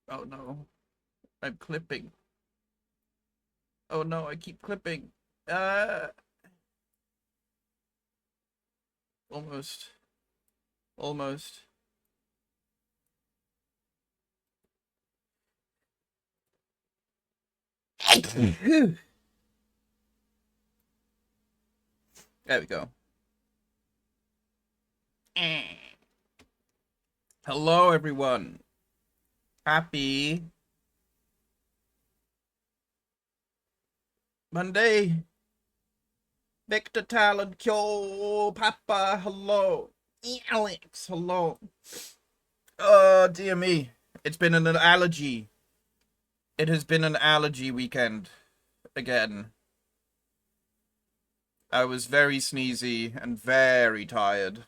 Oh no, I'm clipping. Oh no, I keep clipping. Almost. Almost. There we go. Hello, everyone. Happy Monday. Victor Talon, Kyo, Papa, hello. Alex, hello. Oh, dear me. It's been an allergy. It has been an allergy weekend. Again. I was very sneezy and very tired.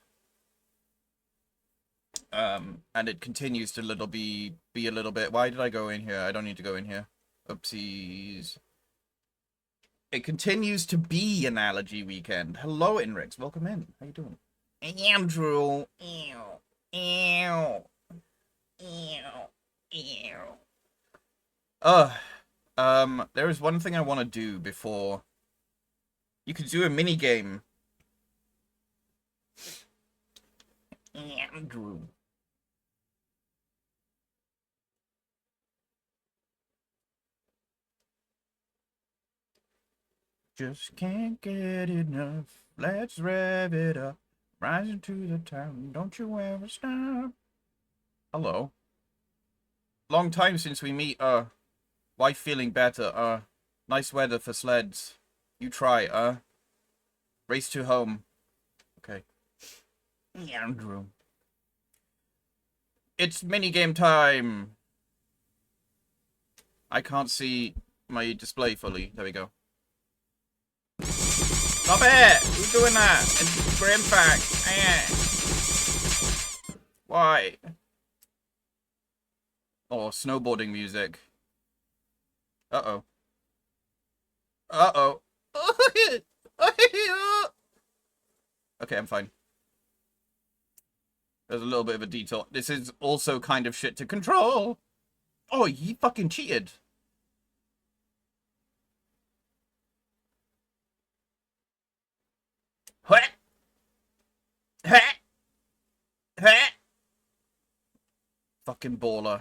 And it continues to be a little bit. Why did I go in here? I don't need to go in here. Oopsies. It continues to be an allergy weekend. Hello, Inrix. Welcome in. How you doing? Andrew. Ew. Ew. Ew. Ew. There is one thing I want to do before. You could do a mini game. Andrew. Just can't get enough. Let's rev it up. Rising to the top. Don't you ever stop. Hello. Long time since we meet. Wife feeling better. Nice weather for sleds. You try. Race to home. Okay. Andrew. It's minigame time. I can't see my display fully. There we go. Stop it! Who's doing that? It's Grim Fact. Why? Oh, snowboarding music. Uh-oh. Uh-oh. Okay, I'm fine. There's a little bit of a detour. This is also kind of shit to control. Oh, he fucking cheated. What? Fucking baller.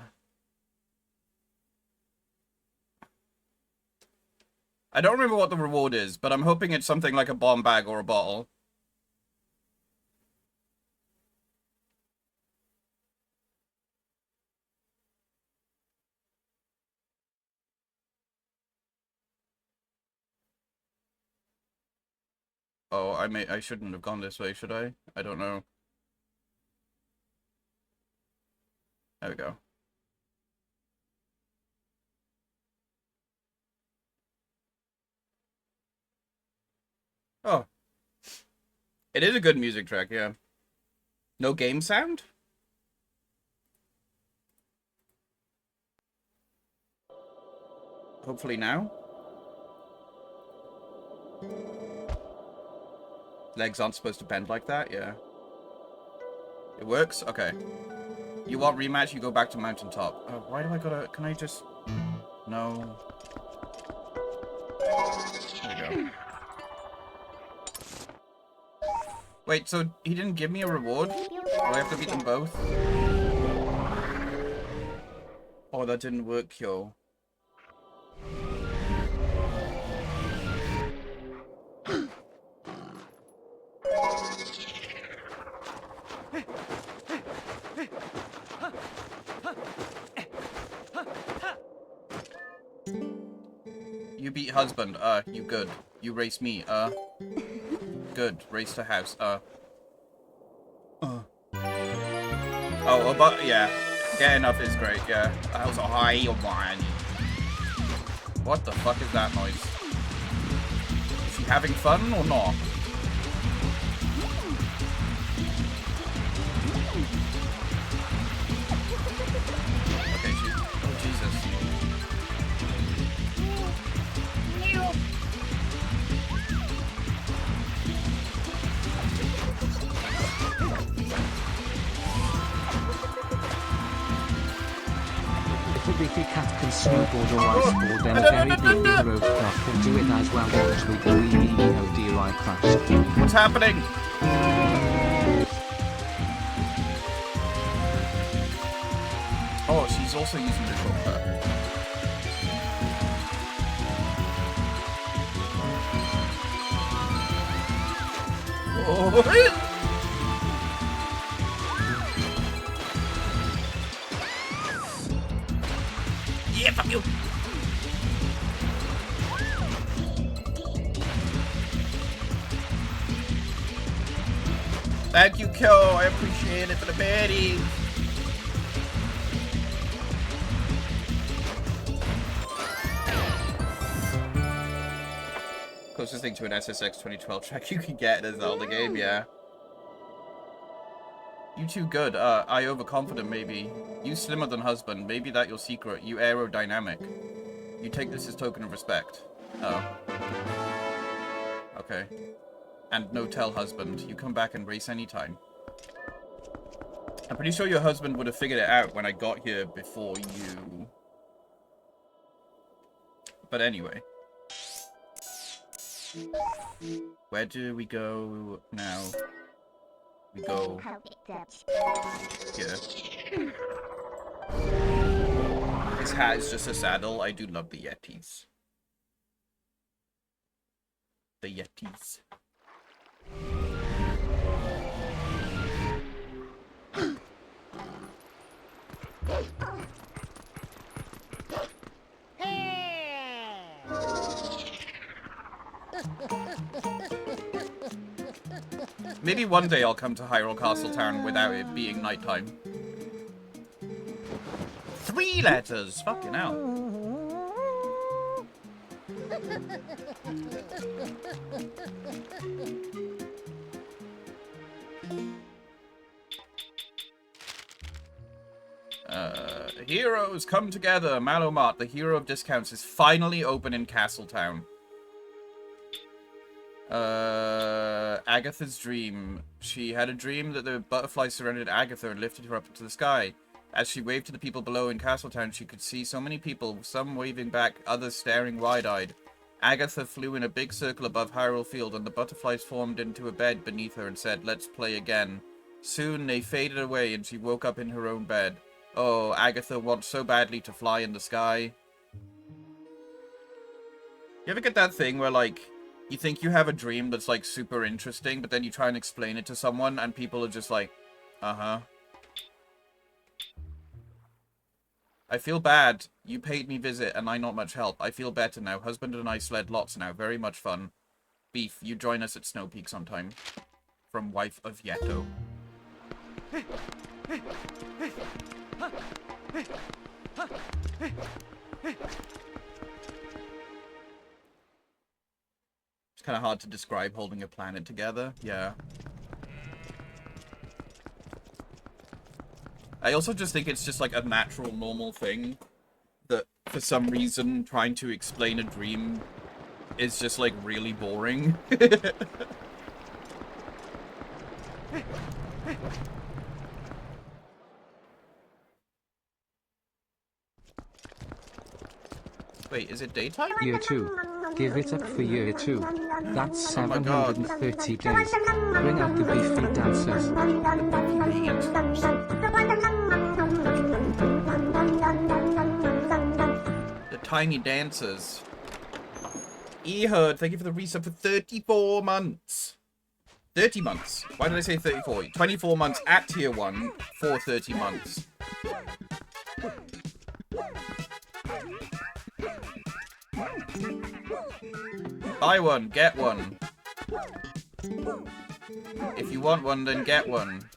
I don't remember what the reward is, but I'm hoping it's something like a bomb bag or a bottle. Oh, I shouldn't have gone this way, should I? I don't know. There we go. Oh. It is a good music track, yeah. No game sound? Hopefully now. Legs aren't supposed to bend like that, yeah. It works? Okay. You want rematch, you go back to mountaintop. Oh, why do I gotta... Can I just... No. There we go. Wait, so he didn't give me a reward? Do I have to beat them both? Oh, that didn't work, yo. You beat husband, you good. You race me, good. Race to house, Oh, but yeah. Getting up is great, yeah. That was a high one. What the fuck is that noise? Is she having fun or not? If your cat can snowboard or iceboard, then a very big Hero cat can do it as well. Watch me go, oh dear, I crashed. What's happening? Oh, she's also using the shortcut. Oh. Yeah, fuck you. Thank you, Kyo. I appreciate it for the berries. Closest thing to an SSX 2012 track you can get in a Zelda game, yeah. You too good. I overconfident, maybe. You slimmer than husband. Maybe that your secret. You aerodynamic. You take this as token of respect. Oh. Okay. And no tell husband. You come back and race anytime. I'm pretty sure your husband would have figured it out when I got here before you. But anyway. Where do we go now? We go here. His hat is just a saddle. I do love the Yetis. The Yetis. Maybe one day I'll come to Hyrule Castle Town without it being nighttime. 3 letters! Fucking hell. Heroes come together. Malomart, the hero of discounts, is finally open in Castletown. Agatha's dream. She had a dream that the butterfly surrounded Agatha and lifted her up into the sky. As she waved to the people below in Castletown, she could see so many people, some waving back, others staring wide-eyed. Agatha flew in a big circle above Hyrule Field, and the butterflies formed into a bed beneath her and said, "Let's play again." Soon they faded away, and she woke up in her own bed. Oh, Agatha wants so badly to fly in the sky. You ever get that thing where, like, you think you have a dream that's, like, super interesting, but then you try and explain it to someone, and people are just like, uh-huh. I feel bad. You paid me visit, and I not much help. I feel better now. Husband and I sled lots now. Very much fun. Beef, you join us at Snow Peak sometime. From wife of Yeto. It's kind of hard to describe holding a planet together. Yeah. I also just think it's just like a natural, normal thing that for some reason trying to explain a dream is just like really boring. Wait, is it daytime? Year 2. Give it up for year 2. That's 730 days. Bring out the beefy dancers. The tiny dancers. Ehud, thank you for the resub for 34 months. 30 months. Why did I say 34? 24 months at tier 1 for 30 months. Buy one, get one. If you want one, then get one.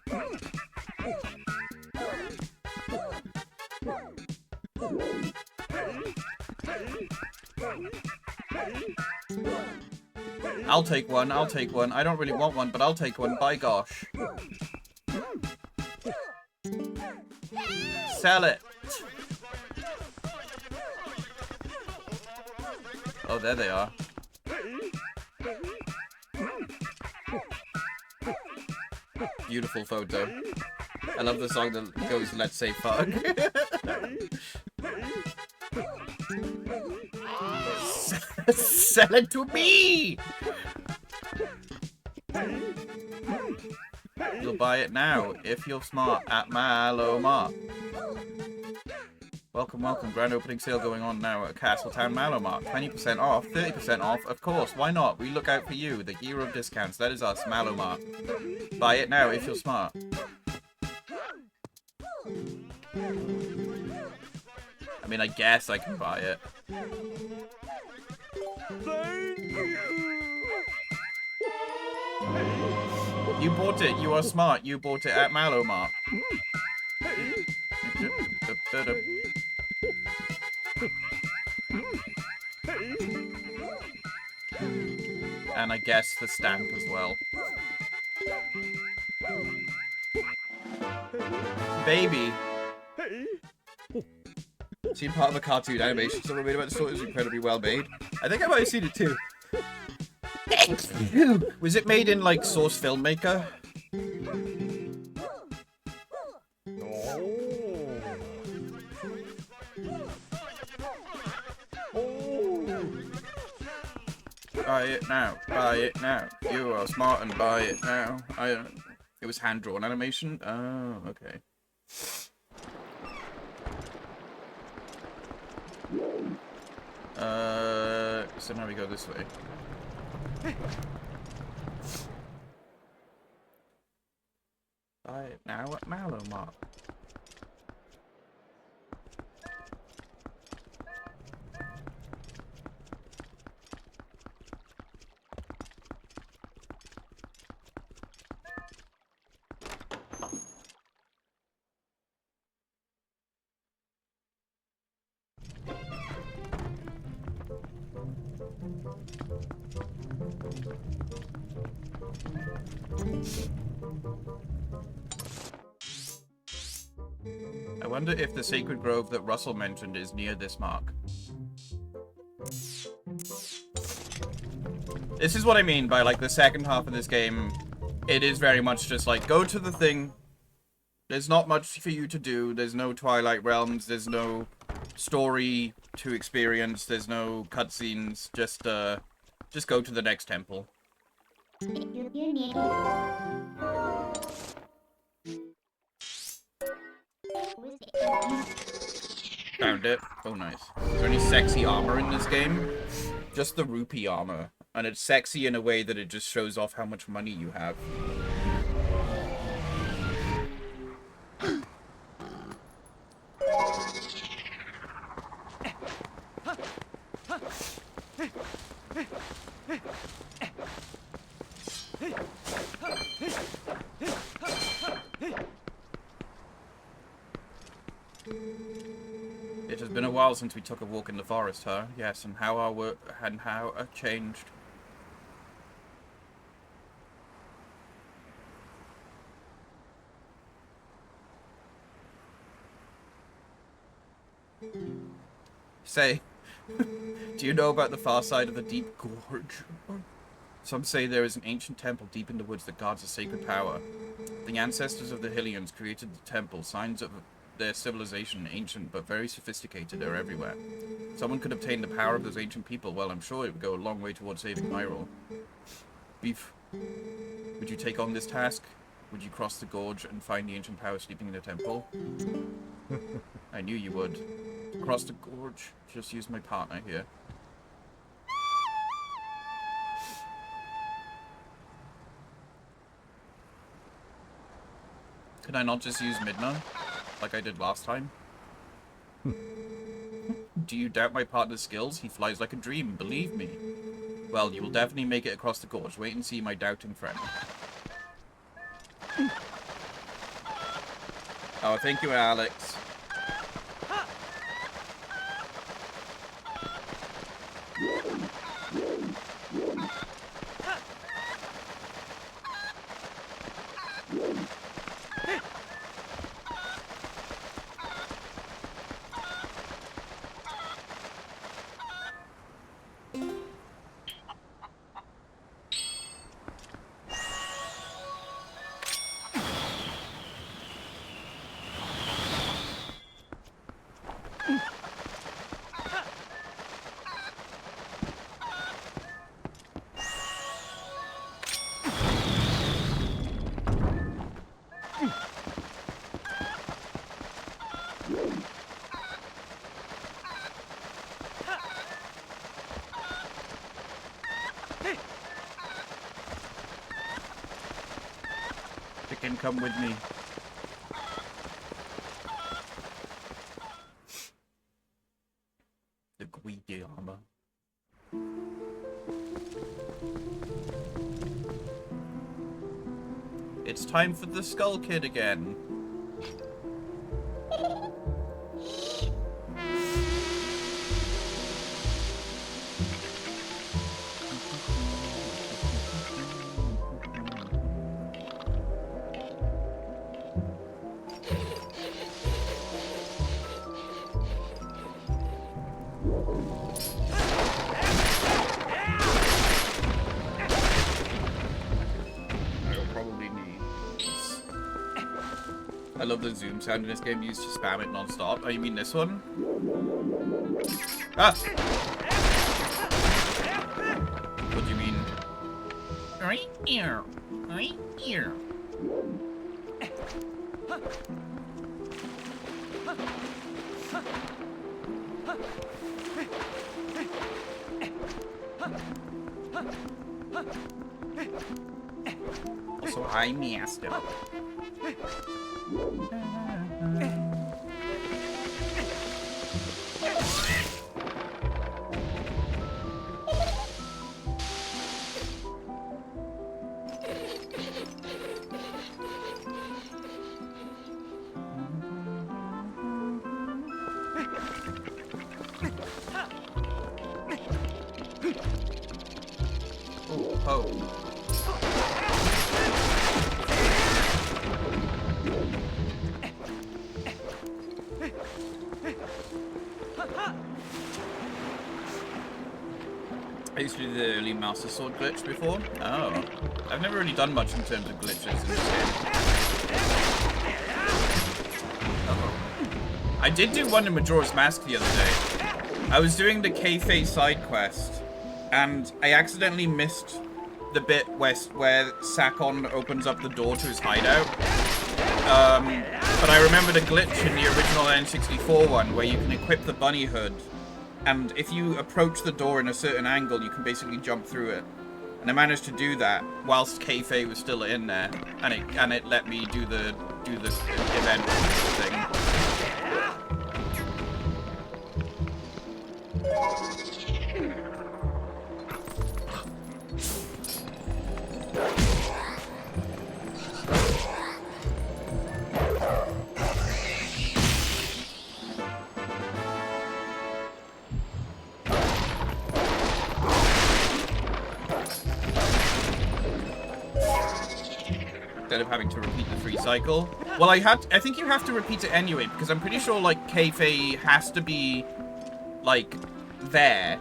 I'll take one, I'll take one. I don't really want one, but I'll take one, by gosh. Sell it. Oh, there they are. Beautiful photo. I love the song that goes, "Let's say fuck." Sell it to me! You'll buy it now, if you're smart, at Mallow Mart. Welcome, welcome. Grand opening sale going on now at Castletown Mallow Mart. 20% off, 30% off. Of course, why not? We look out for you, the hero of discounts. That is us, Mallow Mart. Buy it now if you're smart. I mean, I guess I can buy it. You bought it. You are smart. You bought it at Mallow Mart. And I guess the stamp as well. Baby. Seen part of a cartoon animation someone made about the story. It was incredibly well made. I think I might have seen it too. Was it made in like Source Filmmaker? Buy it now. Buy it now. You are smart and buy it now. It was hand-drawn animation? Oh, okay. So now we go this way. Buy it now at Mallow Mart. I wonder if the sacred grove that Russell mentioned is near this mark. This is what I mean by, like, the second half of this game. It is very much just, like, go to the thing. There's not much for you to do. There's no Twilight Realms. There's no story to experience. There's no cutscenes. Just go to the next temple. Found it. Oh, nice. Is there any sexy armor in this game? Just the rupee armor. And it's sexy in a way that it just shows off how much money you have. It has been a while since we took a walk in the forest, huh? Yes, and how our work and how changed. Say, do you know about the far side of the deep gorge? Some say there is an ancient temple deep in the woods that guards a sacred power. The ancestors of the Hylians created the temple. Signs of their civilization, ancient but very sophisticated, are everywhere. Someone could obtain the power of those ancient people. Well, I'm sure it would go a long way towards saving Hyrule. Beef, would you take on this task? Would you cross the gorge and find the ancient power sleeping in the temple? I knew you would. To cross the gorge, just use my partner here. Can I not just use Midna, like I did last time? Do you doubt my partner's skills? He flies like a dream, believe me. Well, you will definitely make it across the gorge. Wait and see, my doubting friend. Oh, thank you, Alex. They can come with me. The greedy armor. It's time for the Skull Kid again. I love the zoom sound in this game used to spam it non-stop. Oh, you mean this one? Ah! What do you mean? Right here. Right here. Also, I messed up. Oh. I used to do the early Master Sword glitch before. Oh. I've never really done much in terms of glitches in this game. I did do one in Majora's Mask the other day. I was doing the Keife side quest, and I accidentally missed the bit where Sakon opens up the door to his hideout. But I remember the glitch in the original N64 one where you can equip the bunny hood, and if you approach the door in a certain angle, you can basically jump through it. And I managed to do that whilst Keife was still in there, and it let me do the event thing. Instead of having to repeat the free cycle. Well, I think you have to repeat it anyway, because I'm pretty sure, like, Keife has to be, like, there.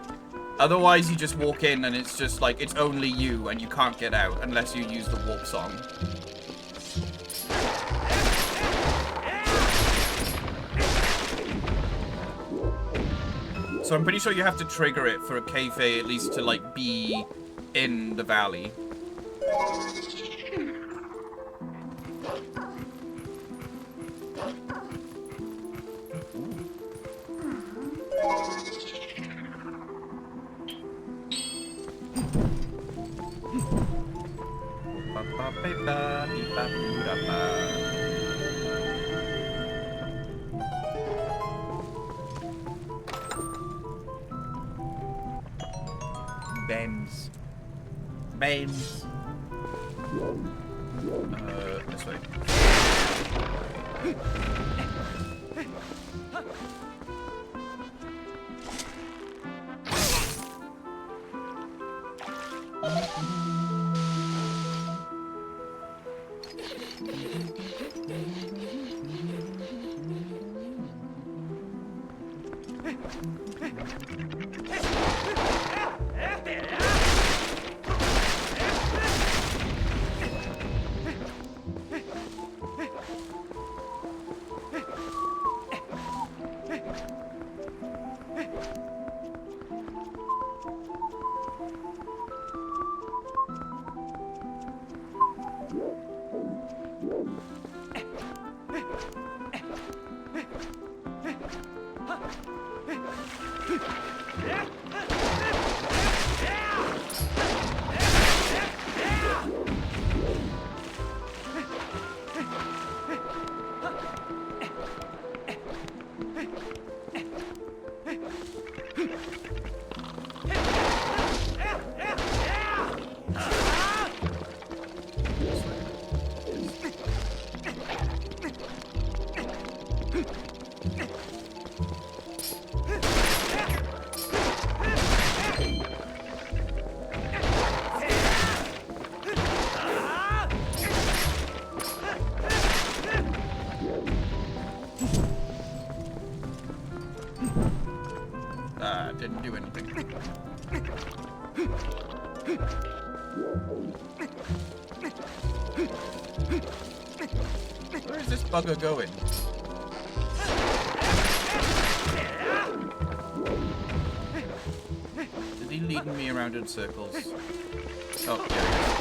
Otherwise, you just walk in and it's just, like, it's only you and you can't get out unless you use the warp song. So I'm pretty sure you have to trigger it for a Keife at least to, like, be in the valley. Bends. Bends. This way. Didn't do anything. Where is this bugger going? Is he leading me around in circles? Oh, yeah.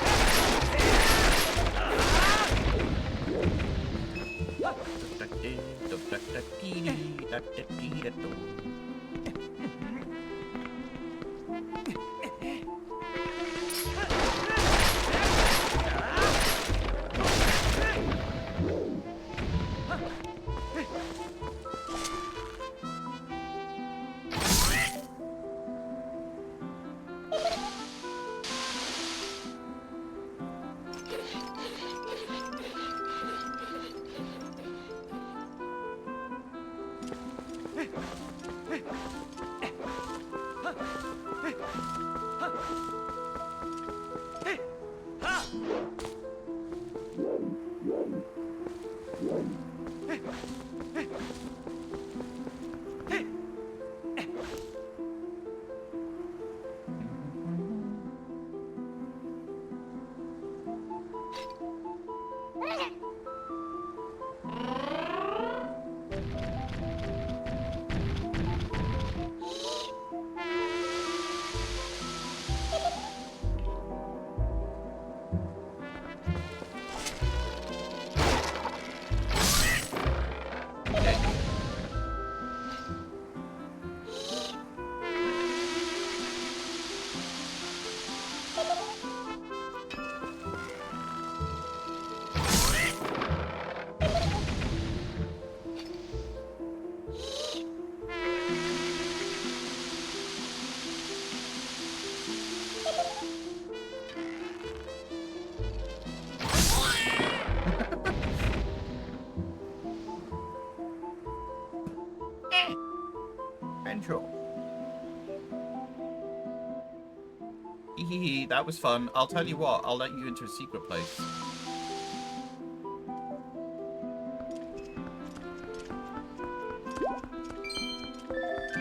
Intro. Hehe, that was fun. I'll tell you what, I'll let you into a secret place.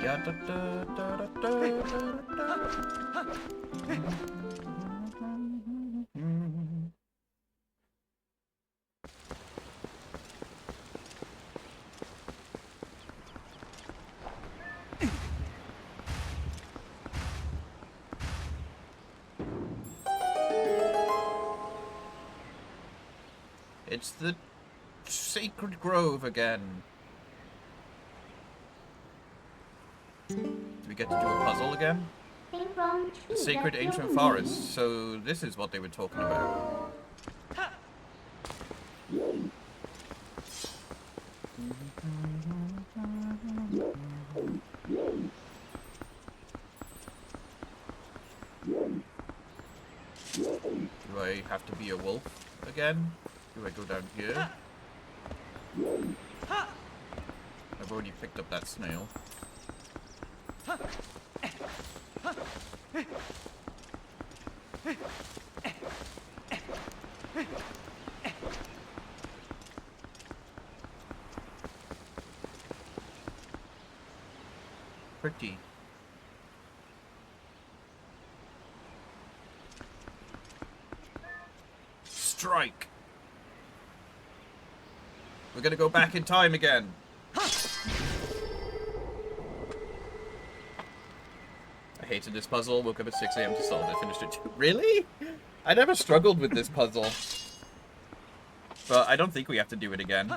Ya da da da da da da da. It's the sacred grove again. Do we get to do a puzzle again? The sacred ancient forest. So this is what they were talking about. Do I have to be a wolf again? Do I go down here? I've already picked up that snail. Pretty. Strike! We're gonna go back in time again. I hated this puzzle. Woke up at 6 AM to solve it. Finished it too. Really? I never struggled with this puzzle. But I don't think we have to do it again.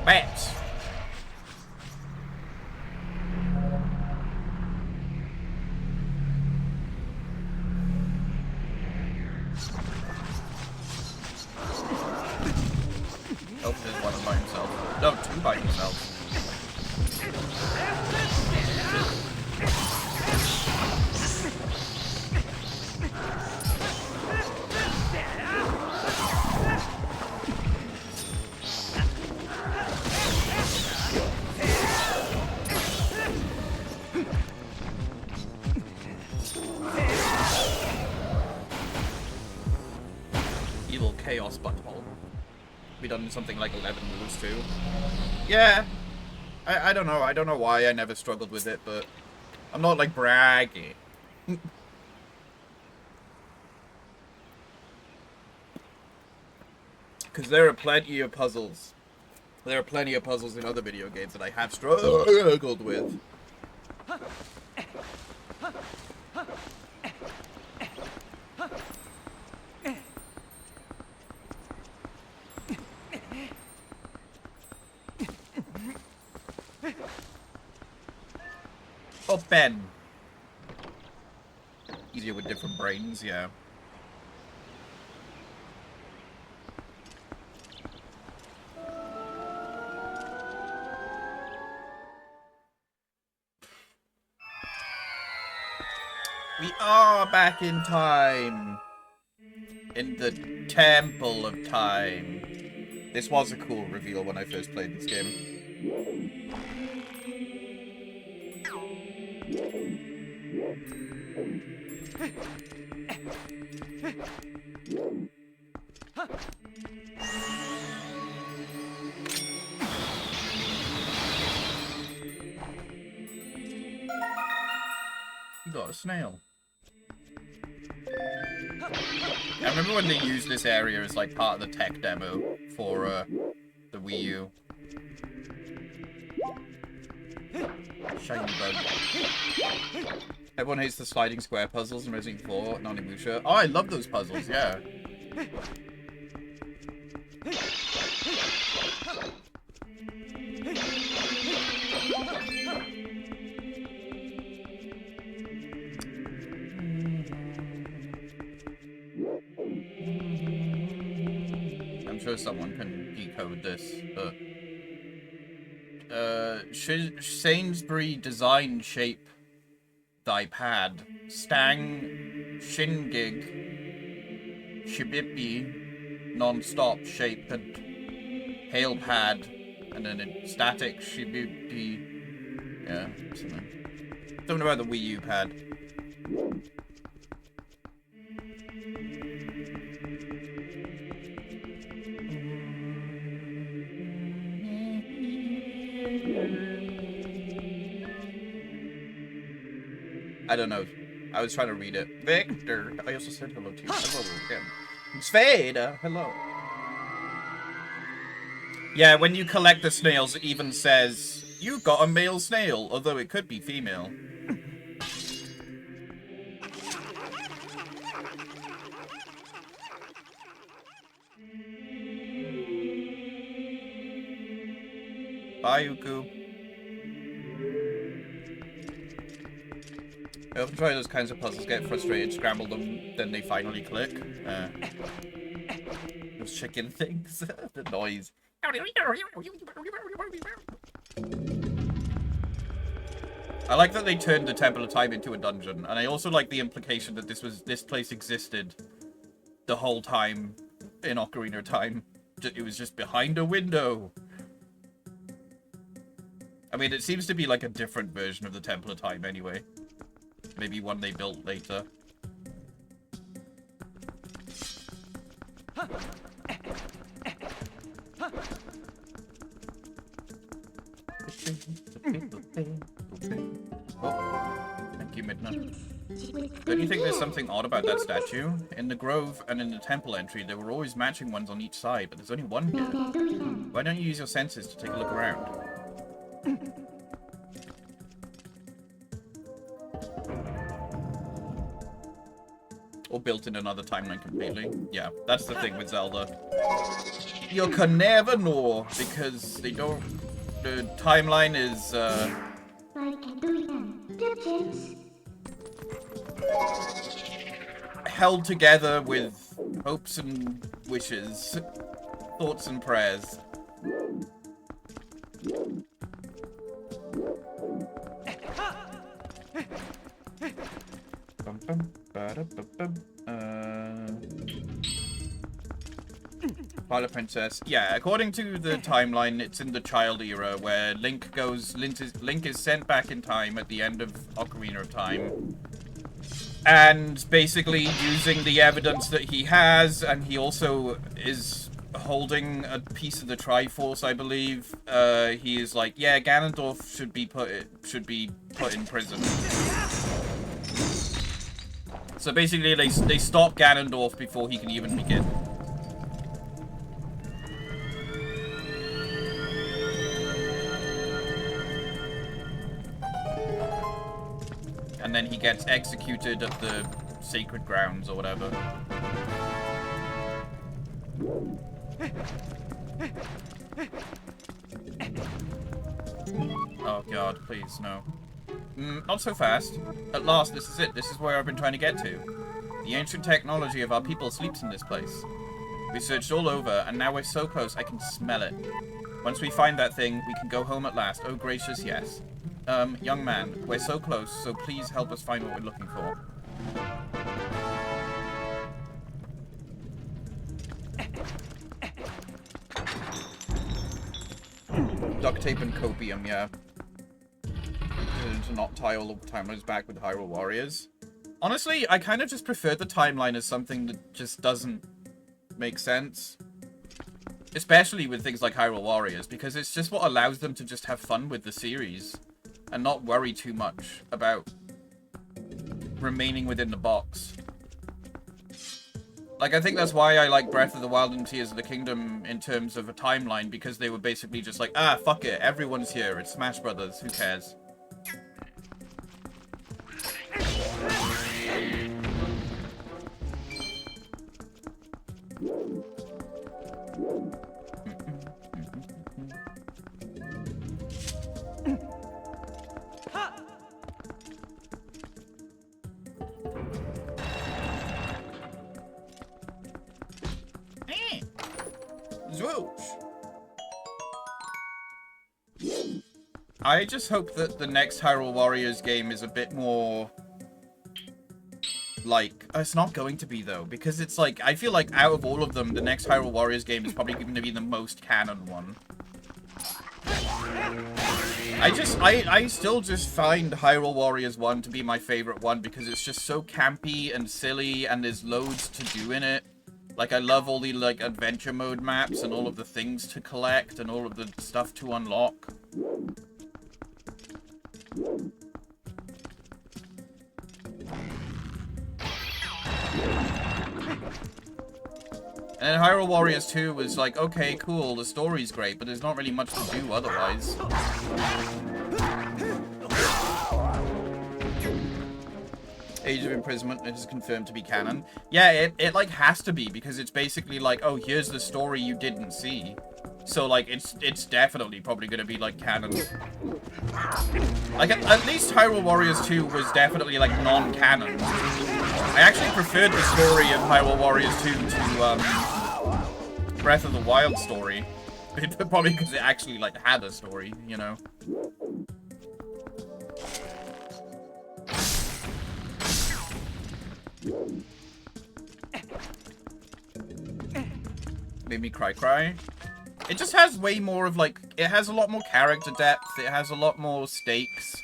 Bats! Oh, there's one by himself. No, two by himself. Chaos Butthole. We done something like 11 moves too. Yeah. I don't know. I don't know why I never struggled with it, but I'm not like bragging. Because there are plenty of puzzles. There are plenty of puzzles in other video games that I have struggled with. Oh, Ben. Easier with different brains, yeah. We are back in time. In the Temple of Time. This was a cool reveal when I first played this game. You got a snail. I remember when they used this area as like part of the tech demo for the Wii U. Shiny bug. Everyone hates the sliding square puzzles in Resident Evil 4, Nanimusha. Oh, I love those puzzles, yeah. I'm sure someone can decode this, but Sainsbury design shape thy pad. Stang Shingig Shibipi non-stop shape and hail pad, and then a static Shibipi, yeah, something about the Wii U pad. I don't know. I was trying to read it. Victor. I also said hello to you. Hello again. It's Vader. Hello. Yeah, when you collect the snails, it even says, you got a male snail, although it could be female. Bye, Uku. I often try those kinds of puzzles, get frustrated, scramble them, then they finally click. Those chicken things. The noise. I like that they turned the Temple of Time into a dungeon, and I also like the implication that this place existed the whole time in Ocarina of Time. It was just behind a window. I mean, it seems to be like a different version of the Temple of Time anyway. Maybe one they built later. Oh, thank you, Midna. Don't you think there's something odd about that statue? In the grove and in the temple entry, there were always matching ones on each side, but there's only one here. Why don't you use your senses to take a look around? Or built in another timeline completely. Yeah, that's the thing with Zelda. You can never know, because they don't... The timeline is, held together with hopes and wishes, thoughts and prayers. Twilight Princess. Yeah, according to the timeline, it's in the child era where Link is sent back in time at the end of Ocarina of Time And basically using the evidence that he has, and he also is holding a piece of the Triforce, I believe. He is like, yeah, Ganondorf should be put in prison. So basically, they stop Ganondorf before he can even begin. And then he gets executed at the sacred grounds or whatever. Oh god, please, no. Not so fast. At last, this is it. This is where I've been trying to get to. The ancient technology of our people sleeps in this place. We searched all over, and now we're so close I can smell it. Once we find that thing, we can go home at last. Oh, gracious, yes. Young man, we're so close, so please help us find what we're looking for. Duct tape and copium, yeah. To not tie all the timelines back with Hyrule Warriors. Honestly, I kind of just prefer the timeline as something that just doesn't make sense. Especially with things like Hyrule Warriors, because it's just what allows them to just have fun with the series. And not worry too much about remaining within the box. Like, I think that's why I like Breath of the Wild and Tears of the Kingdom in terms of a timeline, because they were basically just like, ah, fuck it, everyone's here, it's Smash Brothers, who cares? I just hope that the next Hyrule Warriors game is a bit more... like, it's not going to be, though, because it's like, I feel like out of all of them, the next Hyrule Warriors game is probably going to be the most canon one. I still just find Hyrule Warriors 1 to be my favorite one because it's just so campy and silly and there's loads to do in it. Like, I love all the, like, adventure mode maps and all of the things to collect and all of the stuff to unlock. And then Hyrule Warriors 2 was like, okay, cool, the story's great, but there's not really much to do otherwise. Age of Imprisonment is confirmed to be canon. Yeah, it like has to be, because it's basically like, oh, here's the story you didn't see. So like it's definitely probably gonna be like canon. Like at least Hyrule Warriors 2 was definitely like non-canon. I actually preferred the story of Hyrule Warriors 2 to Breath of the Wild story. Probably because it actually like had a story, you know. Made me cry. It just has way more of like, it has a lot more character depth, it has a lot more stakes.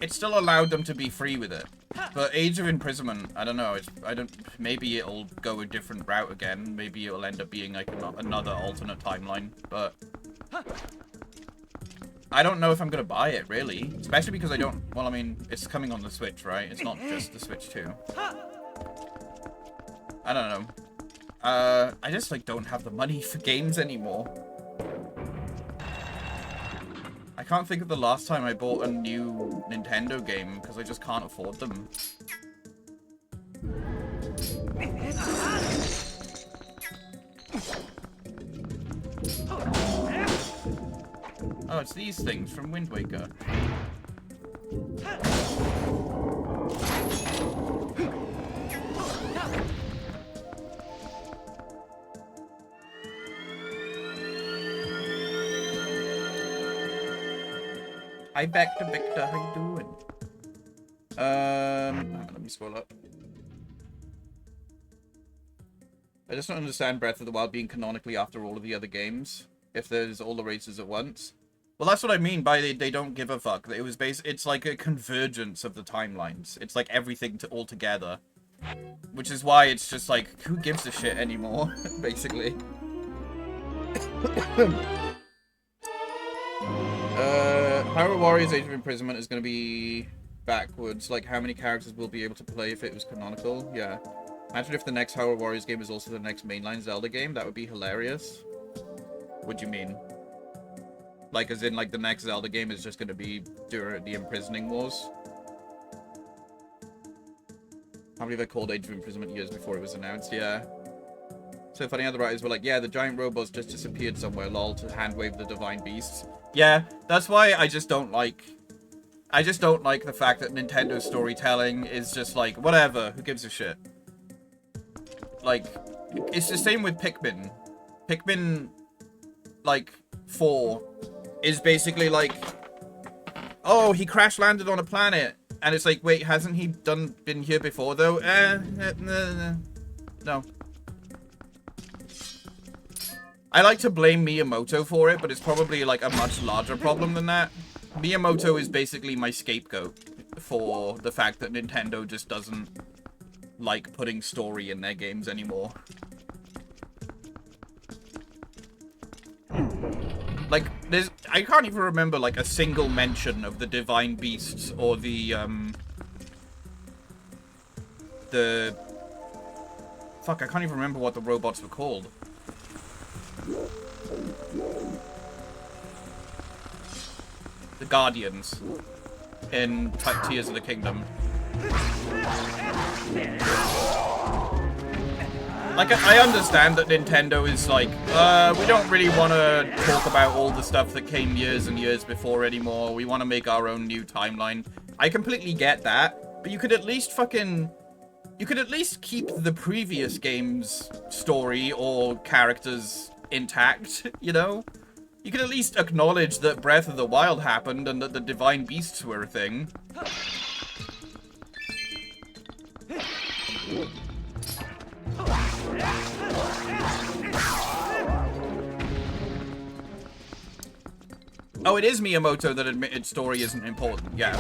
It still allowed them to be free with it. But Age of Imprisonment, I don't know, maybe it'll go a different route again, maybe it'll end up being like another alternate timeline, but I don't know if I'm gonna buy it, really. Especially because I don't, well, I mean, it's coming on the Switch, right? It's not just the Switch 2. I don't know. I just, like, don't have the money for games anymore. I can't think of the last time I bought a new Nintendo game, because I just can't afford them. Oh, it's these things from Wind Waker. Hi, Victor, how you doing? Let me scroll up. I just don't understand Breath of the Wild being canonically after all of the other games. If there's all the races at once. Well, that's what I mean by they don't give a fuck. It was it's like a convergence of the timelines. It's like everything all together. Which is why it's just like, who gives a shit anymore, basically. Hyrule Warriors Age of Imprisonment is going to be backwards. Like, how many characters will be able to play if it was canonical? Yeah. Imagine if the next Hyrule Warriors game is also the next mainline Zelda game. That would be hilarious. What do you mean? Like, as in, like, the next Zelda game is just going to be during the Imprisoning Wars? I believe I called Age of Imprisonment years before it was announced, yeah. So funny how the writers were like, yeah, the giant robots just disappeared somewhere, lol, to handwave the divine beasts. Yeah, that's why I just don't like the fact that Nintendo's storytelling is just like, whatever, who gives a shit? Like, it's the same with Pikmin. Pikmin, like, 4 is basically like, oh, he crash landed on a planet. And it's like, wait, hasn't he been here before, though? No. I like to blame Miyamoto for it, but it's probably, like, a much larger problem than that. Miyamoto is basically my scapegoat for the fact that Nintendo just doesn't like putting story in their games anymore. Like, I can't even remember, like, a single mention of the Divine Beasts or the fuck, I can't even remember what the robots were called. The Guardians in Tears of the Kingdom. Like, I understand that Nintendo is like, we don't really want to talk about all the stuff that came years and years before anymore. We want to make our own new timeline. I completely get that, but you could at least keep the previous game's story or characters intact, you know? You could at least acknowledge that Breath of the Wild happened and that the Divine Beasts were a thing. Oh, it is Miyamoto that admitted story isn't important, yeah.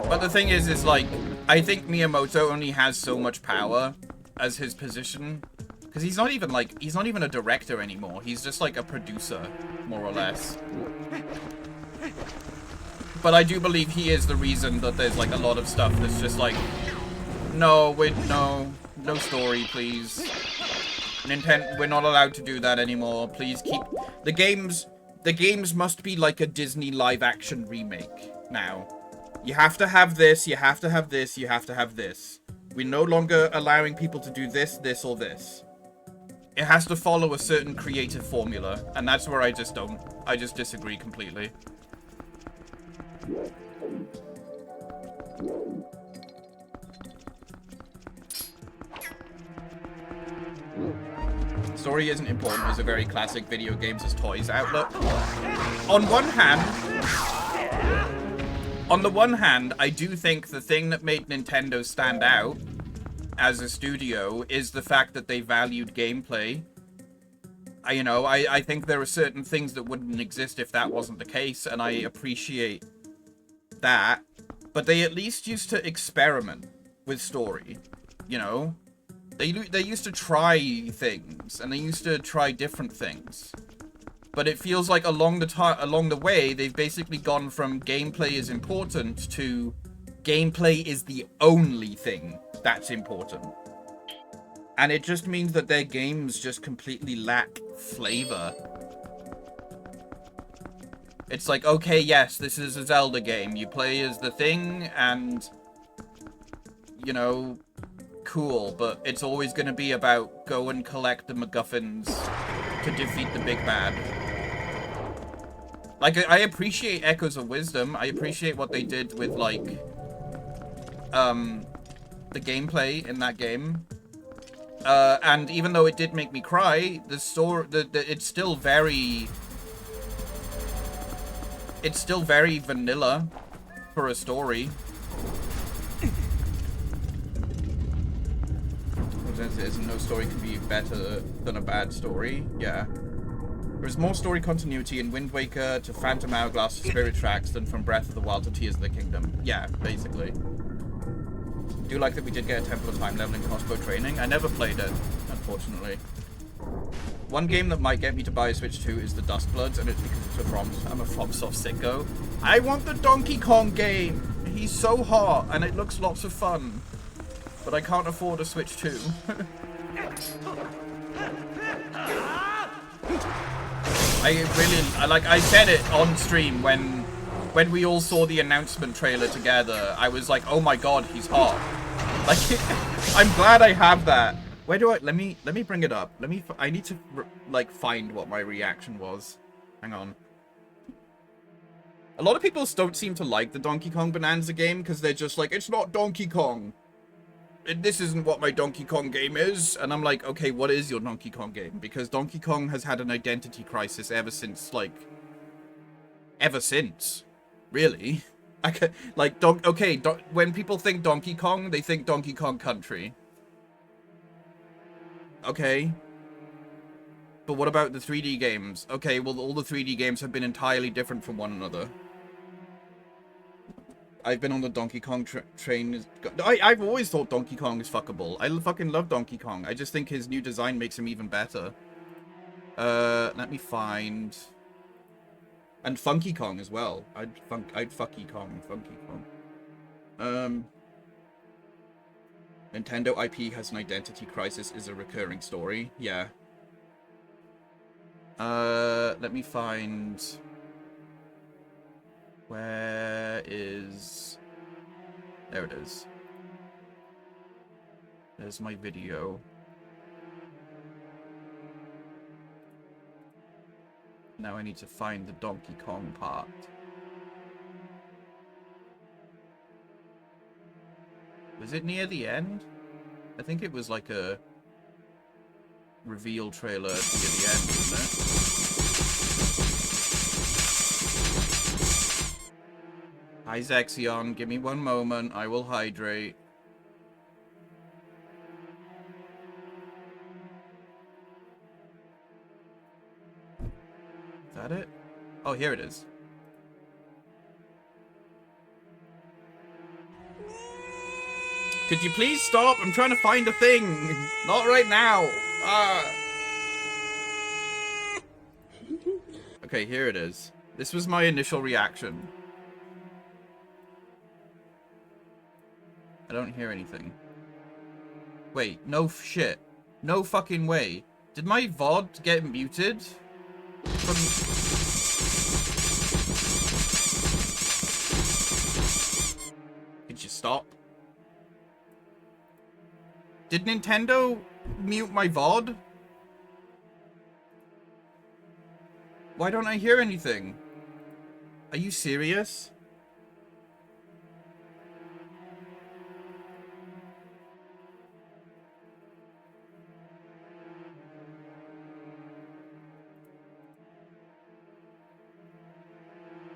But the thing is like, I think Miyamoto only has so much power as his position. Because he's not even a director anymore. He's just like a producer, more or less. But I do believe he is the reason that there's like a lot of stuff that's just like, no story, please. Nintendo, we're not allowed to do that anymore. Please keep the games must be like a Disney live action remake now. You have to have this, you have to have this, you have to have this. We're no longer allowing people to do this, this, or this. It has to follow a certain creative formula, and that's where I just disagree completely. Story isn't important is a very classic video games as toys outlook. On the one hand, I do think the thing that made Nintendo stand out as a studio is the fact that they valued gameplay. I think there are certain things that wouldn't exist if that wasn't the case, and I appreciate that. But they at least used to experiment with story, you know? They used to try things, and they used to try different things. But it feels like along the way, they've basically gone from gameplay is important to gameplay is the only thing that's important. And it just means that their games just completely lack flavor. It's like, okay, yes, this is a Zelda game. You play as the thing, and, you know, cool, but it's always going to be about go and collect the MacGuffins to defeat the big bad. Like, I appreciate Echoes of Wisdom. I appreciate what they did with, like, the gameplay in that game. And even though it did make me cry, the story, it's still very vanilla for a story. No story can be better than a bad story. Yeah. There's more story continuity in Wind Waker to Phantom Hourglass to Spirit Tracks than from Breath of the Wild to Tears of the Kingdom. Yeah, basically. I do like that we did get a Temple of Time leveling crossbow training. I never played it, unfortunately. One game that might get me to buy a Switch 2 is the Duskbloods, and it's because it's a I'm a FromSoft sicko. I want the Donkey Kong game! He's so hot, and it looks lots of fun. But I can't afford a Switch 2. I said it on stream when we all saw the announcement trailer together. I was like, oh my god, he's hot. Like, I'm glad I have that. Where do I, let me bring it up. I need to, like, find what my reaction was. Hang on. A lot of people don't seem to like the Donkey Kong Bonanza game because they're just like, it's not Donkey Kong. This isn't what my Donkey Kong game is. And I'm like, okay, what is your Donkey Kong game? Because Donkey Kong has had an identity crisis ever since, like, really. When people think Donkey Kong, they think Donkey Kong Country. Okay. But what about the 3D games? Okay, well, all the 3D games have been entirely different from one another. I've been on the Donkey Kong train. I've always thought Donkey Kong is fuckable. I fucking love Donkey Kong. I just think his new design makes him even better. Let me find... And Funky Kong as well. I'd Funky Kong. Nintendo IP has an identity crisis is a recurring story. Yeah. Let me find... Where is... There it is. There's my video. Now I need to find the Donkey Kong part. Was it near the end? I think it was like a reveal trailer near the end, wasn't it? Hi Zexion, give me one moment, I will hydrate. Is that it? Oh, here it is. Could you please stop? I'm trying to find a thing. Not right now. Okay, here it is. This was my initial reaction. I don't hear anything. Wait, no shit. No fucking way. Did my VOD get muted? Could you stop? Did Nintendo mute my VOD? Why don't I hear anything? Are you serious?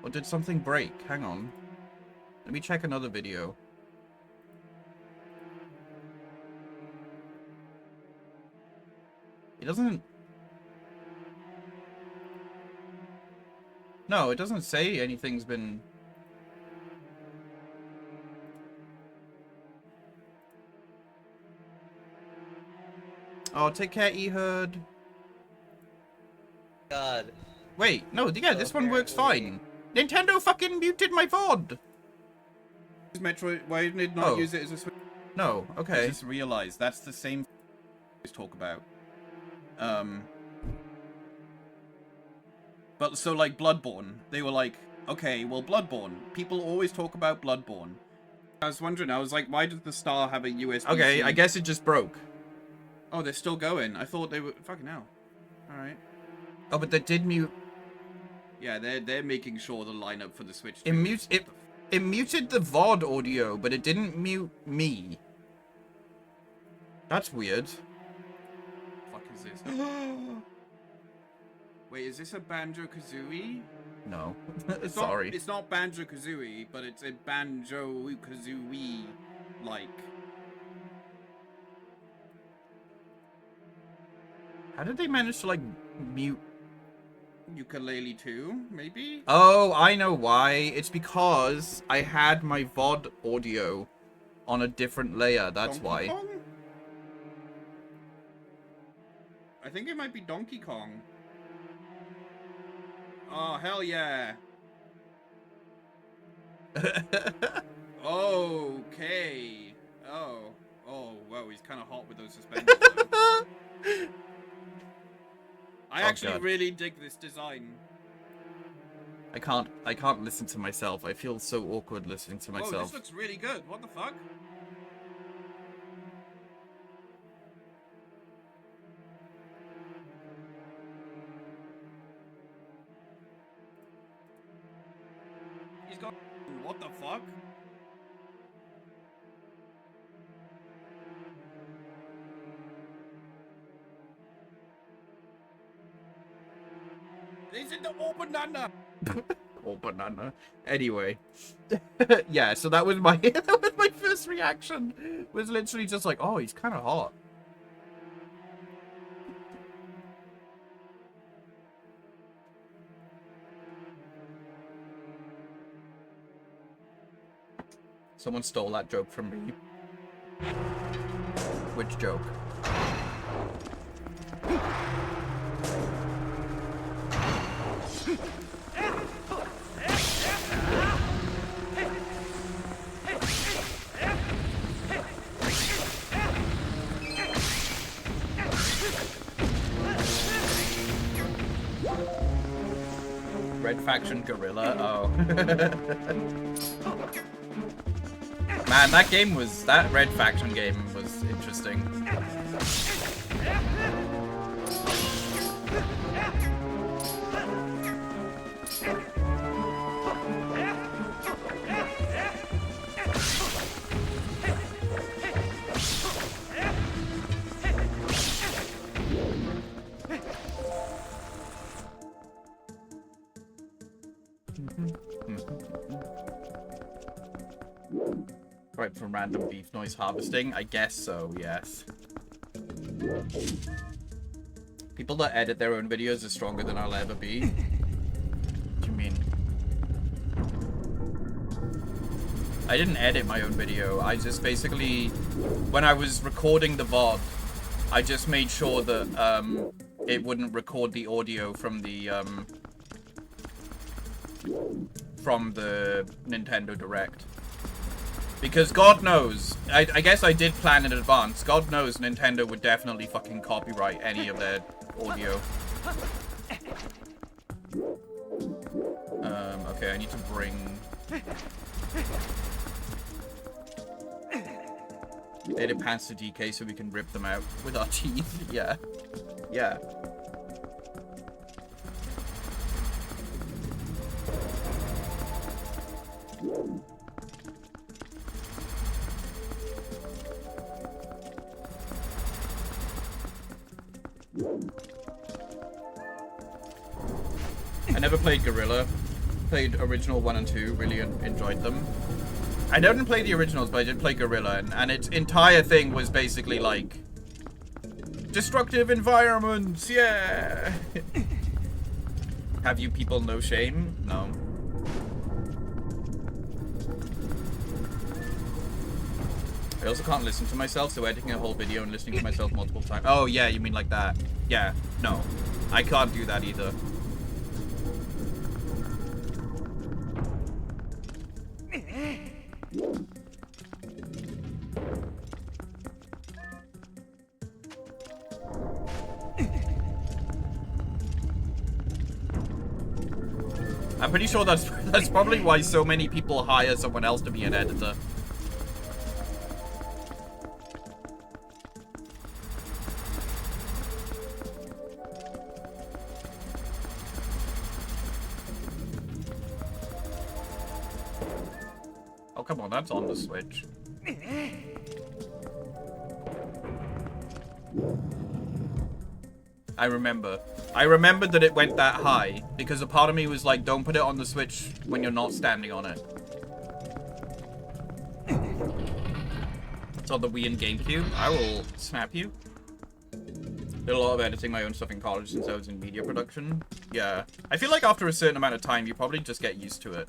Or did something break? Hang on. Let me check another video. It doesn't... No, it doesn't say anything's been... Oh, take care, Ehud. God. Wait, no, yeah, this one works fine. Nintendo fucking muted my VOD! Metroid, why didn't it not use it as a Switch? No, okay. I just realized that's the same talk about. But so like Bloodborne, they were like, okay, well Bloodborne, people always talk about Bloodborne. I was wondering, I was like, why does the Star have a USB-C? Okay, I guess it just broke. Oh, they're still going. I thought they were fucking hell. Alright. Oh, but they did mute. Yeah, they're making sure the lineup for the Switch. It muted the VOD audio, but it didn't mute me. That's weird. What the fuck is this? Wait, is this a Banjo-Kazooie? No. Sorry. It's not Banjo-Kazooie, but it's a Banjo-Kazooie like. How did they manage to like mute Ukulele 2, maybe? Oh, I know why. It's because I had my VOD audio on a different layer. That's Donkey why. Kong? I think it might be Donkey Kong. Oh, hell yeah. Okay. Oh, wow, he's kind of hot with those suspenders, though. I actually really dig this design. I can't listen to myself. I feel so awkward listening to myself. Oh, this looks really good. What the fuck? He's got... What the fuck? He's in the open banana. Or banana. Anyway. Yeah, so that was my that was my first reaction. Was literally just like, oh, he's kind of hot. Someone stole that joke from me. Which joke? Red Faction Gorilla. Oh. Man, that Red Faction game was interesting. Right, from random beef noise harvesting? I guess so, yes. People that edit their own videos are stronger than I'll ever be. What do you mean? I didn't edit my own video. I just basically, when I was recording the VOD, I just made sure that it wouldn't record the audio from the Nintendo Direct. Because God knows, I guess I did plan in advance. God knows Nintendo would definitely fucking copyright any of their audio. Okay, I need to bring... data pants to DK so we can rip them out with our teeth. Yeah. Yeah. I never played Gorilla. Played original 1 and 2, really enjoyed them. I didn't play the originals, but I did play Gorilla, and its entire thing was basically like... destructive environments, yeah! Have you people no shame? No. I also can't listen to myself, so editing a whole video and listening to myself multiple times. Oh yeah, you mean like that. Yeah, no. I can't do that either. I'm pretty sure that's probably why so many people hire someone else to be an editor. Oh, come on, that's on the Switch. I remembered that it went that high because a part of me was like, don't put it on the Switch when you're not standing on it. It's on the Wii and GameCube. I will snap you. Did a lot of editing my own stuff in college since I was in media production. Yeah. I feel like after a certain amount of time, you probably just get used to it.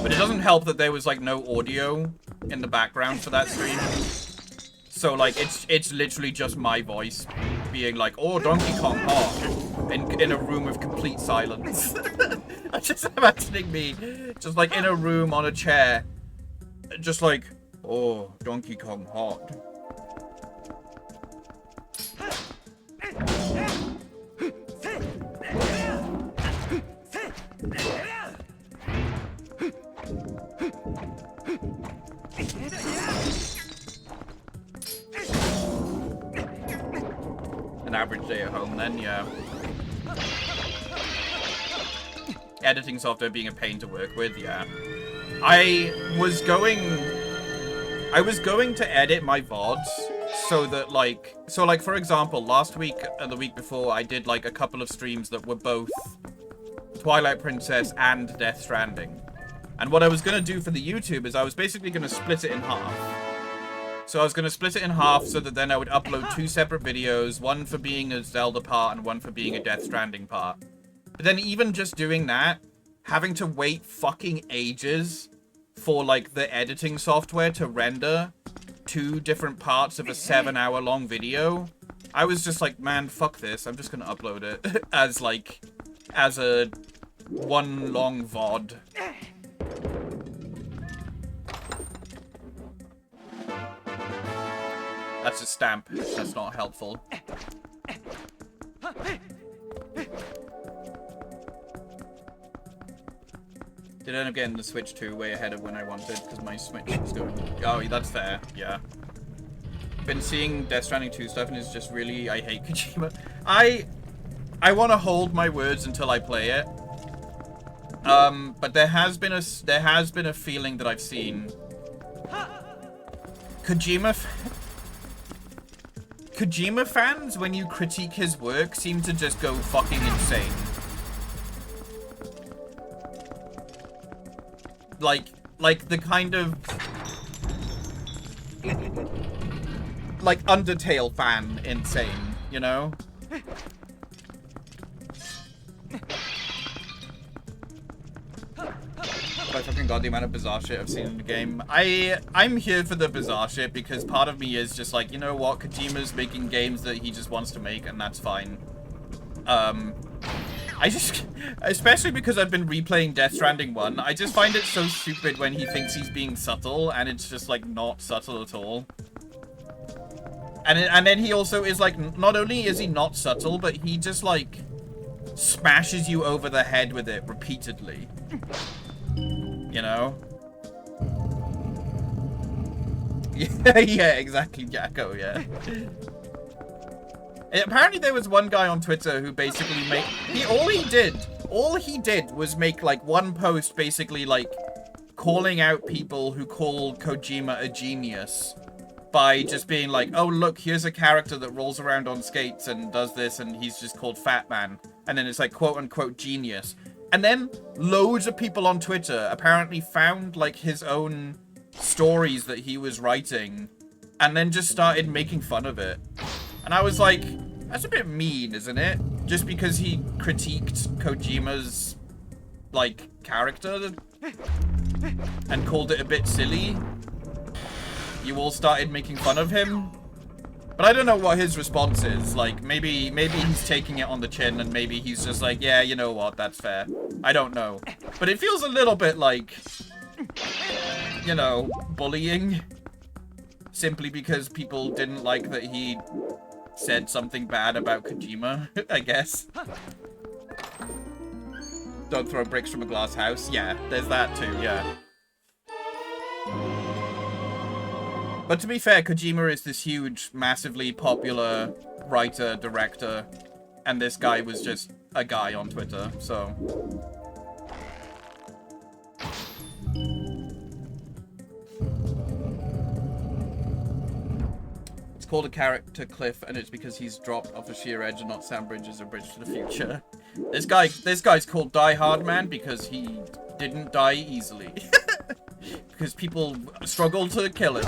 But it doesn't help that there was, like, no audio in the background for that stream. So, like, it's literally just my voice being like, oh, Donkey Kong hot, in a room of complete silence. I'm just imagining me just, like, in a room on a chair, just like, oh, Donkey Kong hot. An average day at home then, yeah. Editing software being a pain to work with, yeah. I was going to edit my VODs so that, like, for example, last week and the week before, I did, like, a couple of streams that were both Twilight Princess and Death Stranding. And what I was going to do for the YouTube is I was basically going to split it in half. So I was going to split it in half so that then I would upload 2 separate videos, one for being a Zelda part and one for being a Death Stranding part. But then even just doing that, having to wait fucking ages for, like, the editing software to render 2 different parts of a 7-hour-long video, I was just like, man, fuck this. I'm just going to upload it as, like, as a one long VOD. That's a stamp. That's not helpful. Did end up getting the Switch 2 way ahead of when I wanted, because my Switch was going... Oh, that's fair. Yeah. Been seeing Death Stranding 2 stuff, and it's just really... I hate Kojima. I want to hold my words until I play it. But there has been a feeling that I've seen. Kojima fans, when you critique his work, seem to just go fucking insane. Like the kind of... like Undertale fan insane, you know? I fucking god, the amount of bizarre shit I've seen in the game. I'm here for the bizarre shit because part of me is just like, you know what, Kojima's making games that he just wants to make, and that's fine. I just, especially because I've been replaying Death Stranding 1, I just find it so stupid when he thinks he's being subtle, and it's just, like, not subtle at all. And then he also is, like, not only is he not subtle, but he just, like, smashes you over the head with it repeatedly. You know? Yeah, yeah, exactly, Jacko, yeah. Apparently there was one guy on Twitter who basically all he did was make, like, one post basically, like, calling out people who call Kojima a genius by just being like, oh, look, here's a character that rolls around on skates and does this, and he's just called Fat Man. And then it's like, quote-unquote, genius. And then loads of people on Twitter apparently found, like, his own stories that he was writing and then just started making fun of it. And I was like, that's a bit mean, isn't it? Just because he critiqued Kojima's, like, character and called it a bit silly, you all started making fun of him. But I don't know what his response is. Like, maybe he's taking it on the chin and maybe he's just like, yeah, you know what, that's fair. I don't know. But it feels a little bit like, you know, bullying. Simply because people didn't like that he said something bad about Kojima, I guess. Don't throw bricks from a glass house. Yeah, there's that too, yeah. But to be fair, Kojima is this huge, massively popular writer, director, and this guy was just a guy on Twitter, so... It's called a character cliff, and it's because he's dropped off a sheer edge and not Sandbridge as a bridge to the future. This guy's called Die Hard Man because he didn't die easily. Because people struggle to kill him.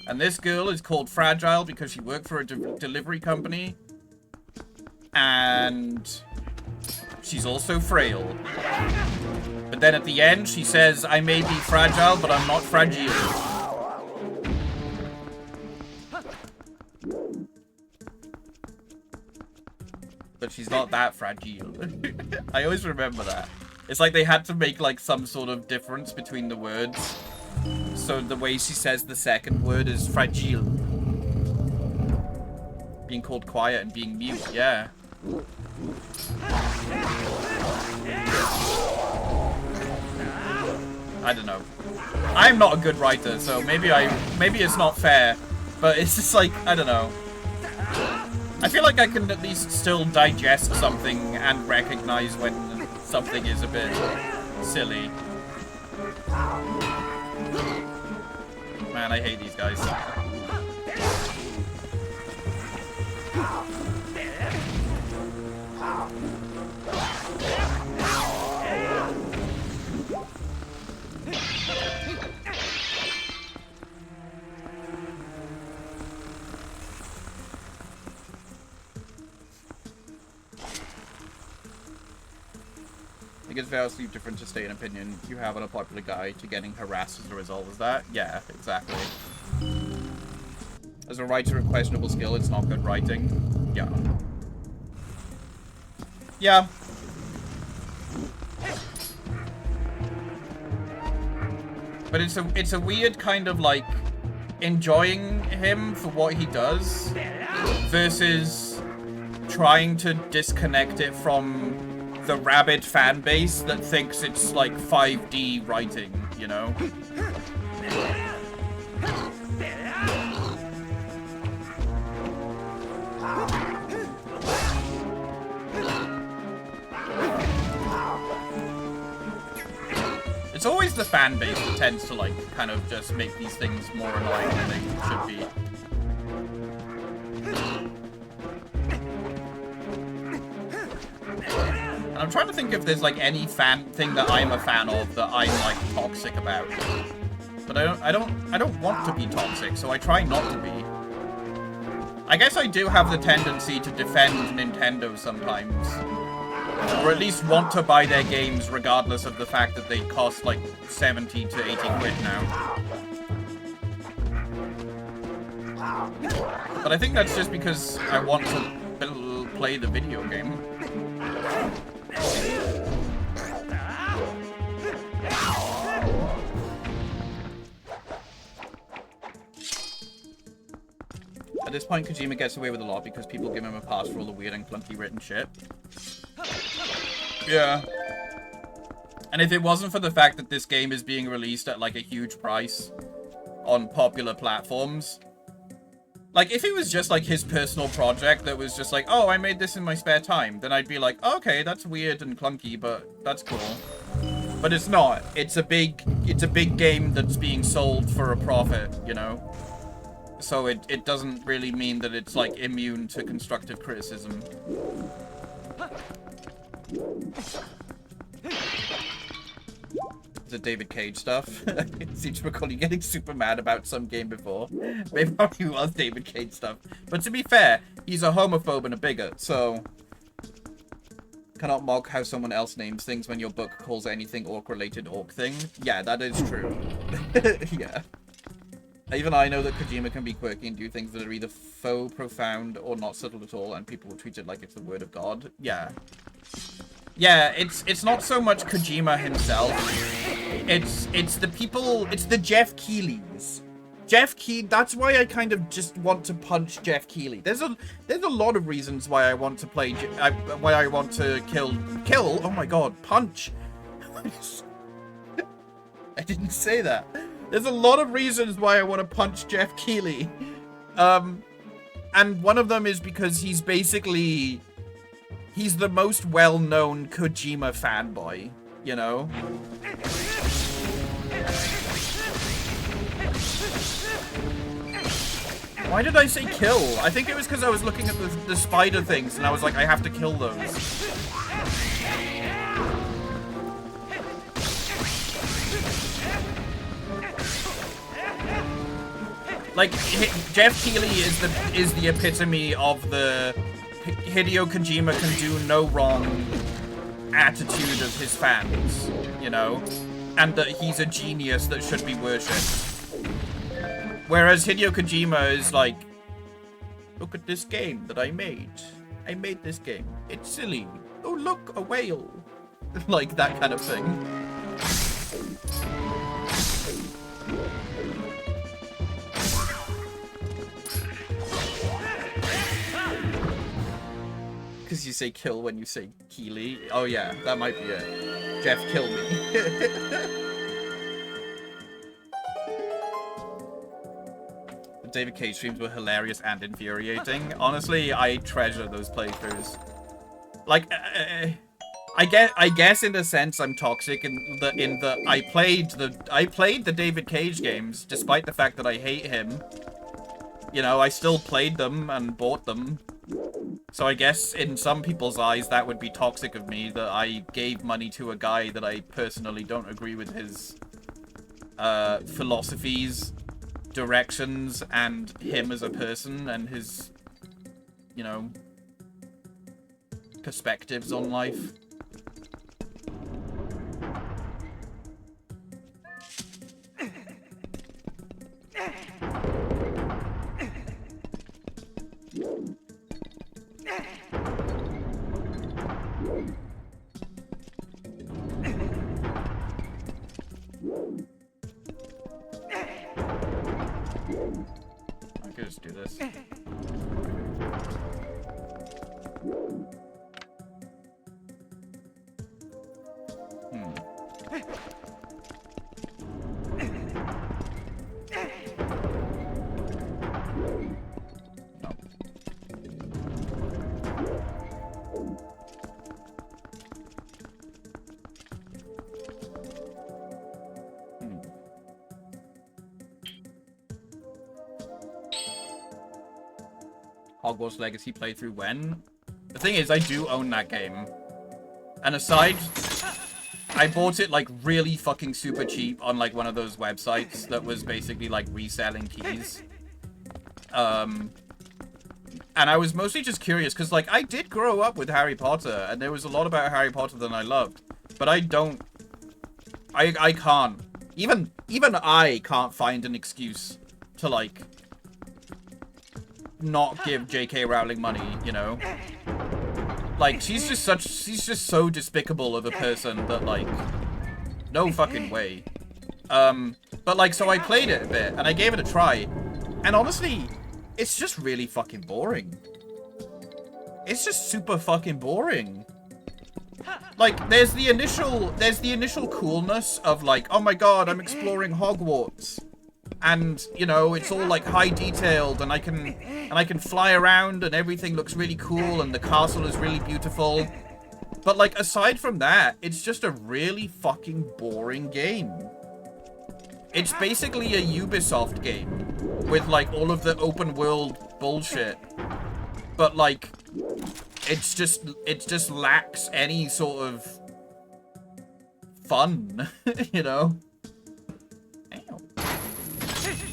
And this girl is called Fragile because she worked for a delivery company. And she's also frail. But then at the end, she says, I may be fragile, but I'm not fragile. But she's not that fragile. I always remember that. It's like they had to make like some sort of difference between the words. So the way she says the second word is fragile. Being called quiet and being mute, yeah. I don't know. I'm not a good writer, so maybe it's not fair. But it's just like, I don't know. I feel like I can at least still digest something and recognize when something is a bit silly. Man, I hate these guys. I think it's vastly different to state an opinion you have on a popular guy to getting harassed as a result of that. Yeah, exactly. As a writer of questionable skill, it's not good writing. Yeah. Yeah. But it's a weird kind of like enjoying him for what he does versus trying to disconnect it from the rabid fan base that thinks it's like 5D writing, you know? It's always the fan base that tends to like kind of just make these things more annoying than they should be. And I'm trying to think if there's like any fan thing that I'm a fan of that I'm like toxic about. But I don't want to be toxic, so I try not to be. I guess I do have the tendency to defend Nintendo sometimes. Or at least want to buy their games regardless of the fact that they cost like 70 to 80 quid now. But I think that's just because I want to play the video game. At this point, Kojima gets away with a lot because people give him a pass for all the weird and clunky written shit. Yeah. And if it wasn't for the fact that this game is being released at like a huge price on popular platforms, like if it was just like his personal project that was just like, oh, I made this in my spare time, then I'd be like, oh, okay, that's weird and clunky, but that's cool. But it's not. It's a big game that's being sold for a profit, you know? So it doesn't really mean that it's like immune to constructive criticism. The David Cage stuff. I seem to recall you getting super mad about some game before. Maybe it was David Cage stuff. But to be fair, he's a homophobe and a bigot, so cannot mock how someone else names things when your book calls anything orc-related orc thing. Yeah, that is true. Yeah. Even I know that Kojima can be quirky and do things that are either faux profound or not subtle at all, and people will treat it like it's the word of God. Yeah. Yeah, it's not so much Kojima himself. It's the people, it's the Jeff Keighley's. Jeff Keighley, that's why I kind of just want to punch Jeff Keighley. There's a lot of reasons why I want to play, why I want to kill, oh my god, punch. I didn't say that. There's a lot of reasons why I want to punch Jeff Keighley. And one of them is because he's basically, he's the most well-known Kojima fanboy, you know? Why did I say kill? I think it was because I was looking at the spider things and I was like, I have to kill those. Like, Jeff Keighley is the epitome of the Hideo Kojima can do no wrong attitude of his fans, you know? And that he's a genius that should be worshipped. Whereas Hideo Kojima is like, look at this game that I made. I made this game. It's silly. Oh, look, a whale. Like, that kind of thing. Because you say kill when you say Keighley. Oh, yeah, that might be it. Jeff, kill me. David Cage streams were hilarious and infuriating. Honestly, I treasure those playthroughs. Like, I guess in a sense I'm toxic in the I played the David Cage games despite the fact that I hate him. You know, I still played them and bought them. So I guess in some people's eyes that would be toxic of me that I gave money to a guy that I personally don't agree with his philosophies, directions, and him as a person and his, you know, perspectives on life. I could just do this. Hogwarts Legacy playthrough when? The thing is, I do own that game. And aside, I bought it like really fucking super cheap on like one of those websites that was basically like reselling keys. And I was mostly just curious because like I did grow up with Harry Potter and there was a lot about Harry Potter that I loved. But I can't. Even I can't find an excuse to like not give J.K. Rowling money, you know? Like, she's just so despicable of a person that, like, no fucking way. But, like, so I played it a bit, and I gave it a try, and honestly, it's just really fucking boring. It's just super fucking boring. Like, there's the initial coolness of, like, oh my god, I'm exploring Hogwarts. And, you know, it's all like high detailed and I can fly around and everything looks really cool and the castle is really beautiful. But like aside from that, it's just a really fucking boring game. It's basically a Ubisoft game with like all of the open world bullshit. But like it just lacks any sort of fun, you know?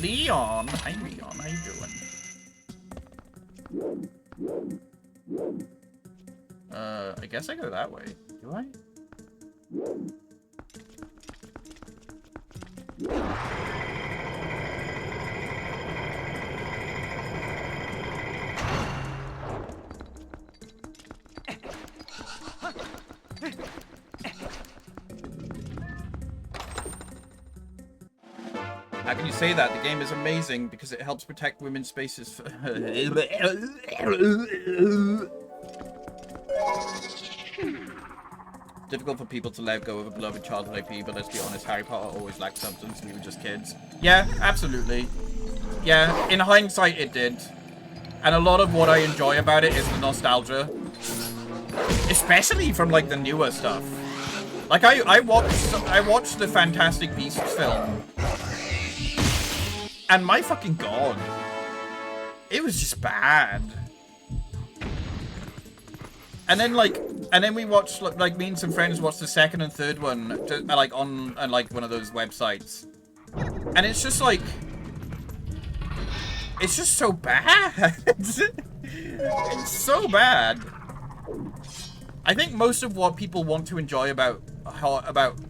Leon! Hi, Leon. How you doing? I guess I go that way. Do I? How can you say that? The game is amazing because it helps protect women's spaces. Difficult for people to let go of a beloved childhood IP, but let's be honest, Harry Potter always lacked substance. We were just kids. Yeah, absolutely. Yeah, in hindsight, it did. And a lot of what I enjoy about it is the nostalgia. Especially from, like, the newer stuff. Like, I watched the Fantastic Beasts film. And my fucking god. It was just bad. And then, like, we watched, like, me and some friends watched the second and third one, like, on, like, one of those websites. And it's just, like, It's just so bad. It's so bad. I think most of what people want to enjoy about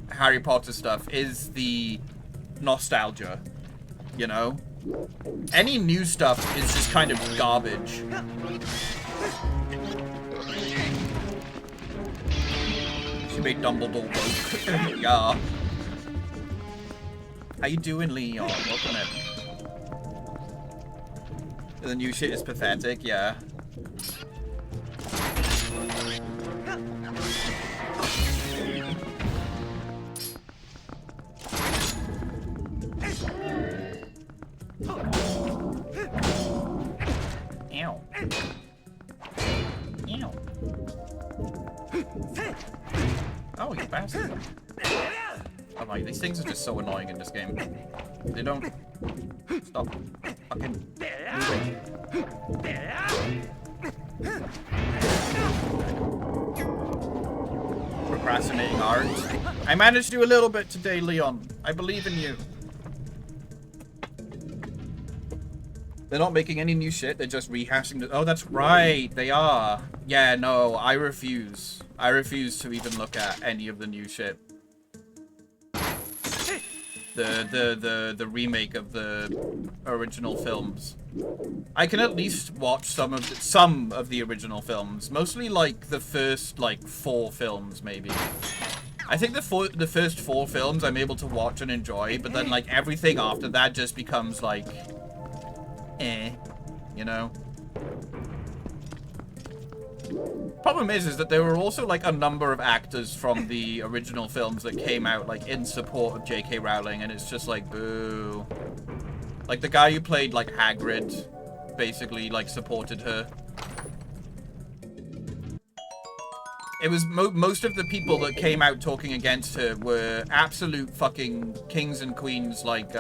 Harry Potter stuff is the nostalgia, you know? Any new stuff is just kind of garbage. She made Dumbledore woke. Yeah. How you doing, Leon? Welcome in. The new shit is pathetic, yeah. Ew. Ew. Oh, you bastard. Oh my, these things are just so annoying in this game. They don't stop fucking moving. Procrastinating art. I managed to do a little bit today, Leon. I believe in you. They're not making any new shit, they're just rehashing the— oh, that's right, they are. Yeah, no, I refuse. I refuse to even look at any of the new shit. The remake of the original films. I can at least watch some of the original films. Mostly like the first like 4 films maybe. I think the first 4 films I'm able to watch and enjoy, but then like everything after that just becomes like you know. Problem is that there were also like a number of actors from the original films that came out like in support of J.K. Rowling, and it's just like boo. Like the guy who played like Hagrid basically like supported her. It was most of the people that came out talking against her were absolute fucking kings and queens, like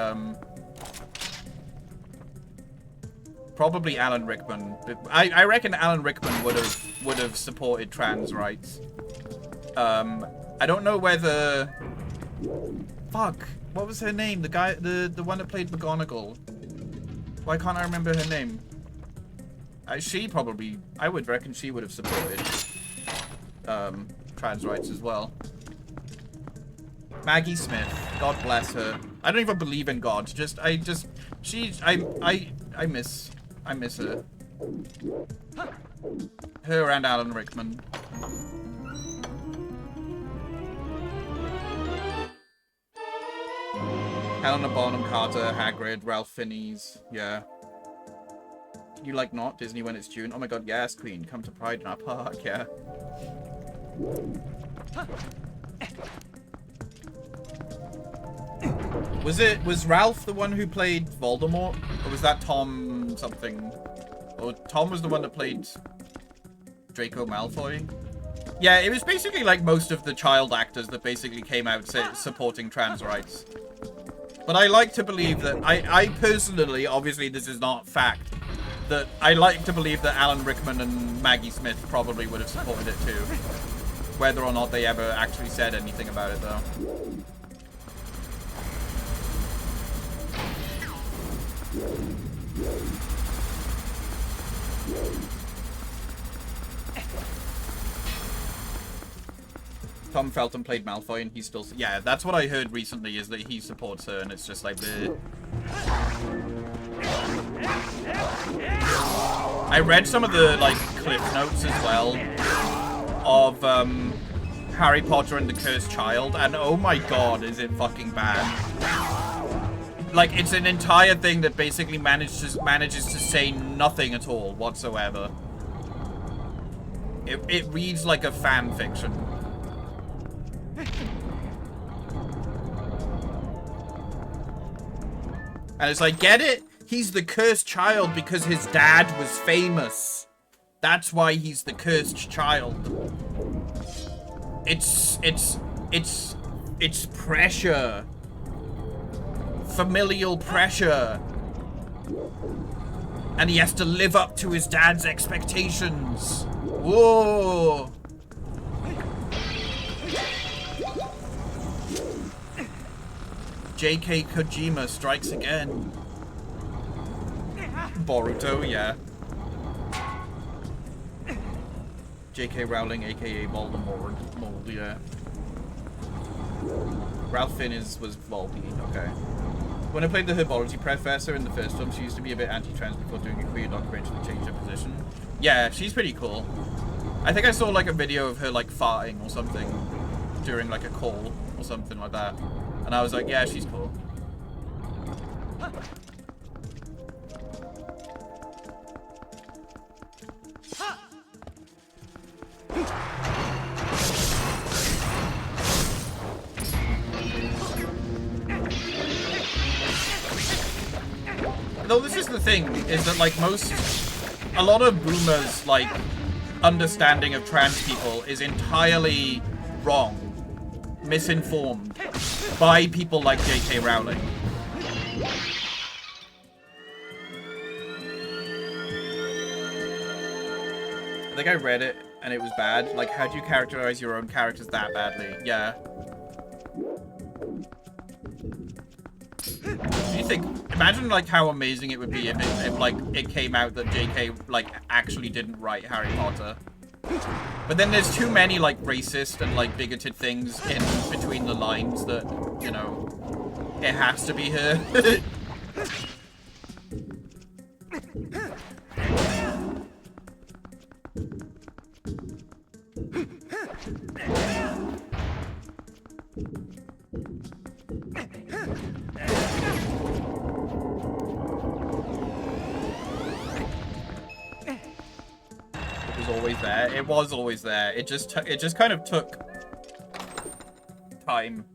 probably Alan Rickman. I reckon Alan Rickman would have supported trans rights. I don't know whether— fuck, what was her name? The one that played McGonagall. Why can't I remember her name? I would reckon she would have supported trans rights as well. Maggie Smith, God bless her. I don't even believe in God. I miss her. Her and Alan Rickman. Helena Bonham Carter, Hagrid, Ralph Fiennes. Yeah. You like not Disney when it's June? Oh my god, yes, Queen. Come to Pride in our park, yeah. Was Ralph the one who played Voldemort? Or was that Tom something? Or Tom was the one that played Draco Malfoy? Yeah, it was basically like most of the child actors that basically came out supporting trans rights. But I like to believe that, I personally, obviously this is not fact, that I like to believe that Alan Rickman and Maggie Smith probably would have supported it too. Whether or not they ever actually said anything about it though. Tom Felton played Malfoy and he's still— yeah, that's what I heard recently, is that he supports her, and it's just like bleh. I read some of the like cliff notes as well of Harry Potter and the Cursed Child, and oh my god, is it fucking bad. Like, it's an entire thing that basically manages to say nothing at all whatsoever. It reads like a fan fiction. And it's like, get it? He's the cursed child because his dad was famous. That's why he's the cursed child. It's pressure. Familial pressure. And he has to live up to his dad's expectations. Whoa. J.K. Kojima strikes again. Boruto, yeah. J.K. Rowling, aka Voldemort. Mold, yeah. Ralph Fiennes was Voldy, okay. When I played the herbology professor in the first film, she used to be a bit anti-trans before doing a queer documentary to change her position. Yeah, she's pretty cool. I think I saw like a video of her like farting or something during like a call or something like that. And I was like, yeah, she's cool. Though this is the thing, is that like a lot of boomers like understanding of trans people is entirely wrong, misinformed by people like J.K. Rowling. I think I read it and it was bad. Like, how do you characterize your own characters that badly? Yeah. Do you think, imagine like how amazing it would be if like it came out that JK like actually didn't write Harry Potter. But then there's too many like racist and like bigoted things in between the lines that, you know, it has to be her. There. It was always there. It just kind of took time.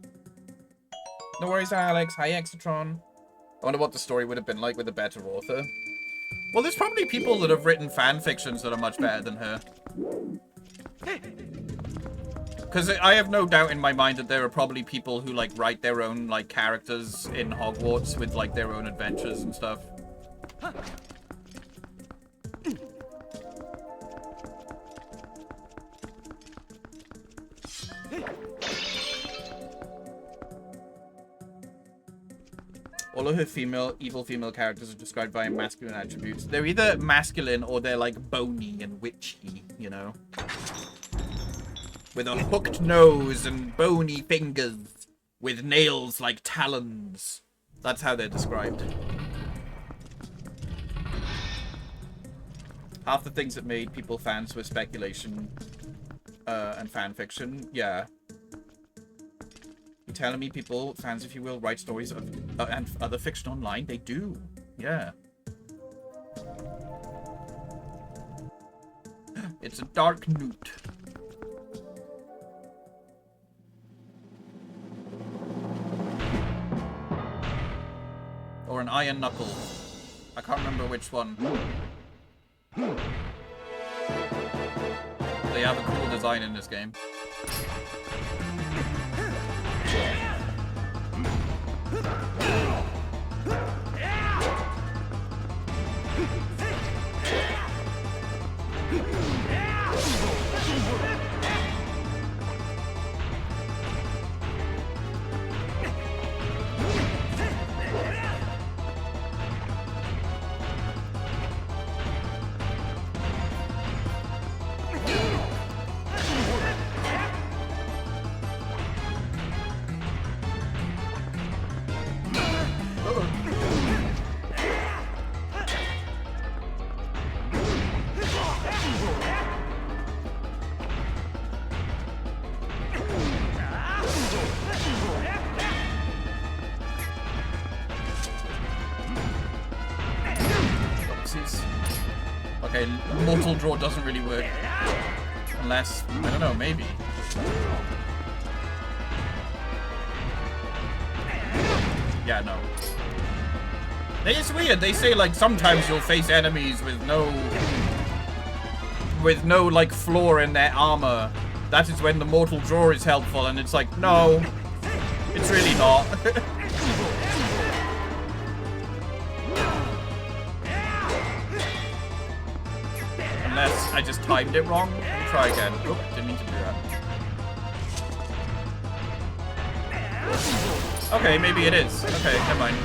No worries, Alex. Hi, Exatron. I wonder what the story would have been like with a better author. Well, there's probably people that have written fan fictions that are much better than her. Because I have no doubt in my mind that there are probably people who like write their own like characters in Hogwarts with like their own adventures and stuff. All of her evil female characters are described by masculine attributes. They're either masculine or they're like bony and witchy, you know? With a hooked nose and bony fingers with nails like talons. That's how they're described. Half the things that made people fans were speculation and fan fiction. Yeah. You're telling me people, fans if you will, write stories of, and other fiction online? They do. Yeah. It's a dark newt. Or an iron knuckle. I can't remember which one. They have a cool design in this game. Okay, mortal draw doesn't really work. Unless, I don't know, maybe. Yeah, no. It's weird, they say like sometimes you'll face enemies with no like flaw in their armor. That is when the mortal draw is helpful, and it's like, no, it's really not. Unless I just timed it wrong. Let me try again. Oop, didn't mean to do that. Okay, maybe it is. Okay, never mind.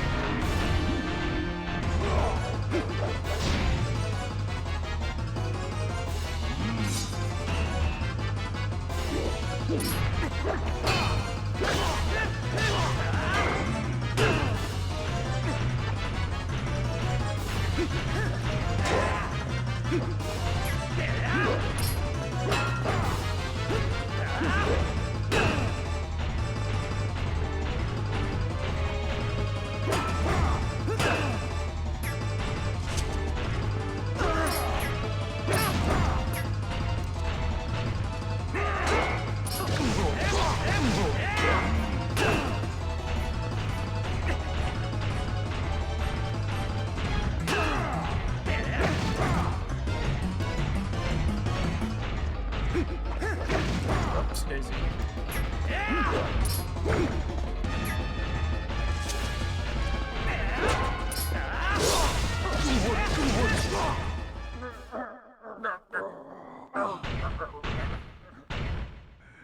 Oops, Daisy.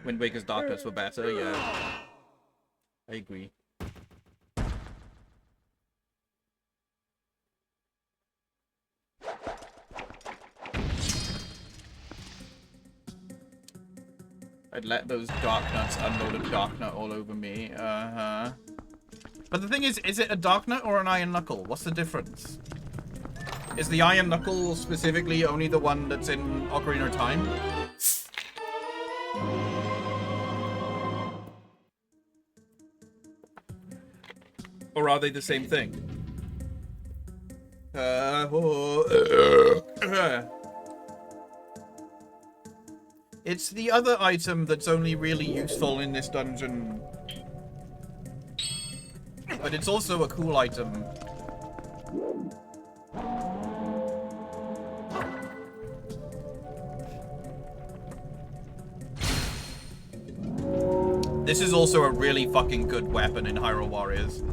Wind Waker's darkness were better, yeah. I agree. I'd let those dark nuts unload a dark nut all over me. Uh-huh. But the thing is it a dark nut or an iron knuckle? What's the difference? Is the iron knuckle specifically only the one that's in Ocarina of Time? Or are they the same thing? It's the other item that's only really useful in this dungeon. But it's also a cool item. This is also a really fucking good weapon in Hyrule Warriors.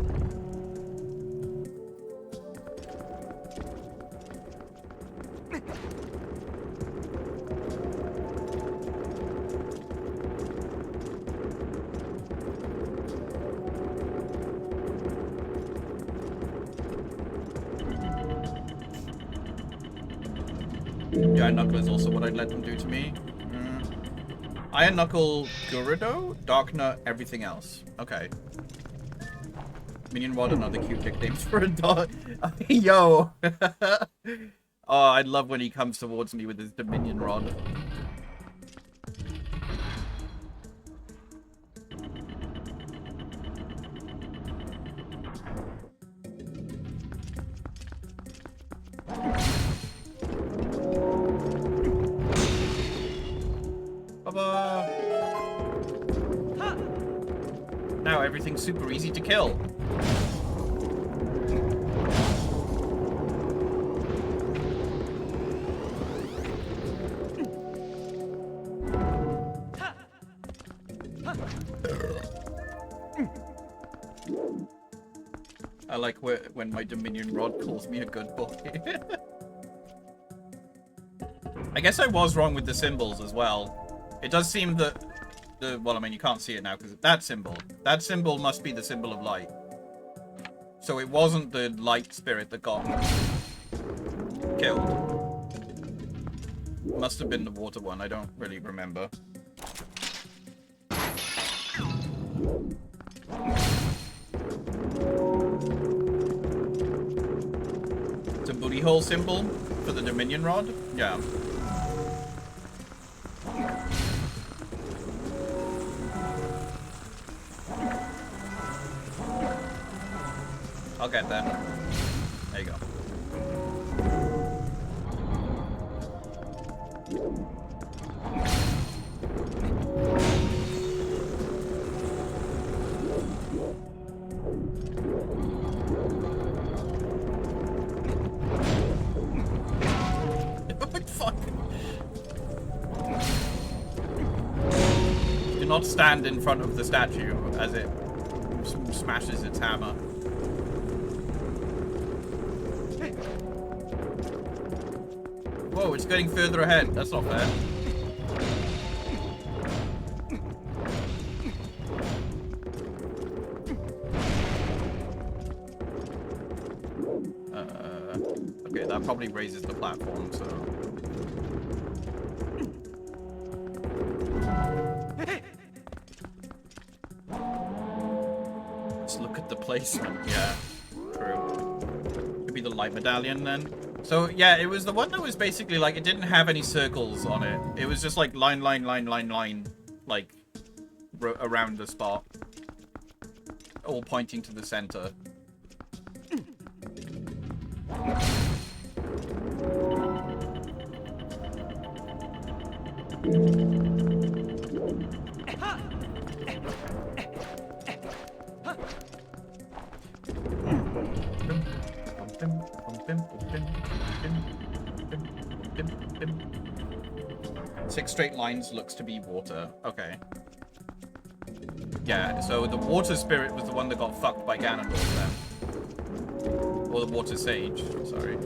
Iron Knuckle is also what I'd let them do to me. Iron Knuckle, Gerudo, Dark Nut, everything else. Okay. Minion Rod, another cute nicknames for a dog. Yo! Oh, I love when he comes towards me with his Dominion Rod. Now everything's super easy to kill. I like when my Dominion Rod calls me a good boy. I guess I was wrong with the symbols as well. It does seem that well, I mean, you can't see it now because that symbol must be the symbol of light. So it wasn't the light spirit that got killed. It must have been the water one. I don't really remember. It's a booty hole symbol for the Dominion Rod. Yeah. I'll get that. There you go. Fuck. Do not stand in front of the statue as it smashes its hammer. Whoa, it's getting further ahead. That's not fair. Okay, that probably raises the platform, so... Let's look at the placement. Yeah, true. Could be the light medallion then. So yeah, it was the one that was basically like, it didn't have any circles on it. It was just like line, like around the spot, all pointing to the center. Six straight lines looks to be water. Okay. Yeah, so the water spirit was the one that got fucked by Ganondorf then. Or the water sage, sorry.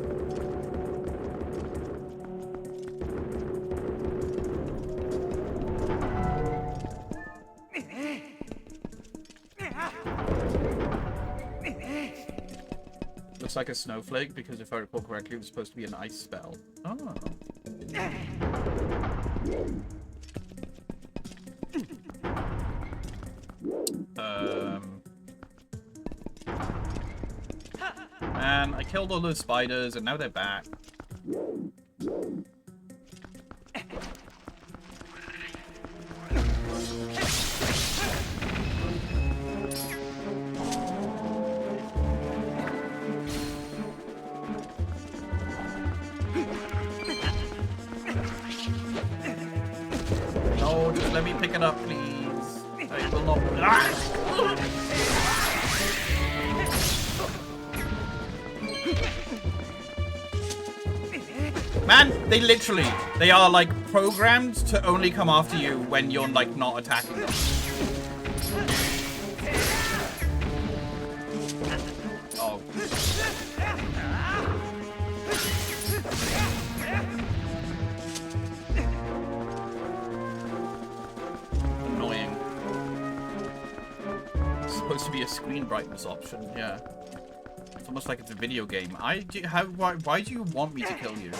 Looks like a snowflake because if I recall correctly, it was supposed to be an ice spell. Oh. Man, I killed all those spiders and now they're back. No, just let me pick it up, please. I will not. Ah! Man, they are like programmed to only come after you when you're like not attacking them. Oh. Annoying. It's supposed to be a screen brightness option, yeah. It's almost like it's a video game. Why do you want me to kill you?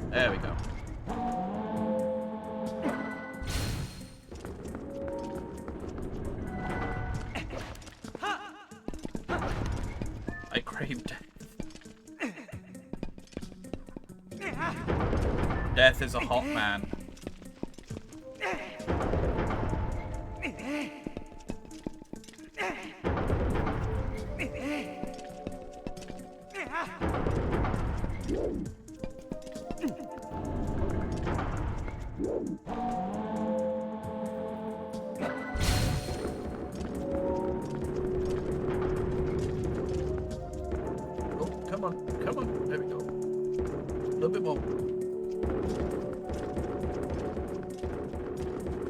There we go. I crave death. Death is a hot man. Come on. There we go. A little bit more.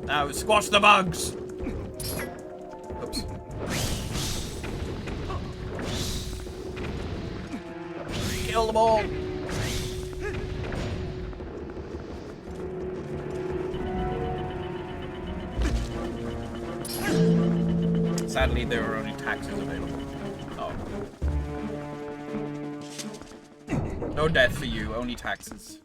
Now squash the bugs. Oops. Kill them all. Sadly, there are only taxes available. Oh. No death for you, only taxes.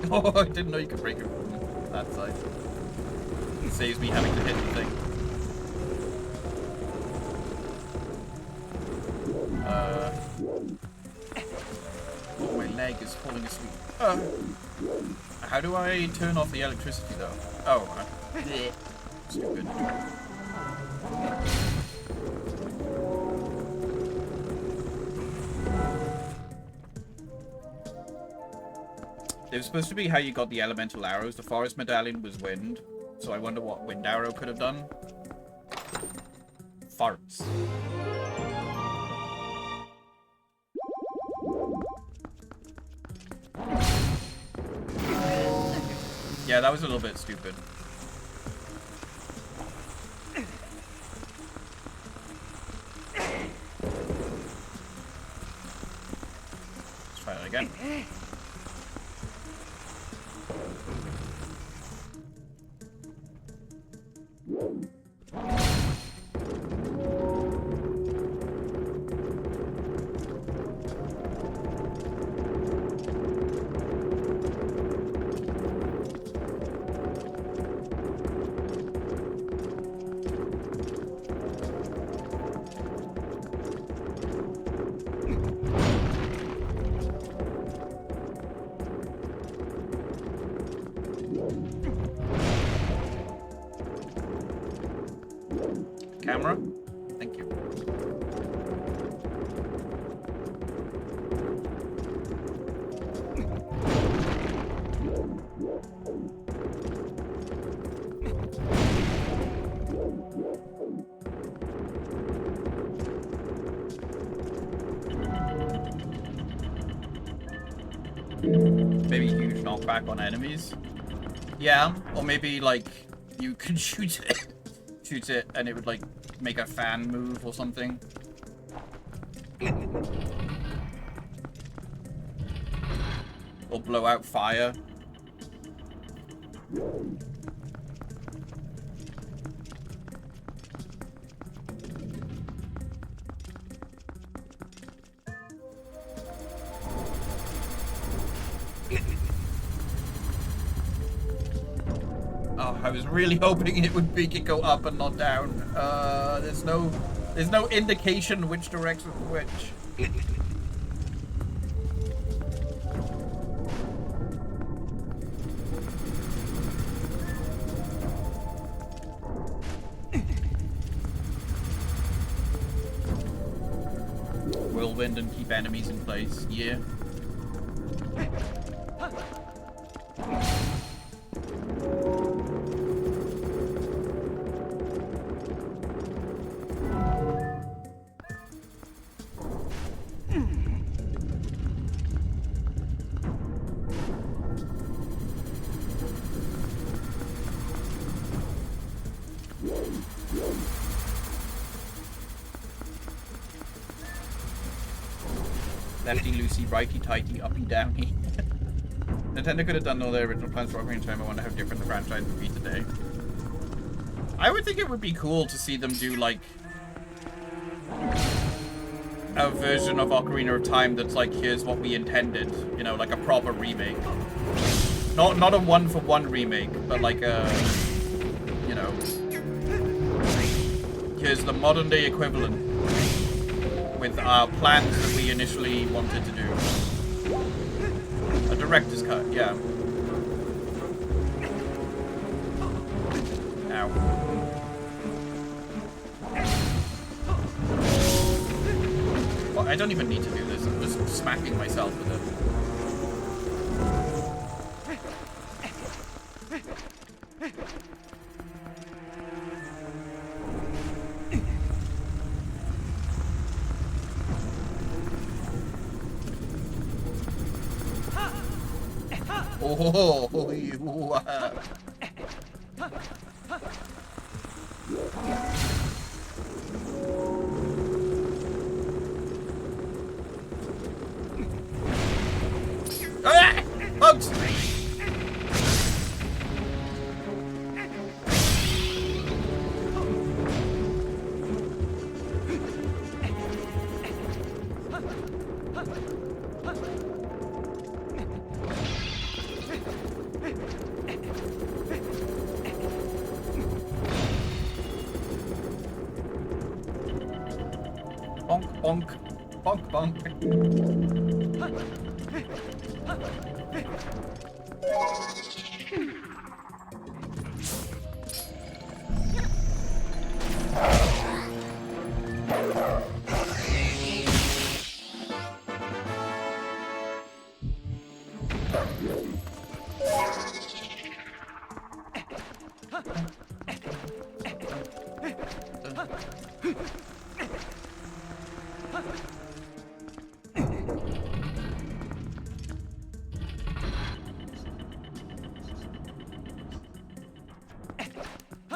Oh, I didn't know you could break it from that side. It saves me having to hit the thing. Oh, my leg is falling asleep. How do I turn off the electricity though? Oh, stupid. It was supposed to be how you got the elemental arrows. The forest medallion was wind, so I wonder what wind arrow could have done. Farts. Yeah, that was a little bit stupid. Let's try that again. Camera? Thank you. Maybe huge knockback on enemies. Yeah, or maybe like you could shoot it and it would like make a fan move or something. Or blow out fire. Oh, I was really hoping it would make it go up and not down. There's no indication which direction which. Whirlwind and keep enemies in place. Yeah. Lefty loosey, righty tighty, uppy downy. Nintendo could have done all their original plans for Ocarina of Time. I wonder how different the franchise would be today. I would think it would be cool to see them do like a version of Ocarina of Time that's like, here's what we intended, you know, like a proper remake. Not a one-for-one remake, but like a, you know, here's the modern day equivalent with our plans that we initially wanted to do. A director's cut, yeah. Ow. Well, I don't even need to do this, I'm just smacking myself with it. Oh, you, ah! Bugs! Bonk, bonk, bonk, bonk.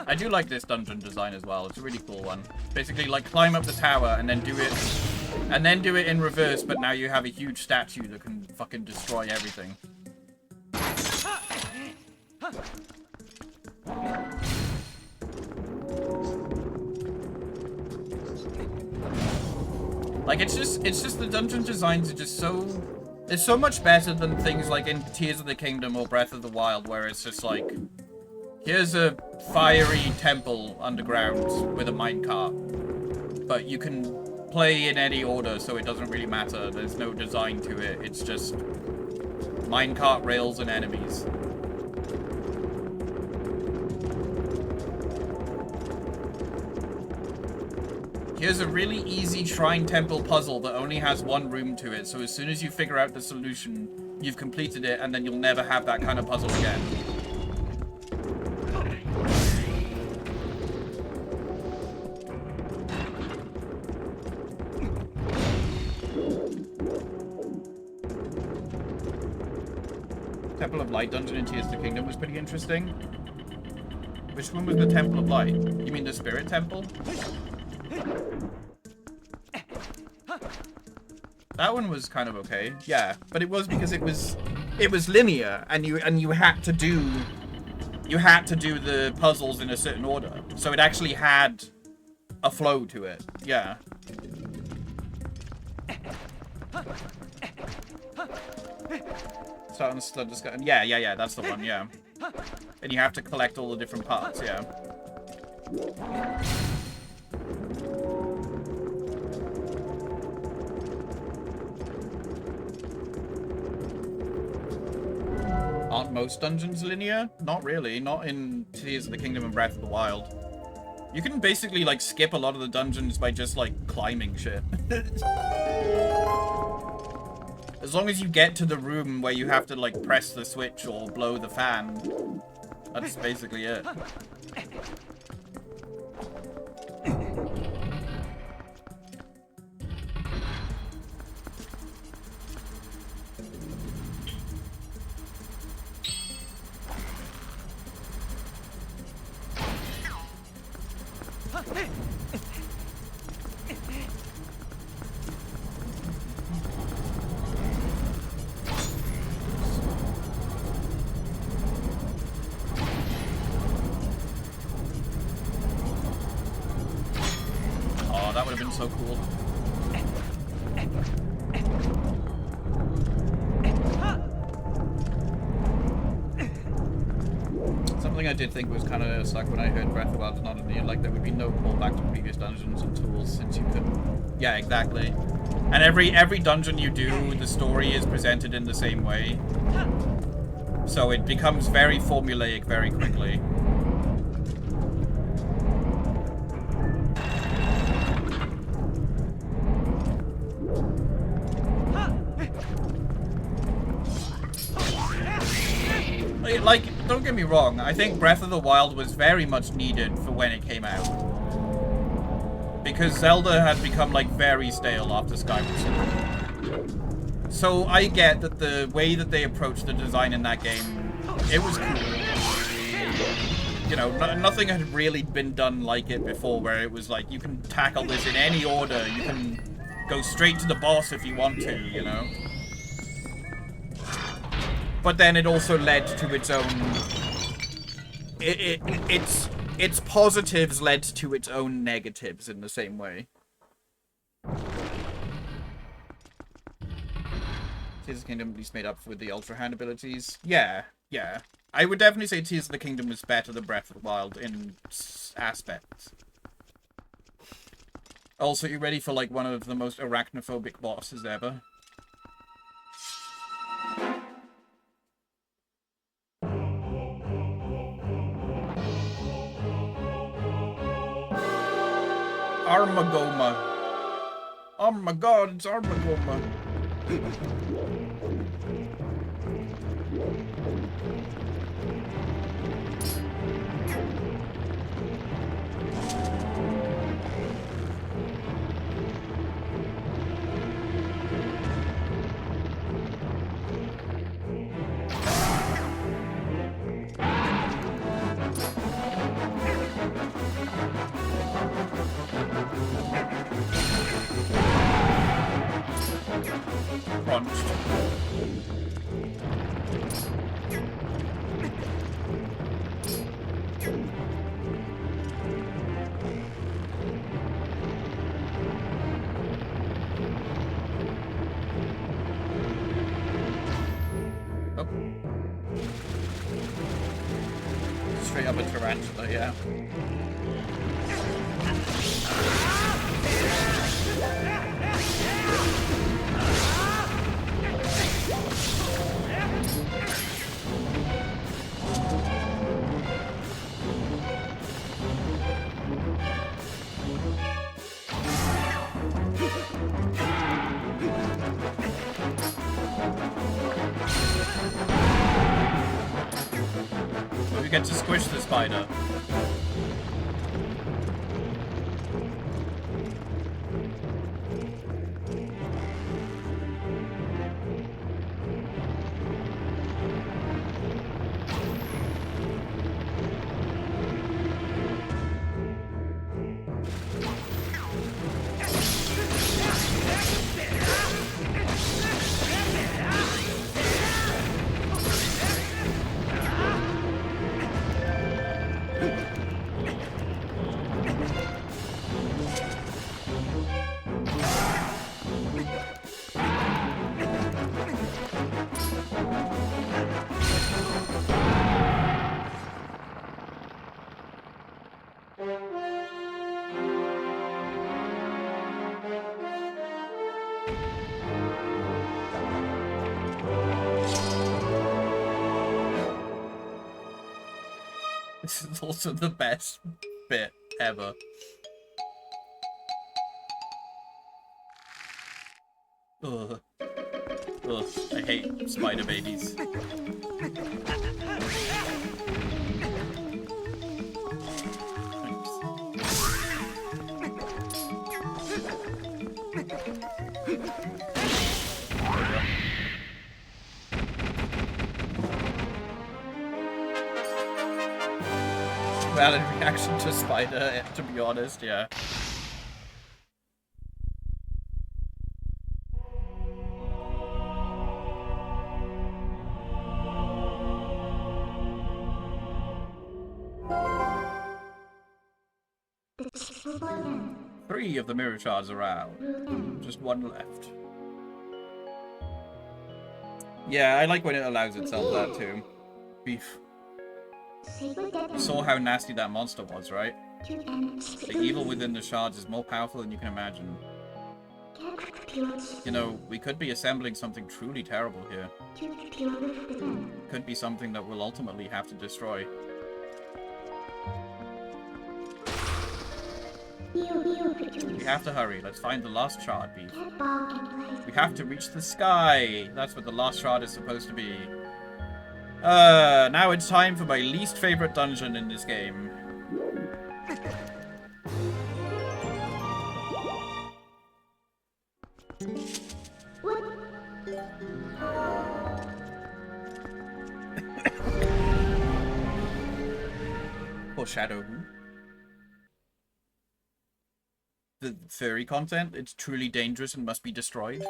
I do like this dungeon design as well. It's a really cool one. Basically, like, climb up the tower and then do it in reverse, but now you have a huge statue that can fucking destroy everything. Like, it's just the dungeon designs are just so... It's so much better than things like in Tears of the Kingdom or Breath of the Wild, where it's just like, here's a fiery temple underground with a minecart, but you can play in any order, so it doesn't really matter. There's no design to it. It's just minecart, rails, and enemies. Here's a really easy shrine temple puzzle that only has one room to it, so as soon as you figure out the solution, you've completed it, and then you'll never have that kind of puzzle again. Temple of Light dungeon in Tears of the Kingdom was pretty interesting. Which one was the Temple of Light? You mean the Spirit Temple? That one was kind of okay, yeah, but it was because it was linear, and you had to do the puzzles in a certain order, so it actually had a flow to it, yeah. Yeah, that's the one, yeah. And you have to collect all the different parts, yeah. Aren't most dungeons linear? Not really. Not in Tears of the Kingdom and Breath of the Wild. You can basically, like, skip a lot of the dungeons by just, like, climbing shit. As long as you get to the room where you have to, like, press the switch or blow the fan, that's basically it. That would have been so cool. Something I did think was kind of suck when I heard Breath of the Wild is not linear, like there would be no callback to previous dungeons and tools since you could... Yeah, exactly. And every dungeon you do, the story is presented in the same way. So it becomes very formulaic very quickly. Like, don't get me wrong, I think Breath of the Wild was very much needed for when it came out. Because Zelda had become, like, very stale after Skyward Sword. So I get that the way that they approached the design in that game, it was cool. You know, nothing had really been done like it before, where it was like, you can tackle this in any order, you can go straight to the boss if you want to, you know? But then it also led to its own... Its positives led to its own negatives in the same way. Tears of the Kingdom at least made up with the Ultra Hand abilities. Yeah. I would definitely say Tears of the Kingdom was better than Breath of the Wild in aspects. Also, you ready for, like, one of the most arachnophobic bosses ever? Armagoma. Oh my god, it's Armagoma. straight up a tarantula, yeah. We get to squish the spider. This is also the best bit ever. Ugh. Ugh. I hate spider babies. Valid reaction to spider, to be honest, yeah. Three of the mirror shards are out. Just one left. Yeah, I like when it allows itself that too. Beef. You saw how nasty that monster was, right? The evil within the shards is more powerful than you can imagine. You know, we could be assembling something truly terrible here. Could be something that we'll ultimately have to destroy. We have to hurry. Let's find the last shard, Beef. We have to reach the sky. That's what the last shard is supposed to be. Now it's time for my least favorite dungeon in this game. Or Shadow Who? The furry content? It's truly dangerous and must be destroyed.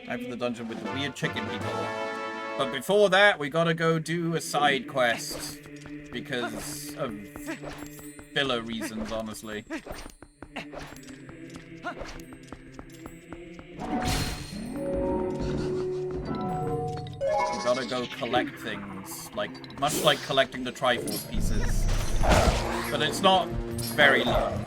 Time for the dungeon with the weird chicken people. But before that, we gotta go do a side quest. Because of filler reasons, honestly. We gotta go collect things, like much like collecting the Triforce pieces. But it's not very long.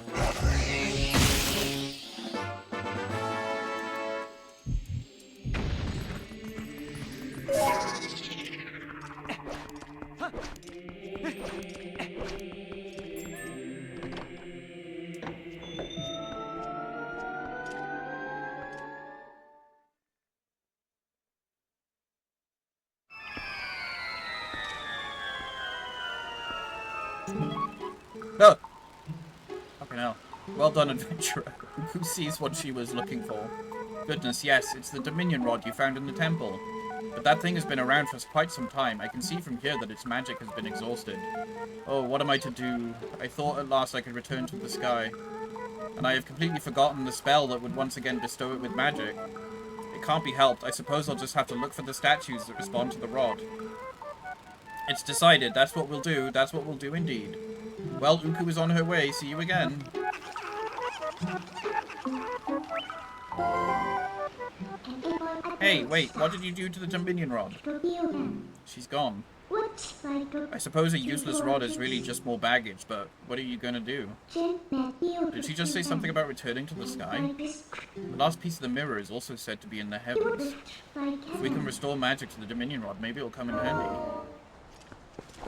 Oh! Fucking hell. Well done, adventurer. Who sees what she was looking for? Goodness, yes, it's the Dominion Rod you found in the temple. But that thing has been around for quite some time. I can see from here that its magic has been exhausted. Oh, what am I to do? I thought at last I could return to the sky. And I have completely forgotten the spell that would once again bestow it with magic. It can't be helped. I suppose I'll just have to look for the statues that respond to the rod. It's decided. That's what we'll do. That's what we'll do indeed. Well, Uku is on her way. See you again. Hey, wait, what did you do to the Dominion Rod? She's gone. I suppose a useless rod is really just more baggage, but what are you gonna do? Did she just say something about returning to the sky? The last piece of the mirror is also said to be in the heavens. If we can restore magic to the Dominion Rod, maybe it'll come in handy.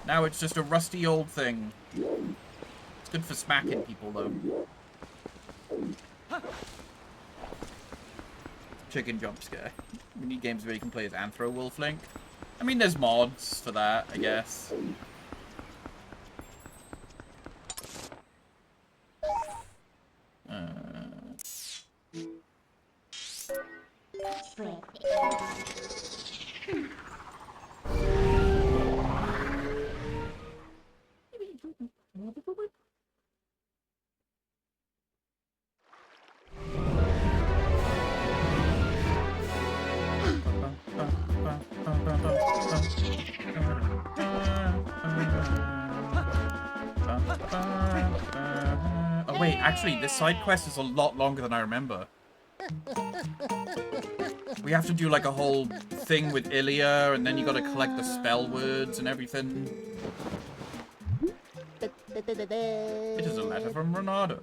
Now it's just a rusty old thing. It's good for smacking people, though. Chicken jump scare. We need games where you can play as Anthro Wolf Link. I mean, there's mods for that, I guess. Oh wait, actually, this side quest is a lot longer than I remember. We have to do like a whole thing with Ilya, and then you gotta collect the spell words and everything. It is a letter from Renato.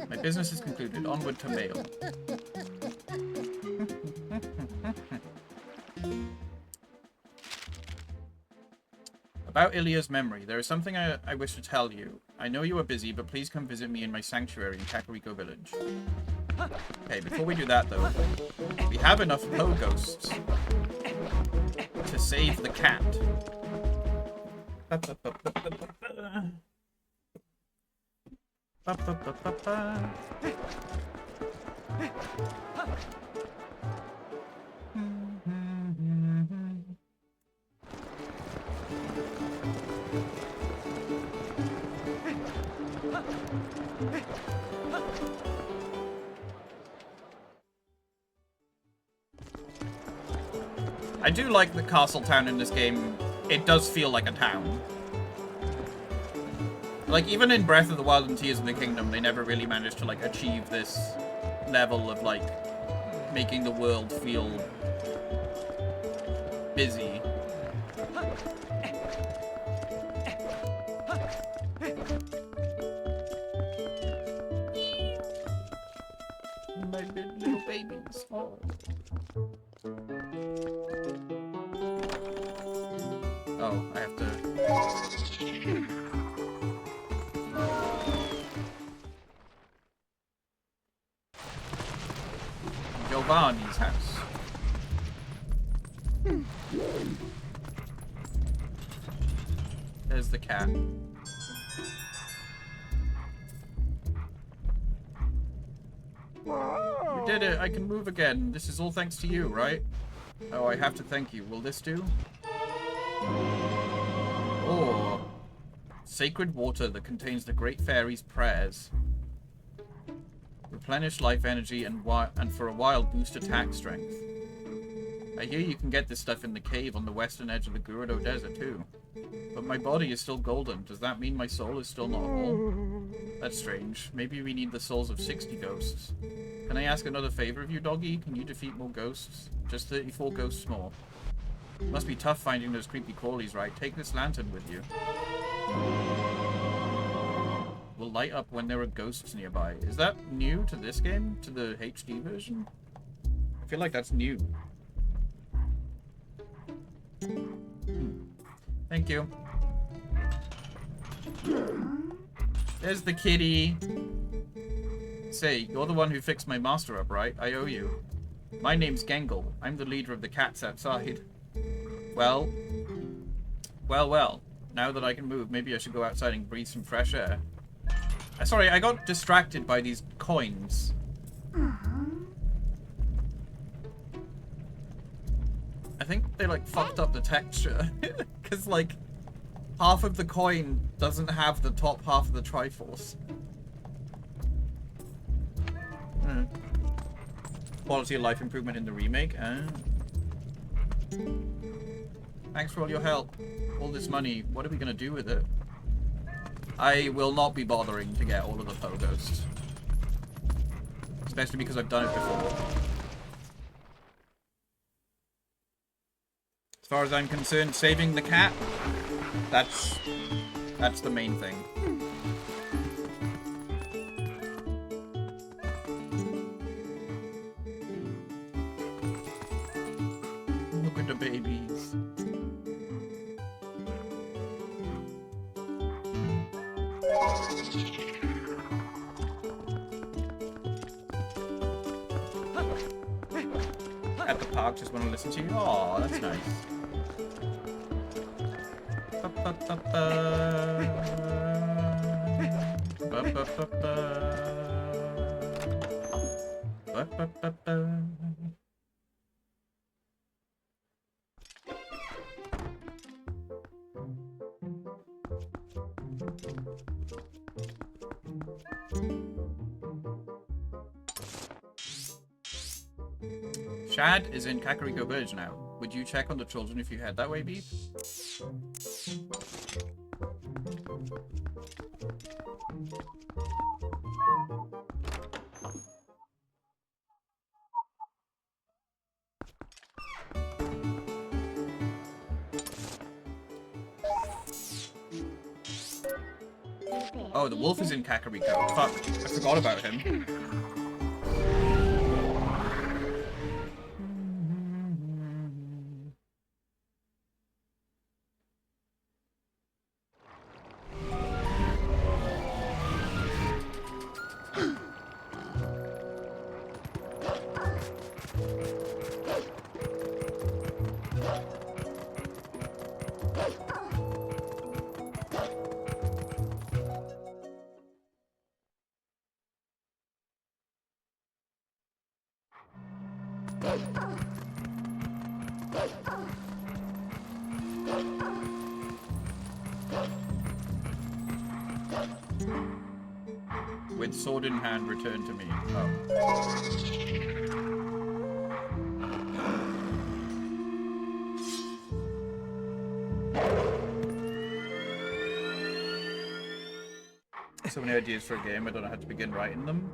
My business is concluded. Onward to mail. About Ilya's memory, there is something I wish to tell you. I know you are busy, but please come visit me in my sanctuary in Kakariko Village. Okay, before we do that, though, we have enough Poe ghosts to save the cat. I do like the castle town in this game. It does feel like a town. Like, even in Breath of the Wild and Tears of the Kingdom, they never really managed to, like, achieve this level of, like, making the world feel busy. My little babies. Oh. Oh, I have to... Giovanni's house. There's the cat. You did it! I can move again. This is all thanks to you, right? Oh, I have to thank you. Will this do? Oh. Sacred water that contains the Great Fairy's prayers. Replenish life energy and for a while boost attack strength. I hear you can get this stuff in the cave on the western edge of the Gerudo Desert too. But my body is still golden. Does that mean my soul is still not whole? That's strange. Maybe we need the souls of 60 ghosts. Can I ask another favor of you, doggy? Can you defeat more ghosts? Just 34 ghosts more. Must be tough finding those creepy crawlies, right? Take this lantern with you. Will light up when there are ghosts nearby. Is that new to this game? To the HD version? I feel like that's new. Thank you. There's the kitty. Say, you're the one who fixed my master up, right? I owe you. My name's Gengle. I'm the leader of the cats outside. Well. Now that I can move, maybe I should go outside and breathe some fresh air. Sorry, I got distracted by these coins. I think they like fucked up the texture. Because like half of the coin doesn't have the top half of the Triforce. Quality of life improvement in the remake. Thanks for all your help. All this money, what are we gonna do with it? I will not be bothering to get all of the Pogos. Especially because I've done it before. As far as I'm concerned, saving the cat, that's the main thing. Look at the babies. At the park, just want to listen to you. Oh, that's nice. Shad is in Kakariko Village now. Would you check on the children if you head that way, Beep? Oh, the wolf is in Kakariko. Fuck, I forgot about him. With sword in hand, return to me. So many ideas for a game, I don't know how to begin writing them.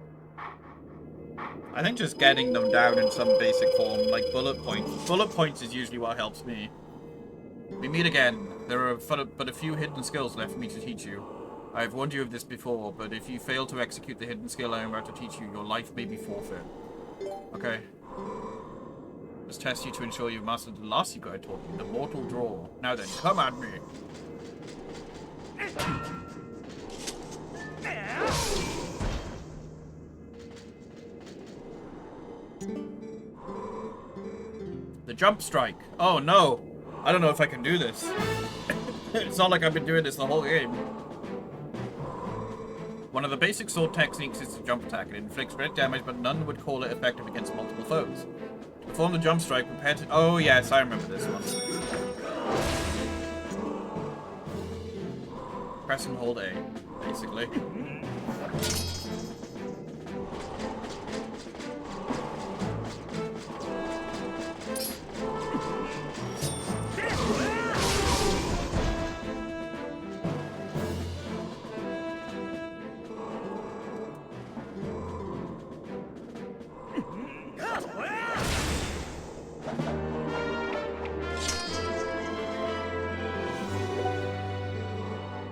I think just getting them down in some basic form, like bullet points. Bullet points is usually what helps me. We meet again. There are but a few hidden skills left for me to teach you. I have warned you of this before, but if you fail to execute the hidden skill I am about to teach you, your life may be forfeit. Okay. Let's test you to ensure you've mastered the last secret I taught you, the mortal draw. Now then, come at me. The jump strike. Oh no. I don't know if I can do this. It's not like I've been doing this the whole game. One of the basic sword techniques is the jump attack. It inflicts great damage, but none would call it effective against multiple foes. To perform the jump strike, prepare to... Oh yes, I remember this one. Press and hold A, basically.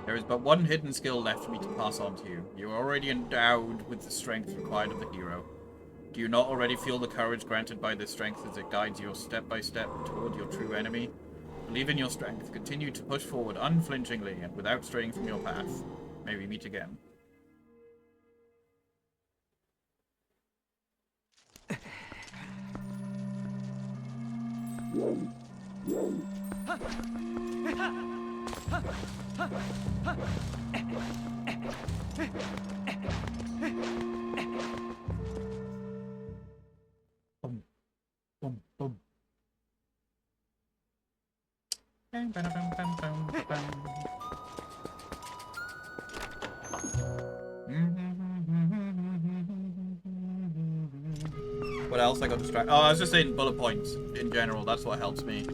There is but one hidden skill left for me to pass on to you. You are already endowed with the strength required of the hero. Do you not already feel the courage granted by this strength as it guides you step by step toward your true enemy? Believe in your strength. Continue to push forward unflinchingly and without straying from your path. May we meet again. Boom, boom, boom. What else? I got distracted. Oh, I was just saying bullet points in general. That's what helps me.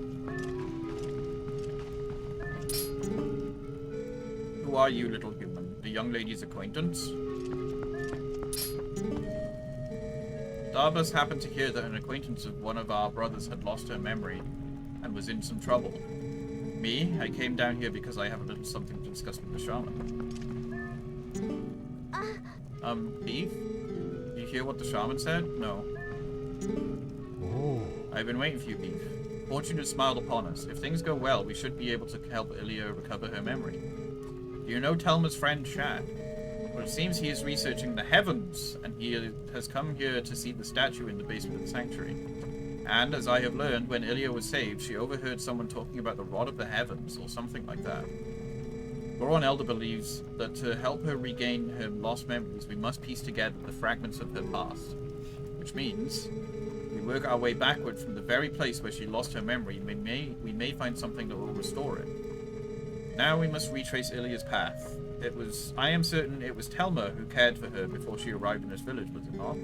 Who are you, little human? The young lady's acquaintance? Darbus happened to hear that an acquaintance of one of our brothers had lost her memory and was in some trouble. Me? I came down here because I have a little something to discuss with the shaman. Beef? You hear what the shaman said? No. Oh. I've been waiting for you, Beef. Fortune has smiled upon us. If things go well, we should be able to help Ilya recover her memory. Do you know Telma's friend, Shad? Well, it seems he is researching the heavens, and he has come here to see the statue in the basement of the sanctuary. And, as I have learned, when Ilya was saved, she overheard someone talking about the Rod of the Heavens, or something like that. Goron Elder believes that to help her regain her lost memories, we must piece together the fragments of her past. Which means, we work our way backward from the very place where she lost her memory, we may find something that will restore it. Now we must retrace Ilya's path. I am certain it was Telma who cared for her before she arrived in this village, was it not?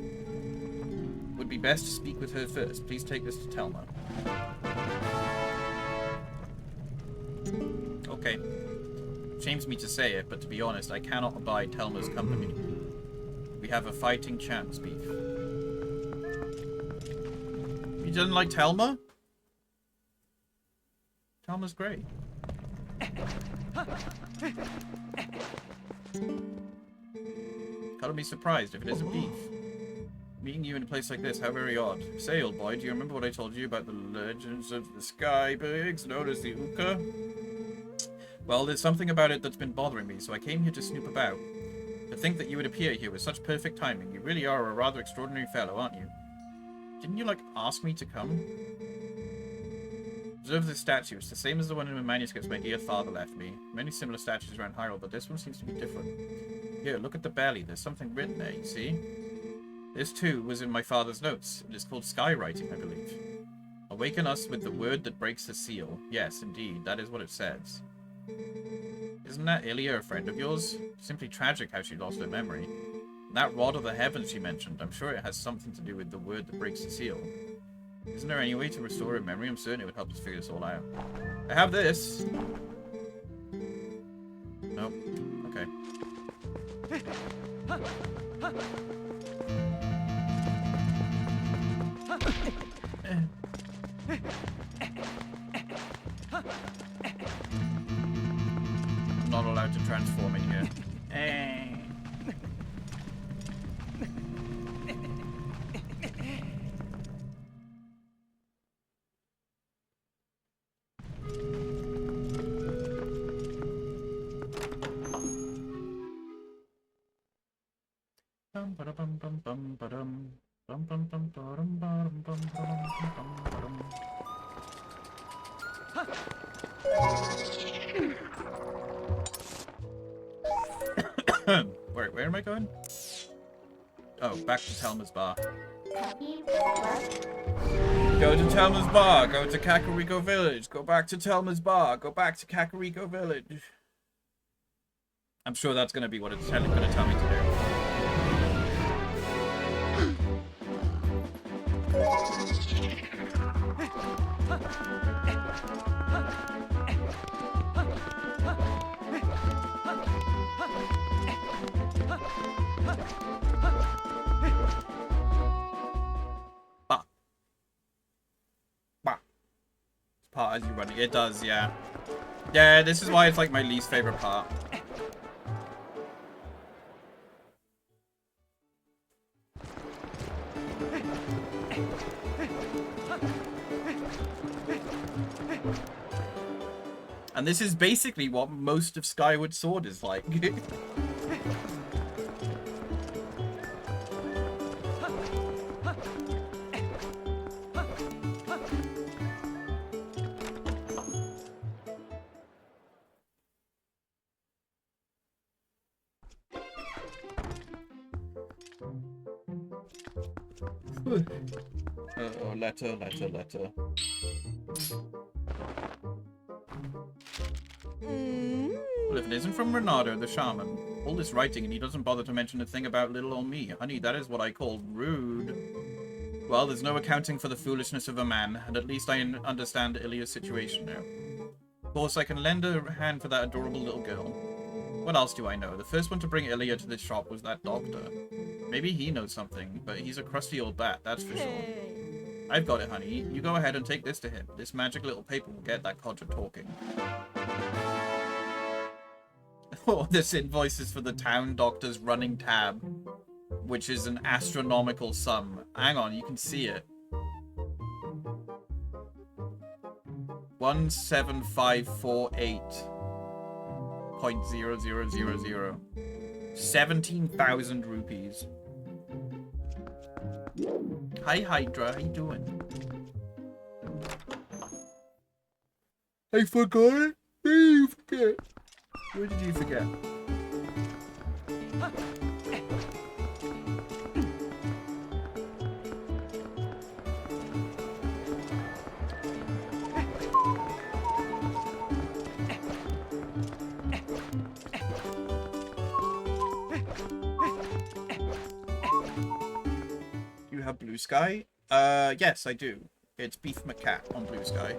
Would be best to speak with her first. Please take this to Telma. Okay. Shames me to say it, but to be honest, I cannot abide Telma's company. We have a fighting chance, Beef. You didn't like Telma? Telma's great. Gotta be surprised if it isn't Beef. Meeting you in a place like this, how very odd. Say, old boy, do you remember what I told you about the legends of the sky pigs known as the Uka? Well, there's something about it that's been bothering me, so I came here to snoop about. To think that you would appear here with such perfect timing. You really are a rather extraordinary fellow, aren't you? Didn't you, ask me to come? Observe this statue. It's the same as the one in the manuscripts my dear father left me. Many similar statues around Hyrule, but this one seems to be different. Here, look at the belly. There's something written there, you see? This, too, was in my father's notes. It is called skywriting, I believe. Awaken us with the word that breaks the seal. Yes, indeed, that is what it says. Isn't that Ilya a friend of yours? Simply tragic how she lost her memory. And that Rod of the Heavens she mentioned, I'm sure it has something to do with the word that breaks the seal. Isn't there any way to restore her memory? I'm certain it would help us figure this all out. I have this! Nope. Okay. I'm not allowed to transform in here. Where am I going? Oh, back to Telma's bar. Go to Telma's bar. Go to Kakariko Village. Go back to Telma's bar. Go back to Kakariko Village. I'm sure that's going to be what it's going to tell me to do. Part as you run it. It does, yeah. Yeah, this is why it's like my least favorite part. And this is basically what most of Skyward Sword is like. Oh, letter. Well, if it isn't from Renato, the shaman, all this writing and he doesn't bother to mention a thing about little old me. Honey, that is what I call rude. Well, there's no accounting for the foolishness of a man, and at least I understand Ilya's situation now. Of course, I can lend a hand for that adorable little girl. What else do I know? The first one to bring Ilya to this shop was that doctor. Maybe he knows something, but he's a crusty old bat, that's for sure. I've got it, honey. You go ahead and take this to him. This magic little paper will get that codger talking. Oh, this invoice is for the town doctor's running tab, which is an astronomical sum. Hang on, you can see it. 17548.0000. 17,000 rupees. Hi Hydra, how you doing? I forgot it? Where did you forget? Where did you forget? You have Blue Sky? Yes, I do. It's Beef McCat on Blue Sky.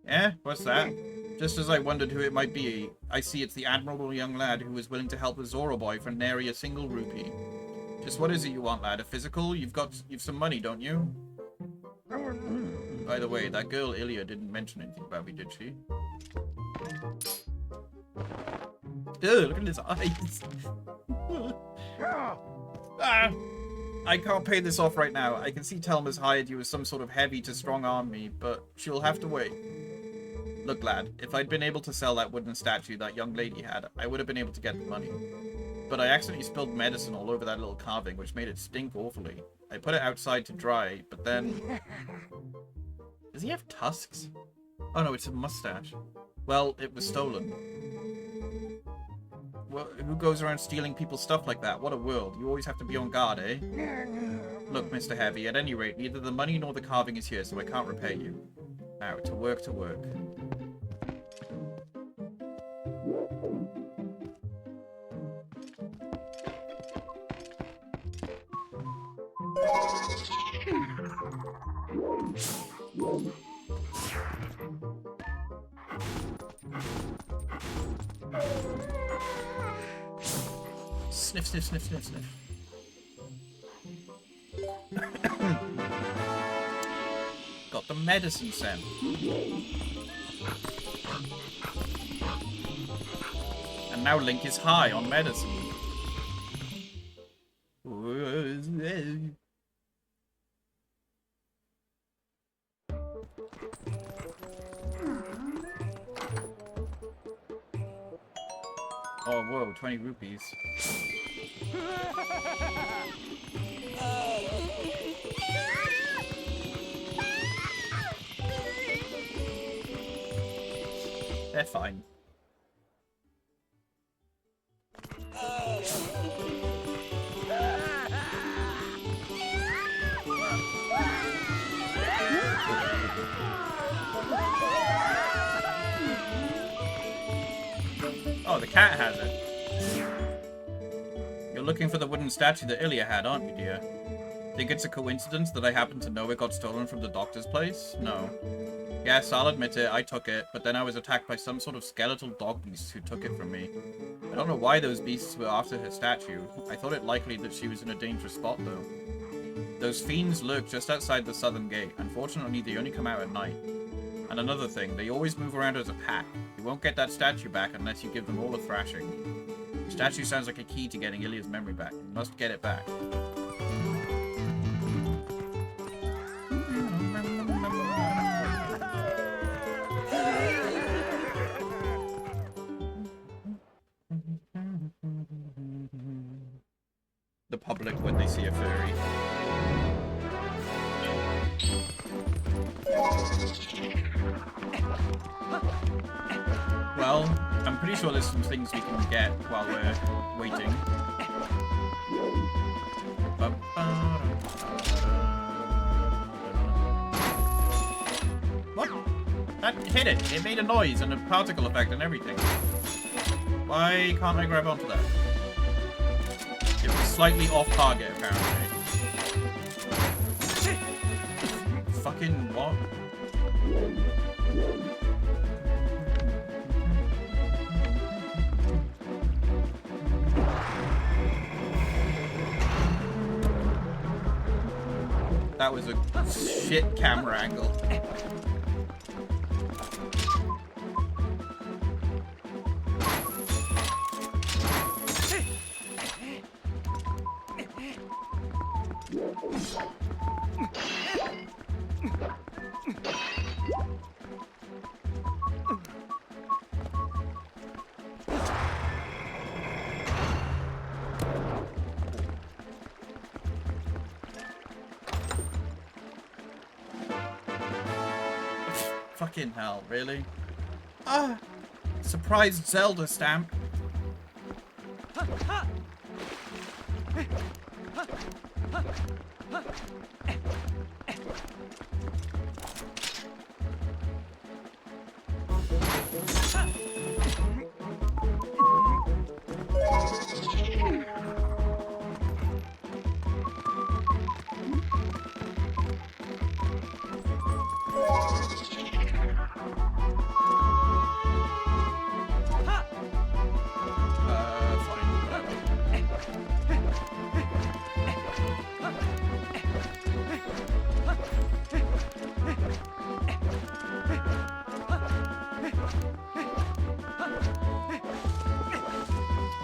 Eh? What's that? Just as I wondered who it might be, I see it's the admirable young lad who was willing to help the Zoro boy for nary a single rupee. Just what is it you want, lad? A physical? You've some money, don't you? By the way, that girl Ilya didn't mention anything about me, did she? Ugh, look at his eyes. Ah, I can't pay this off right now. I can see Telma's hired you as some sort of heavy to strong-arm me, but she'll have to wait. Look, lad, if I'd been able to sell that wooden statue that young lady had, I would have been able to get the money. But I accidentally spilled medicine all over that little carving, which made it stink awfully. I put it outside to dry, but then... Does he have tusks? Oh no, it's a mustache. Well, it was stolen. Well, who goes around stealing people's stuff like that? What a world. You always have to be on guard, eh? Look, Mr. Heavy, at any rate, neither the money nor the carving is here, so I can't repay you. Now, to work, to work. Sniff, sniff, sniff, sniff, sniff. Got the medicine scent. And now Link is high on medicine. Oh, whoa, 20 rupees. They're fine. Oh, the cat has it. You're looking for the wooden statue that Ilya had, aren't you, dear? Think it's a coincidence that I happen to know it got stolen from the doctor's place? No. Yes, I'll admit it, I took it, but then I was attacked by some sort of skeletal dog beasts who took it from me. I don't know why those beasts were after her statue. I thought it likely that she was in a dangerous spot, though. Those fiends lurk just outside the southern gate. Unfortunately, they only come out at night. And another thing, they always move around as a pack. You won't get that statue back unless you give them all a thrashing. The statue sounds like a key to getting Ilya's memory back. You must get it back. The public when they see a fairy. pretty sure there's some things we can get while we're waiting. What? That hit it. It made a noise and a particle effect and everything. Why can't I grab onto that? It was slightly off target, apparently. Fucking what? That was a shit camera angle. Fucking hell, really? Ah! Surprised Zelda stamp.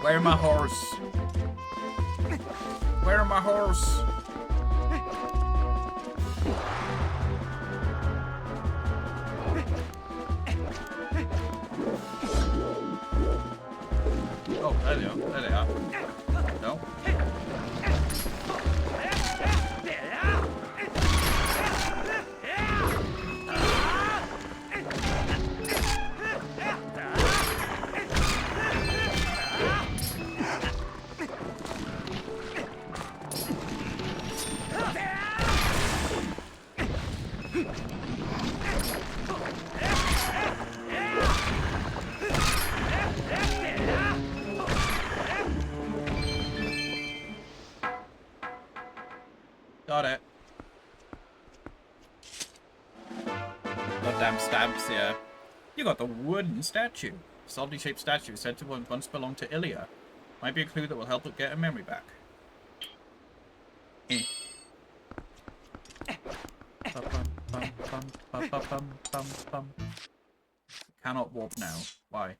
Where my horse? Where my horse? Oh, there they are. There they are. No. Got it. Goddamn stamps, yeah. You got the wooden statue. Solidly shaped statue said to once belong to Ilya. Might be a clue that will help it get a memory back. Cannot warp now. Why?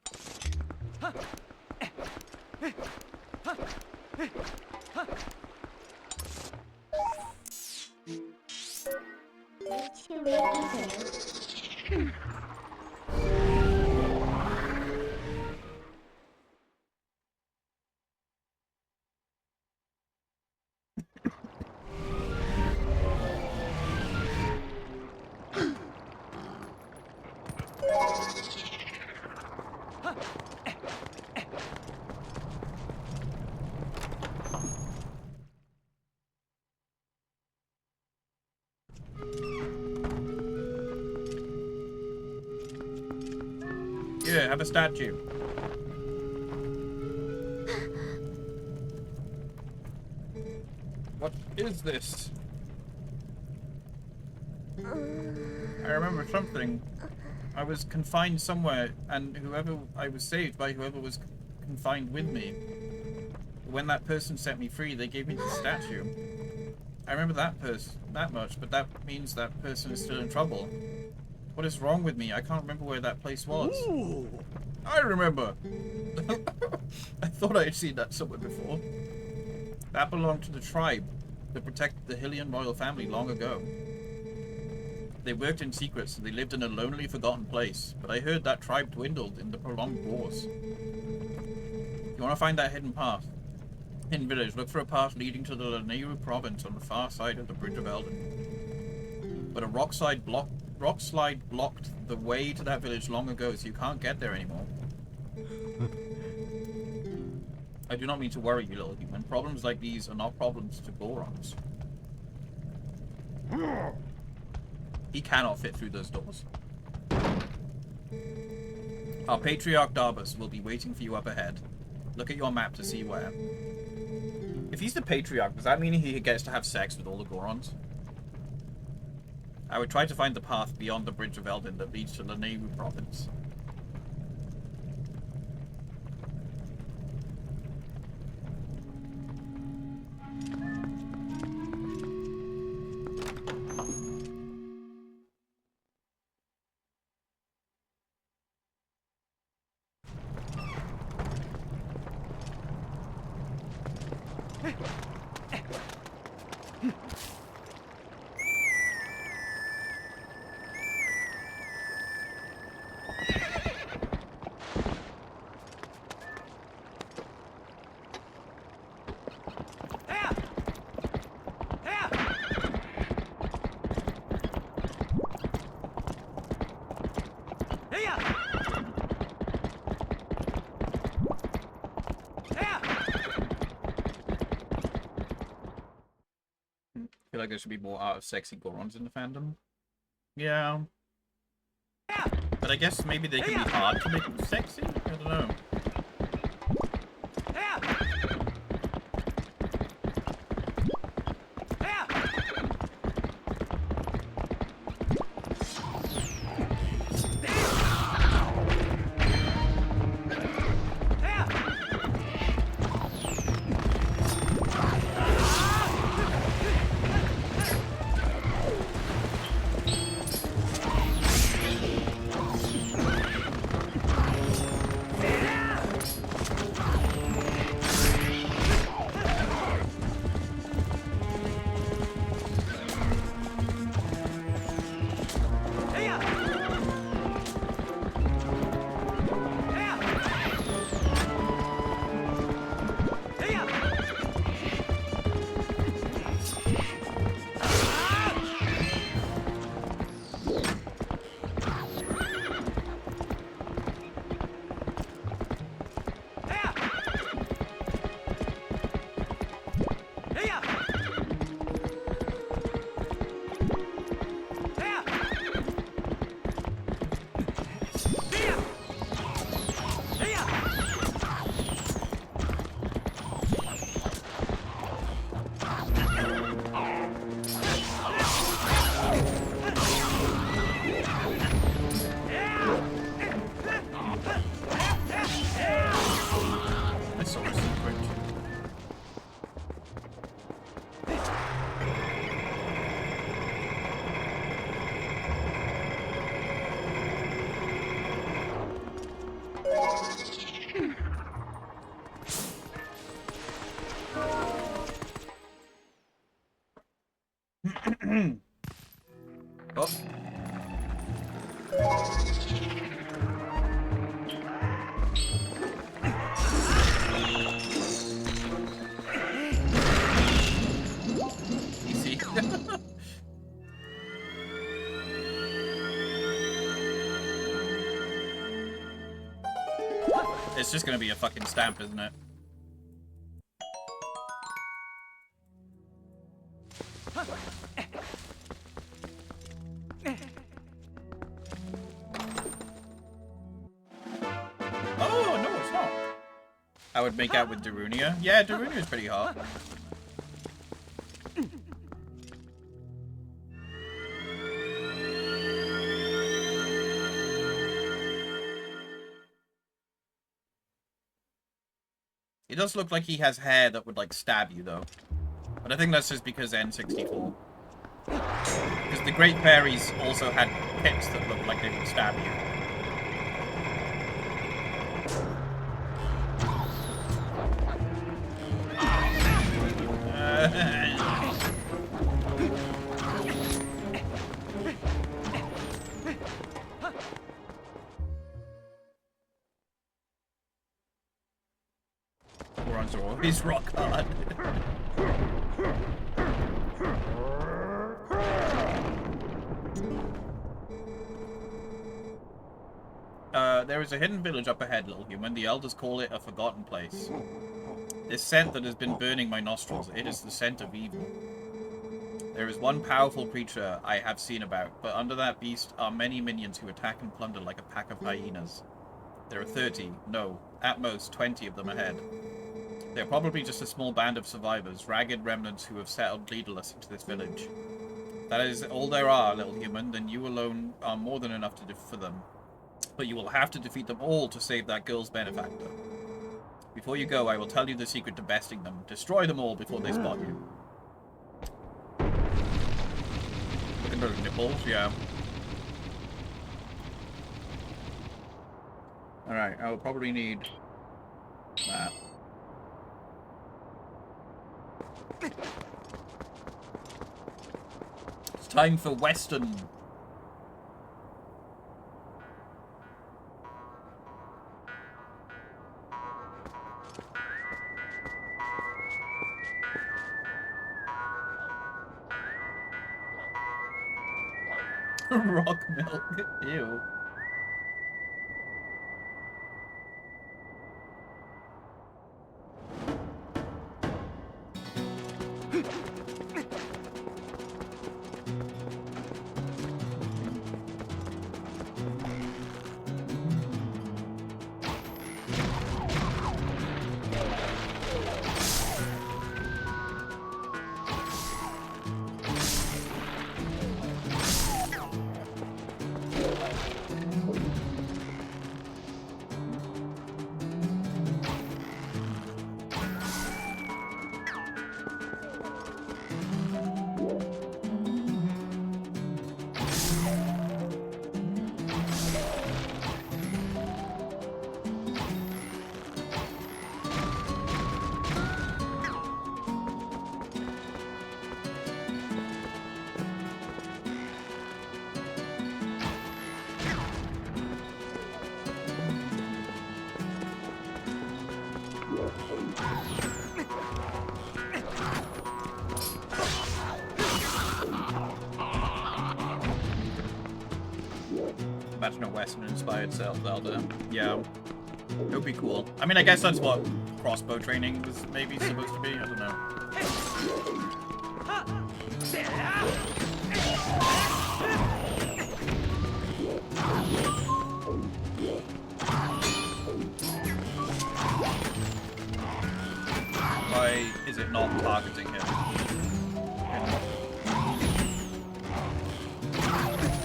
Yeah, have a statue. What is this? I remember something. I was confined somewhere, and whoever I was saved by whoever was confined with me. When that person set me free, they gave me the statue. I remember that much, but that means that person is still in trouble. What is wrong with me? I can't remember where that place was. Ooh, I remember. I thought I had seen that somewhere before. That belonged to the tribe that protected the Hylian royal family long ago. They worked in secret, so they lived in a lonely, forgotten place. But I heard that tribe dwindled in the prolonged wars. If you want to find that hidden village, look for a path leading to the Lanayru province on the far side of the Bridge of Elden. But a rock slide blocked the way to that village long ago, so you can't get there anymore. I do not mean to worry you, little human. Problems like these are not problems to Gorons. He cannot fit through those doors. Our Patriarch Darbus will be waiting for you up ahead. Look at your map to see where. If he's the Patriarch, does that mean he gets to have sex with all the Gorons? I would try to find the path beyond the Bridge of Eldin that leads to the Nehru province. I feel like there should be more out of sexy Gorons in the fandom. Yeah. But I guess maybe they can be hard to make sexy? I don't know. Oh. Easy. It's just gonna be a fucking stamp, isn't it? Oh, no, it's not. I would make out with Darunia. Yeah, Darunia's pretty hot. It does look like he has hair that would, like, stab you, though. But I think that's just because N64. Because the Great Fairies also had pits that looked like they would stab you. Gorons are always rock hard. There is a hidden village up ahead, little human. The elders call it a forgotten place. This scent that has been burning my nostrils, it is the scent of evil. There is one powerful creature I have seen about, but under that beast are many minions who attack and plunder like a pack of hyenas. There are 30, no, at most 20 of them ahead. They are probably just a small band of survivors, ragged remnants who have settled leaderless into this village. If that is all there are, little human, then you alone are more than enough for them. But you will have to defeat them all to save that girl's benefactor. Before you go, I will tell you the secret to besting them. Destroy them all before they spot you. Look at those nipples, yeah. Alright, I will probably need that. It's time for Western. Rock milk. Ew. Imagine a Western-inspired Zelda. Yeah. It would be cool. I mean, I guess that's what crossbow training was maybe supposed to be. I don't know. Why is it not targeting him?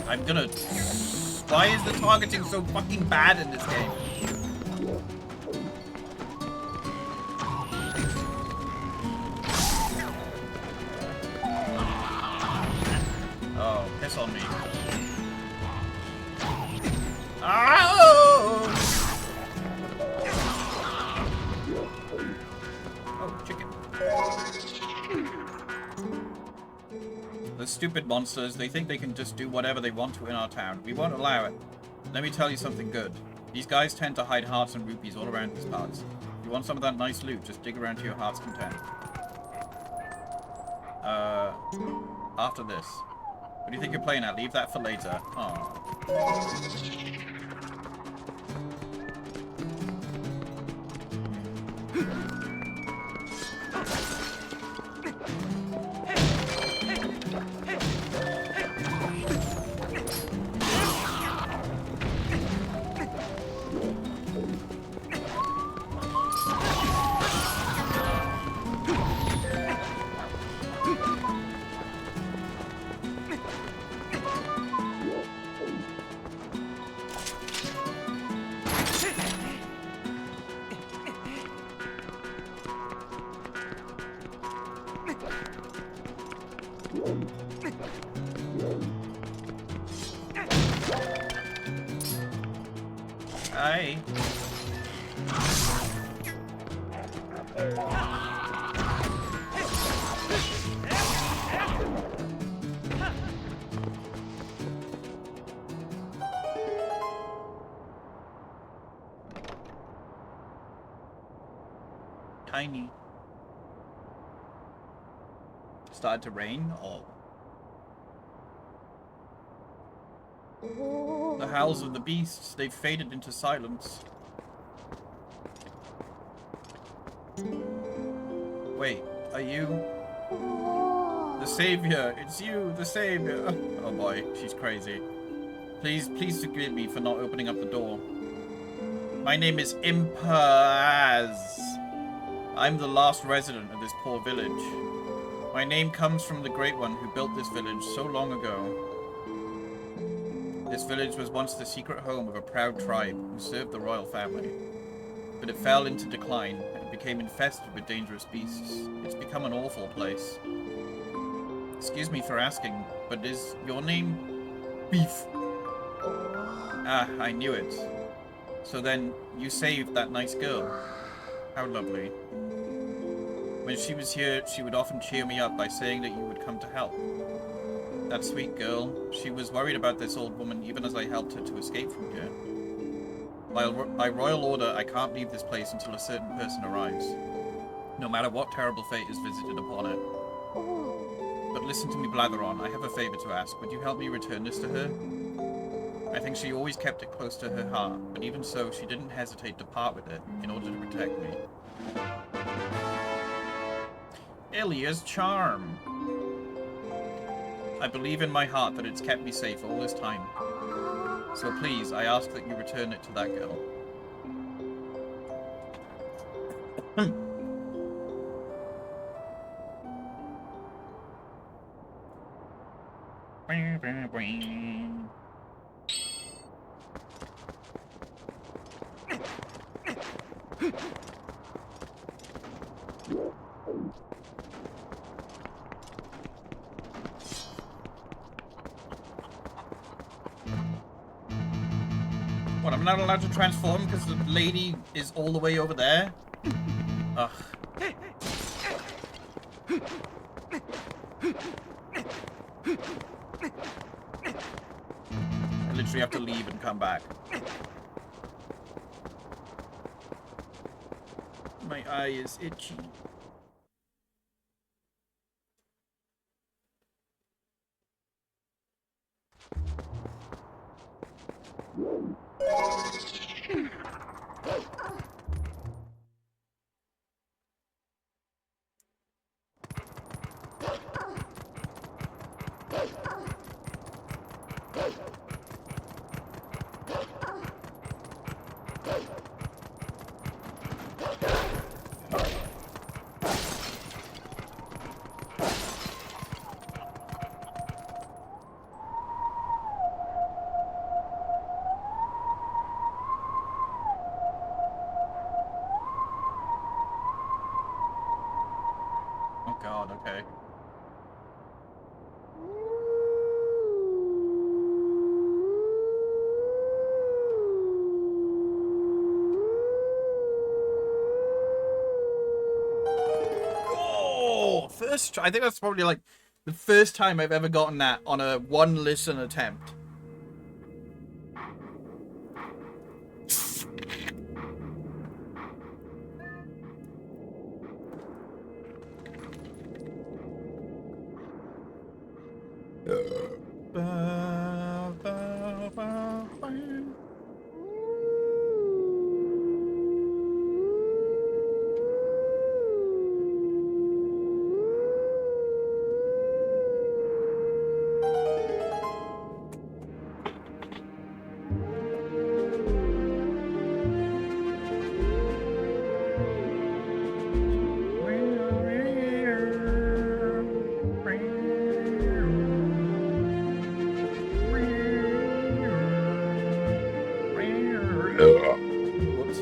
I'm gonna... Why is the targeting so fucking bad in this game? Oh, piss on me. Oh! Oh, chicken. The stupid monsters, they think they can just do whatever they want to in our town. We won't allow it. Let me tell you something good. These guys tend to hide hearts and rupees all around these parts. If you want some of that nice loot, just dig around to your heart's content. After this. What do you think you're playing at? Leave that for later. Aww. Hi. Tiny. Started to rain? Oh. The howls of the beasts, they've faded into silence. Wait, are you the savior? It's you, the savior. Oh boy, she's crazy. Please forgive me for not opening up the door. My name is Impaz. I'm the last resident of this poor village. My name comes from the Great One who built this village so long ago. This village was once the secret home of a proud tribe who served the royal family. But it fell into decline and became infested with dangerous beasts. It's become an awful place. Excuse me for asking, but is your name Beef? Ah, I knew it. So then, you saved that nice girl. How lovely. When she was here, she would often cheer me up by saying that you would come to help. That sweet girl. She was worried about this old woman even as I helped her to escape from here. By royal order, I can't leave this place until a certain person arrives. No matter what terrible fate is visited upon it. But listen to me blather on. I have a favor to ask. Would you help me return this to her? I think she always kept it close to her heart, but even so, she didn't hesitate to part with it in order to protect me. Ilya's charm. I believe in my heart that it's kept me safe all this time. So please, I ask that you return it to that girl. What, I'm not allowed to transform because the lady is all the way over there? Ugh. I literally have to leave and come back. My eye is itchy. Oh god, okay. Oh, first try. I think that's probably like the first time I've ever gotten that on a one listen attempt. Whoops.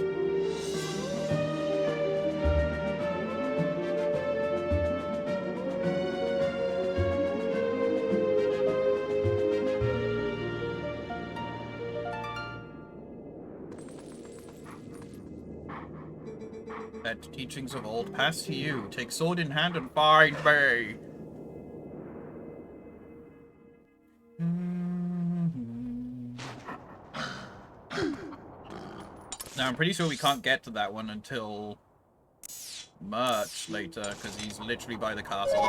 Let teachings of old pass to you. Take sword in hand and find me. Now, I'm pretty sure we can't get to that one until much later, because he's literally by the castle.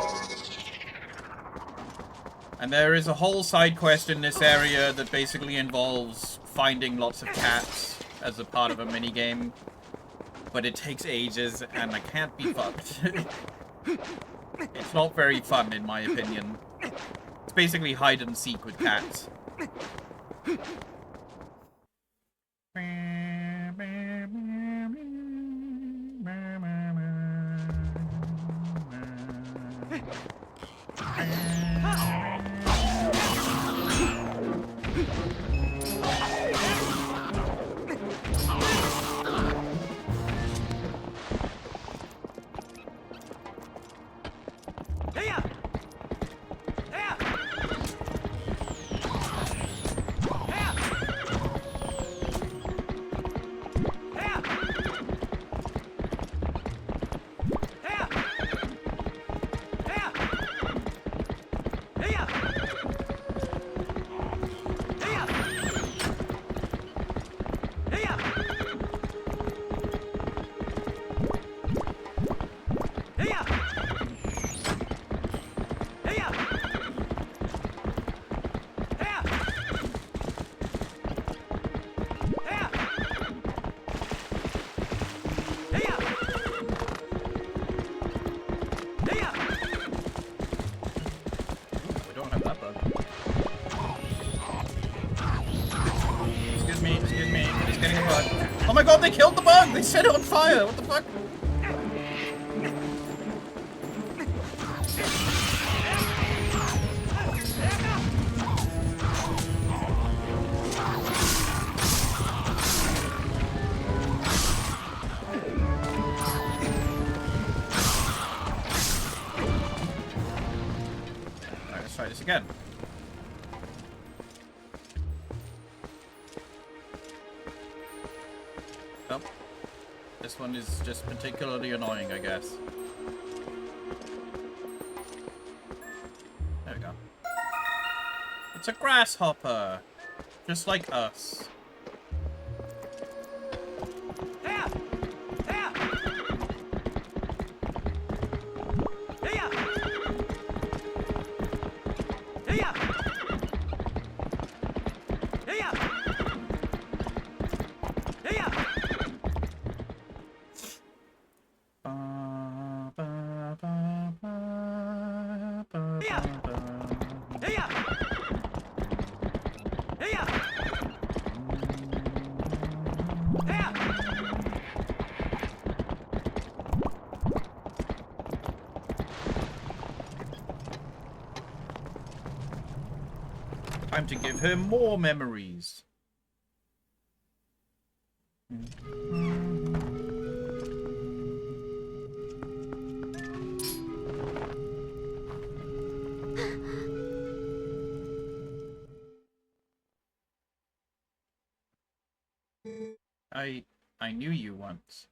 And there is a whole side quest in this area that basically involves finding lots of cats as a part of a minigame. But it takes ages, and I can't be fucked. It's not very fun, in my opinion. It's basically hide and seek with cats. We don't have that bug. Excuse me, he's getting a bug. Oh my god, they killed the bug! They set it on fire! What the fuck? Alright, let's try this again. Well, this one is just particularly annoying, I guess. There we go. It's a grasshopper! Just like us. Time to give her more memories. I knew you once.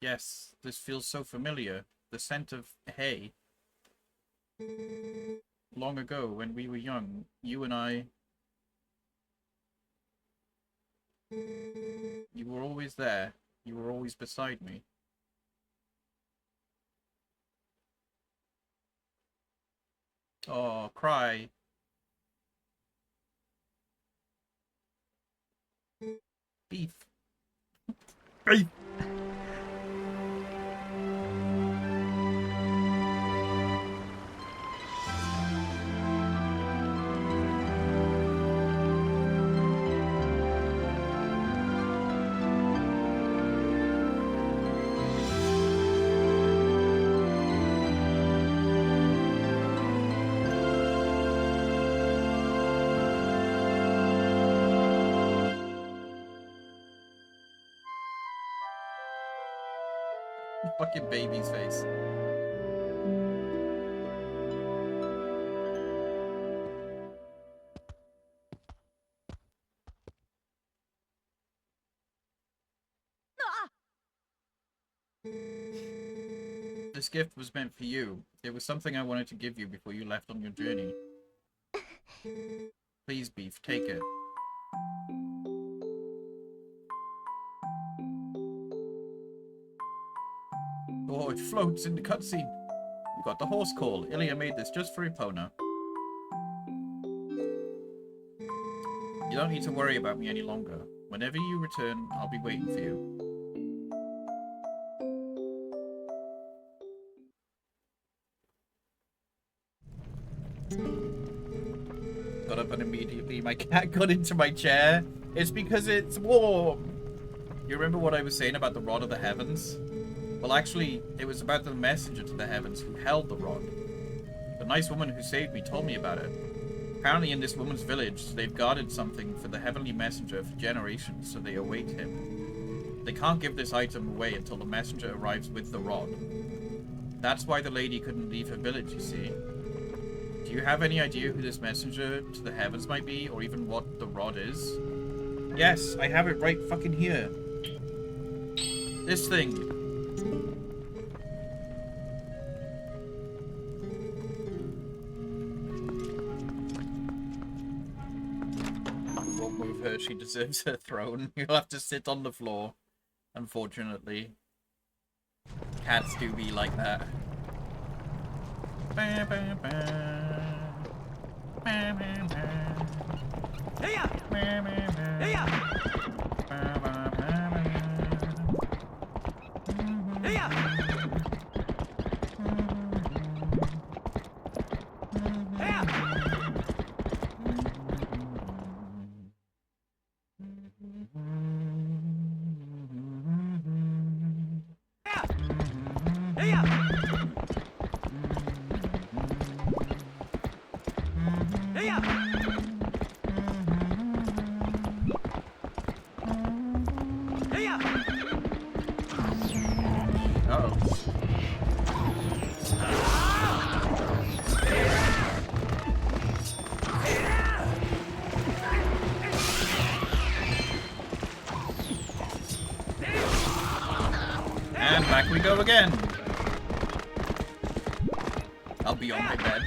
Yes, this feels so familiar. The scent of hay. Long ago, when we were young, you and I... You were always there. You were always beside me. Oh, cry. Beef. Beef! Fucking baby's face. This gift was meant for you. It was something I wanted to give you before you left on your journey. Please, Beef, take it. Oh, it floats in the cutscene. You got the horse call. Ilya made this just for Epona. You don't need to worry about me any longer. Whenever you return, I'll be waiting for you. Got up and immediately my cat got into my chair. It's because it's warm. You remember what I was saying about the rod of the heavens? Well, actually, it was about the messenger to the heavens who held the rod. The nice woman who saved me told me about it. Apparently in this woman's village, they've guarded something for the heavenly messenger for generations, so they await him. They can't give this item away until the messenger arrives with the rod. That's why the lady couldn't leave her village, you see. Do you have any idea who this messenger to the heavens might be, or even what the rod is? Yes, I have it right fucking here. This thing. Won't move her, she deserves her throne. You'll have to sit on the floor, unfortunately. Cats do be like that. Ba, ba, ba. Ba, ba, ba. Hey-ya! Ba, ba, ba. Hey-ya! Ba, ba, ba, ba. Hey-ya! Hey-ya! And back we go again. I'll be on my bed.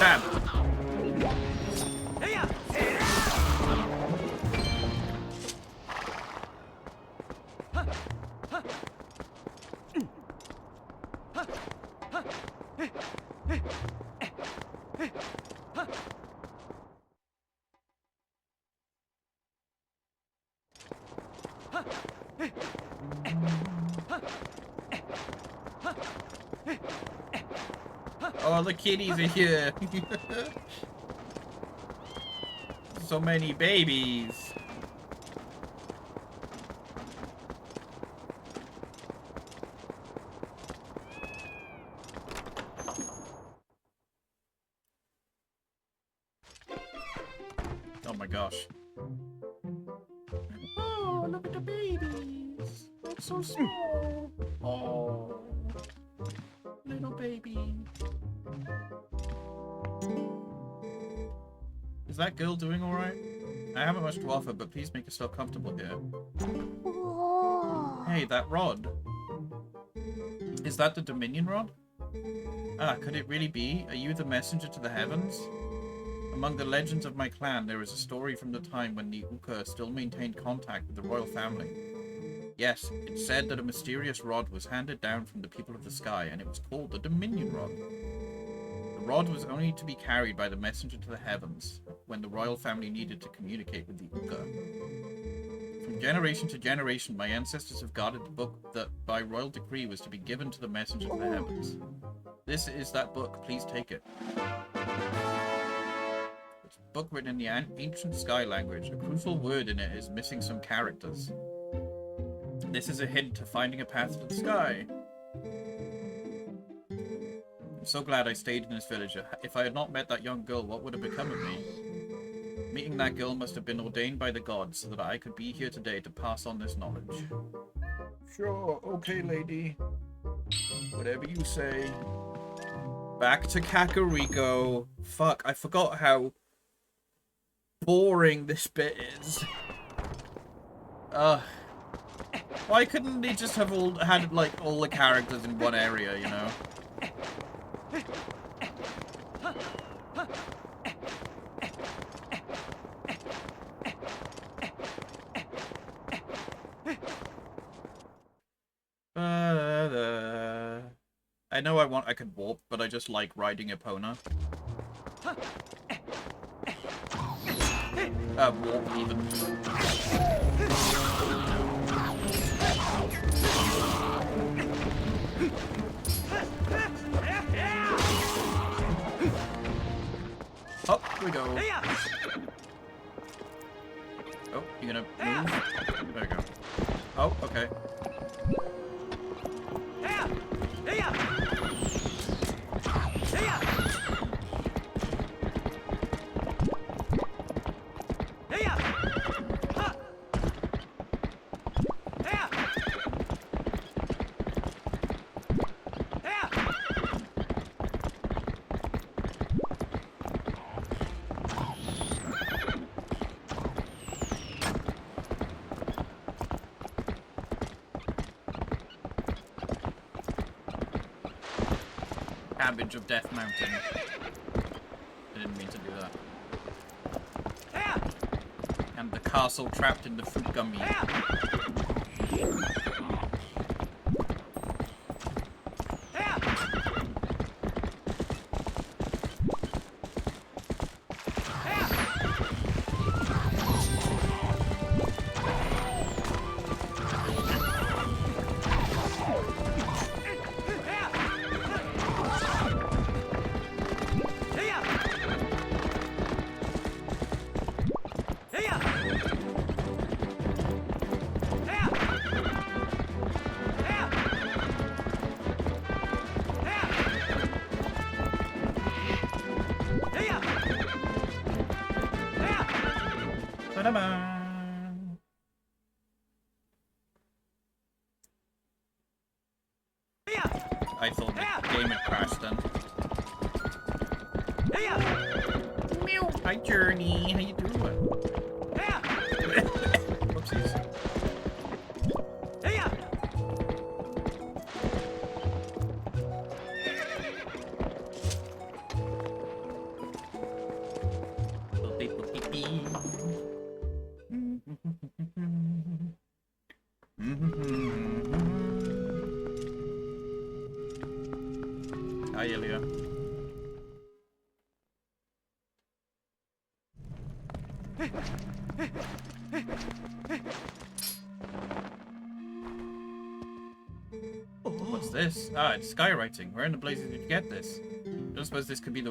Stab. Oh, the kitties are here. So many babies. Oh my gosh. Oh, look at the babies. They're so small. Oh, little baby. Is that girl doing alright? I haven't much to offer, but please make yourself comfortable here. Hey, that rod. Is that the Dominion rod? Ah, could it really be? Are you the messenger to the heavens? Among the legends of my clan, there is a story from the time when the Uka still maintained contact with the royal family. Yes, it said that a mysterious rod was handed down from the people of the sky, and it was called the Dominion rod. The rod was only to be carried by the messenger to the heavens when the royal family needed to communicate with the Uka. From generation to generation, my ancestors have guarded the book that by royal decree was to be given to the messenger to the heavens. This is that book, please take it. It's a book written in the ancient sky language. A crucial word in it is missing some characters. This is a hint to finding a path to the sky. I'm so glad I stayed in this village. If I had not met that young girl, what would have become of me? Meeting that girl must have been ordained by the gods so that I could be here today to pass on this knowledge. Sure, okay, lady. Whatever you say. Back to Kakariko. Fuck, I forgot how boring this bit is. Ugh. Why couldn't they just have all had like all the characters in one area, you know? I know I could warp, but I just like riding Epona. Warp even. Up we go. Oh, you gonna move? There we go. Oh, okay. Cabbage of Death Mountain. I didn't mean to do that. And the castle trapped in the fruit gummy. I thought the game had crashed then. Meow. Hi, Journey. How you doing? Whoopsies. Hi, Ilya. What's this? Ah, it's skywriting. Where in the blazes did you get this? I don't suppose this could be the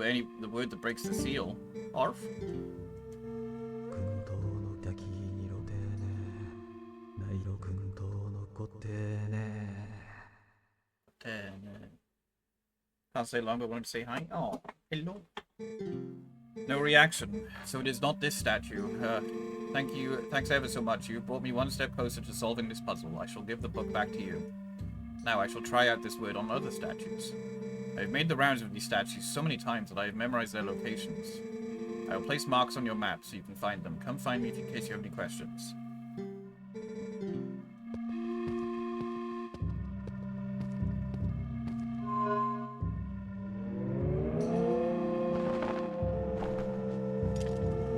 word that breaks the seal. Arf? Can't say long, but wanted to say hi. Oh, hello. No reaction. So it is not this statue. Thank you. Thanks ever so much. You brought me one step closer to solving this puzzle. I shall give the book back to you. Now I shall try out this word on other statues. I have made the rounds of these statues so many times that I have memorized their locations. I will place marks on your map so you can find them. Come find me in case you have any questions.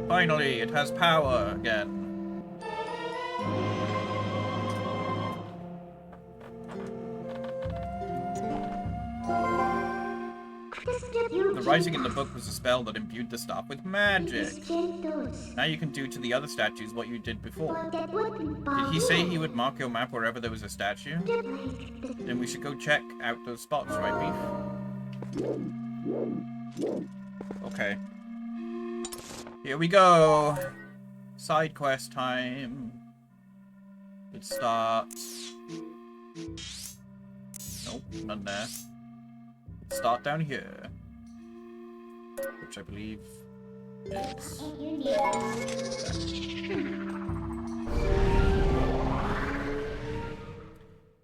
Finally, it has power again. The writing in the book was a spell that imbued the staff with magic. Now you can do to the other statues what you did before. Did he say he would mark your map wherever there was a statue? Then we should go check out those spots, right, Beef? Okay. Here we go. Side quest time. It starts. Nope, none there. Start down here. Which I believe is...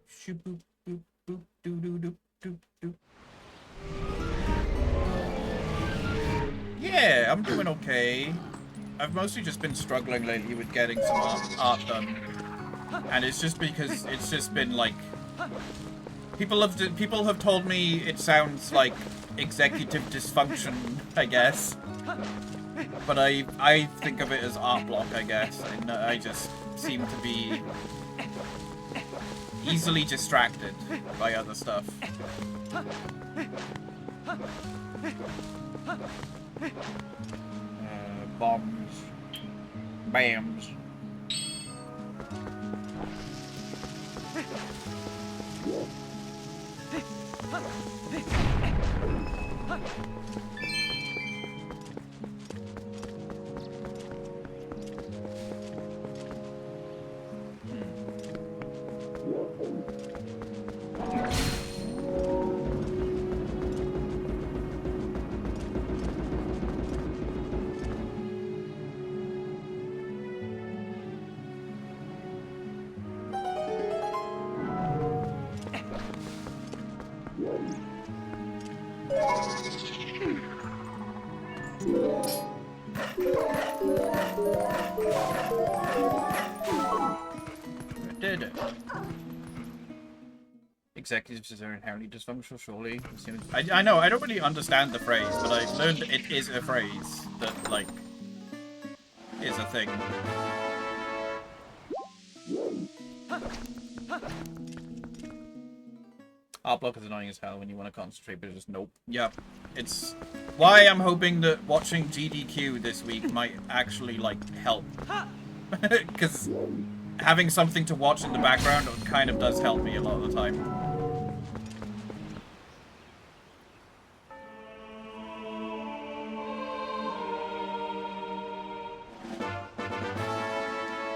Shoop, boop, boop, boop, doo, doo, doo, doo, doo. Yeah, I'm doing okay. I've mostly just been struggling lately with getting some art done. And it's just because it's just been like people have told me it sounds like executive dysfunction, I guess. But I think of it as art block, I guess. And I just seem to be easily distracted by other stuff. Bombs. Bams. Did it. Executives are inherently dysfunctional, surely. I know, I don't really understand the phrase, but I've learned it is a phrase that, like, is a thing. Art block is annoying as hell when you want to concentrate, but it's just nope. Yep. It's why I'm hoping that watching GDQ this week might actually, like, help. Because having something to watch in the background kind of does help me a lot of the time.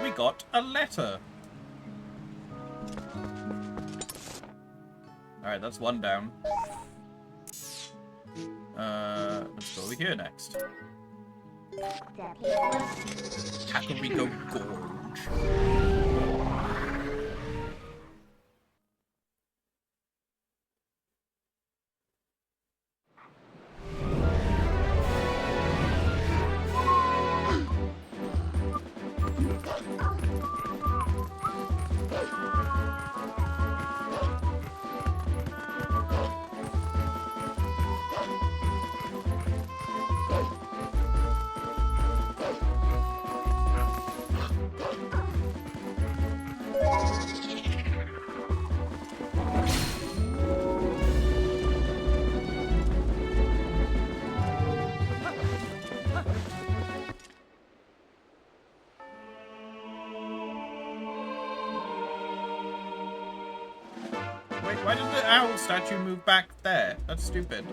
We got a letter. Alright, that's one down. Let's go over here next. Kakariko Gorge. Why did the owl statue move back there? That's stupid.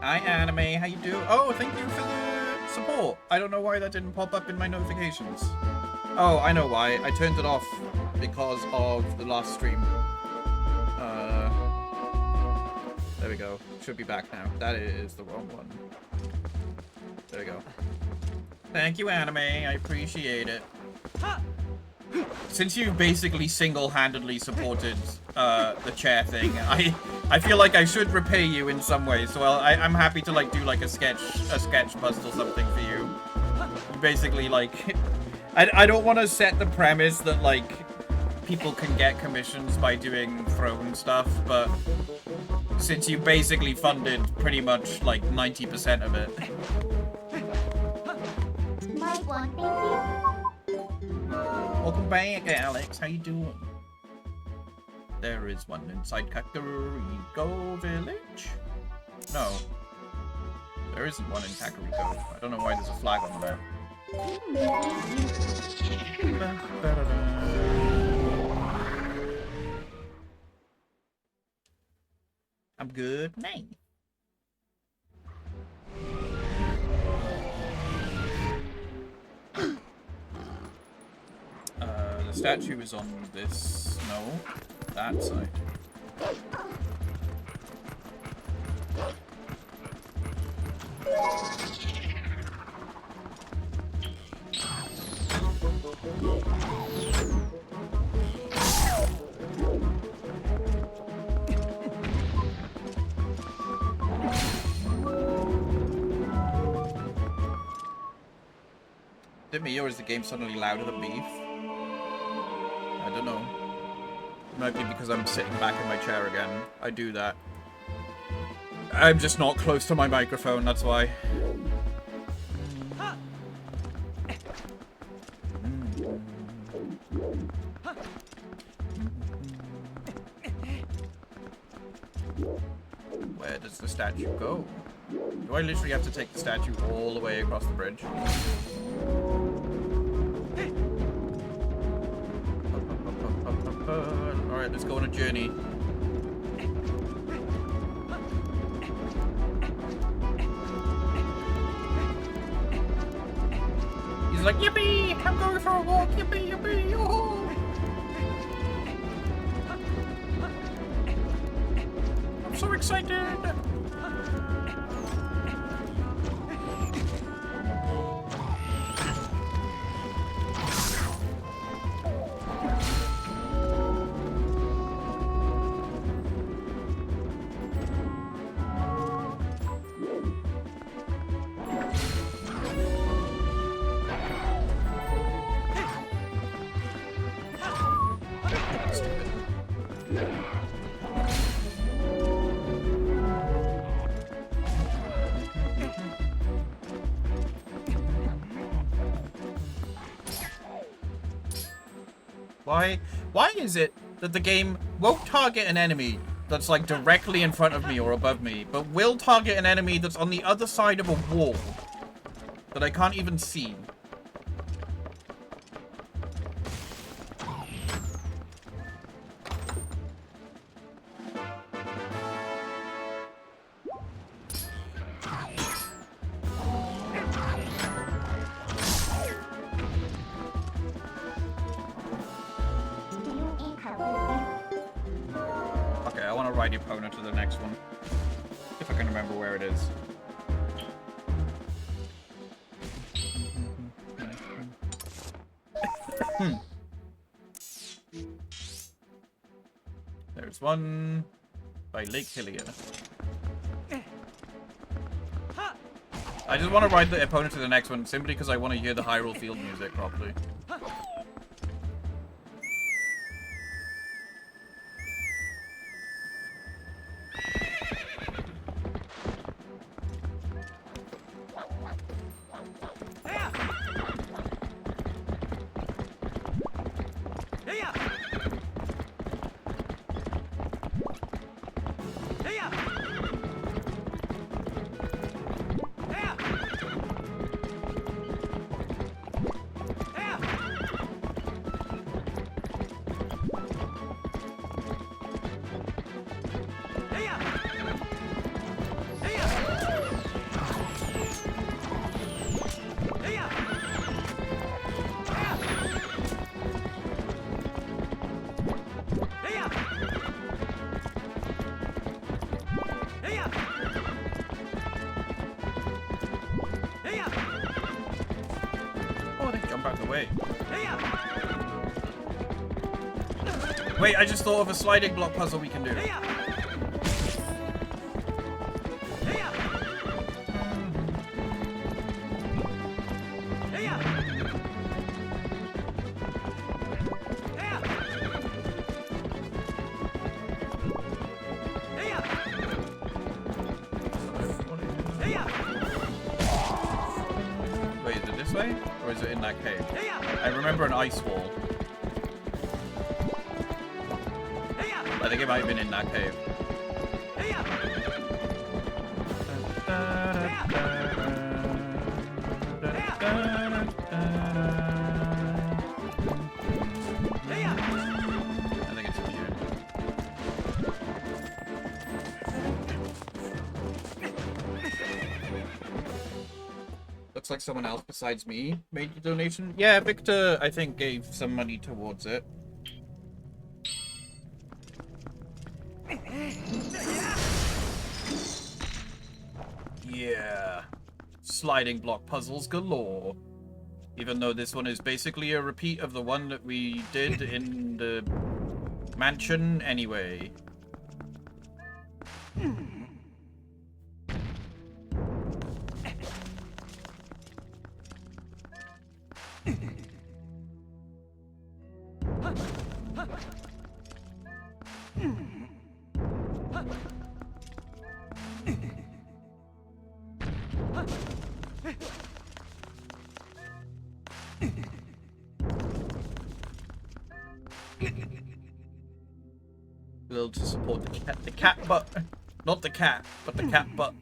Hi Anime, how you doing? Oh, thank you for the support. I don't know why that didn't pop up in my notifications. Oh, I know why. I turned it off because of the last stream. There we go. Should be back now. That is the wrong one. There we go. Thank you, Anime. I appreciate it. Since you basically single-handedly supported the chair thing, I feel like I should repay you in some way. So I'm happy to like do like a sketch bust or something for you. Basically, like, I don't want to set the premise that like people can get commissions by doing throne stuff, but since you basically funded pretty much like 90% of it. Welcome back, Alex. How you doing? There is one inside Kakariko Village. No. There isn't one in Kakariko. I don't know why there's a flag on the map. I'm good. Night. The statue is on this. No, that side. Is it me or is the game suddenly louder than beef? I don't know. It might be because I'm sitting back in my chair again. I do that. I'm just not close to my microphone, that's why. Where does the statue go? Do I literally have to take the statue all the way across the bridge? Alright, let's go on a journey. He's like, yippee! I'm going for a walk! Yippee, yippee! Yoo-hoo! I'm so excited! Why is it that the game won't target an enemy that's like directly in front of me or above me, but will target an enemy that's on the other side of a wall that I can't even see? The opponent to the next one, if I can remember where it is. There's one by Lake Hillier. I just want to ride the opponent to the next one simply because I want to hear the Hyrule Field music properly. Wait, I just thought of a sliding block puzzle we can do. Wait, is it this way? Or is it in that cave? I remember an ice wall. I think it might have been in that cave. I think it's in here. like someone else besides me made the donation. Yeah, Victor, I think, gave some money towards it. Yeah. Sliding block puzzles galore. Even though this one is basically a repeat of the one that we did in the mansion anyway. A little to support the cat butt. Not the cat, but the cat butt.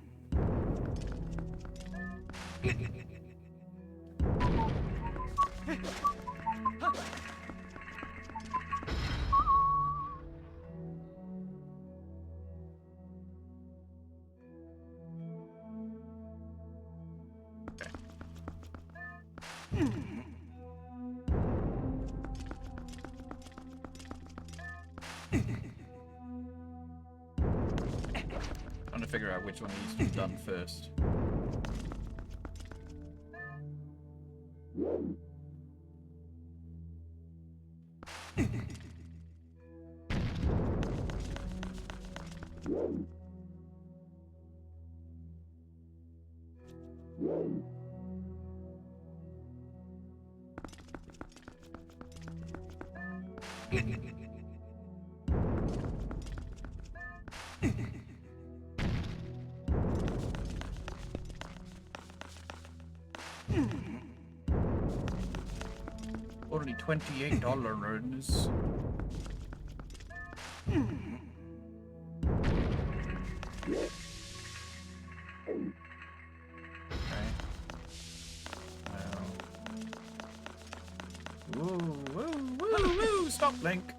Trying to figure out which one needs to be done first. Only $28. Woo, woo, woo, woo! Stop, Link.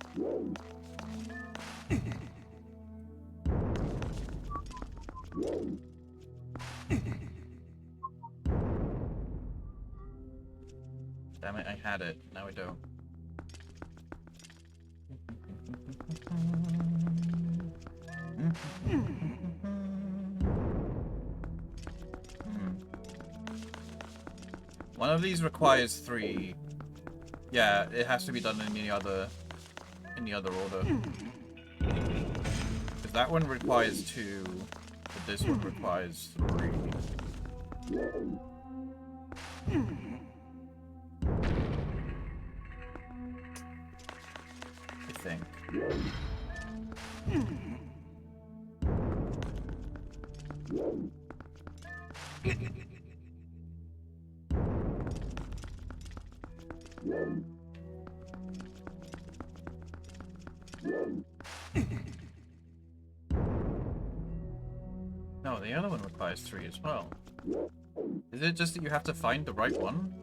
Damn it, I had it. Now I don't. One of these requires 3. Yeah, it has to be done in the other order. Because that one requires 2, but this one requires 3. I think. No, the other one requires 3 as well. Is it just that you have to find the right one?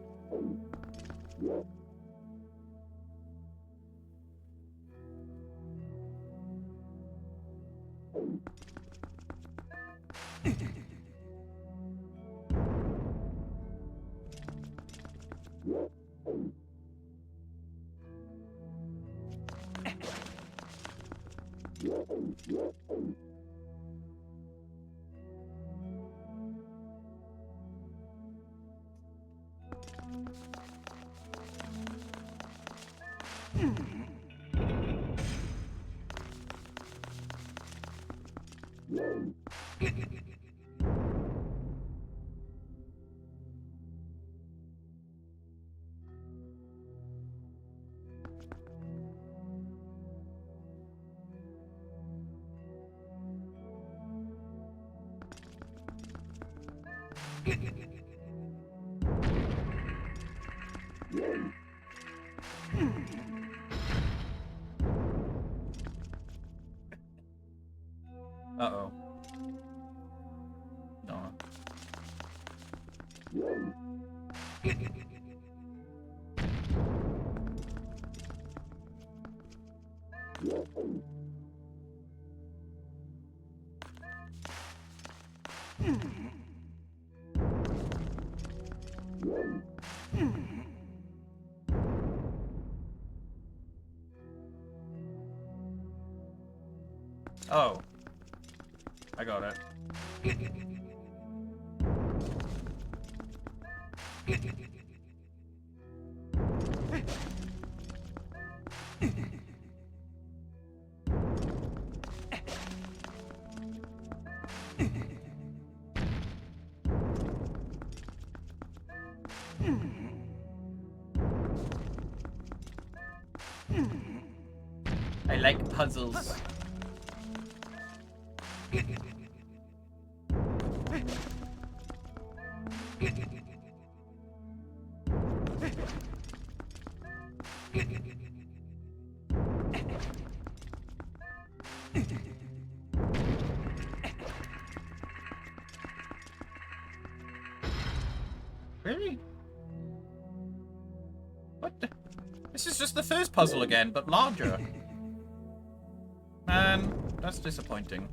Uh-oh. No. Oh. I got it. I like puzzles. Really? What the? This is just the first puzzle again, but larger. Man, that's disappointing.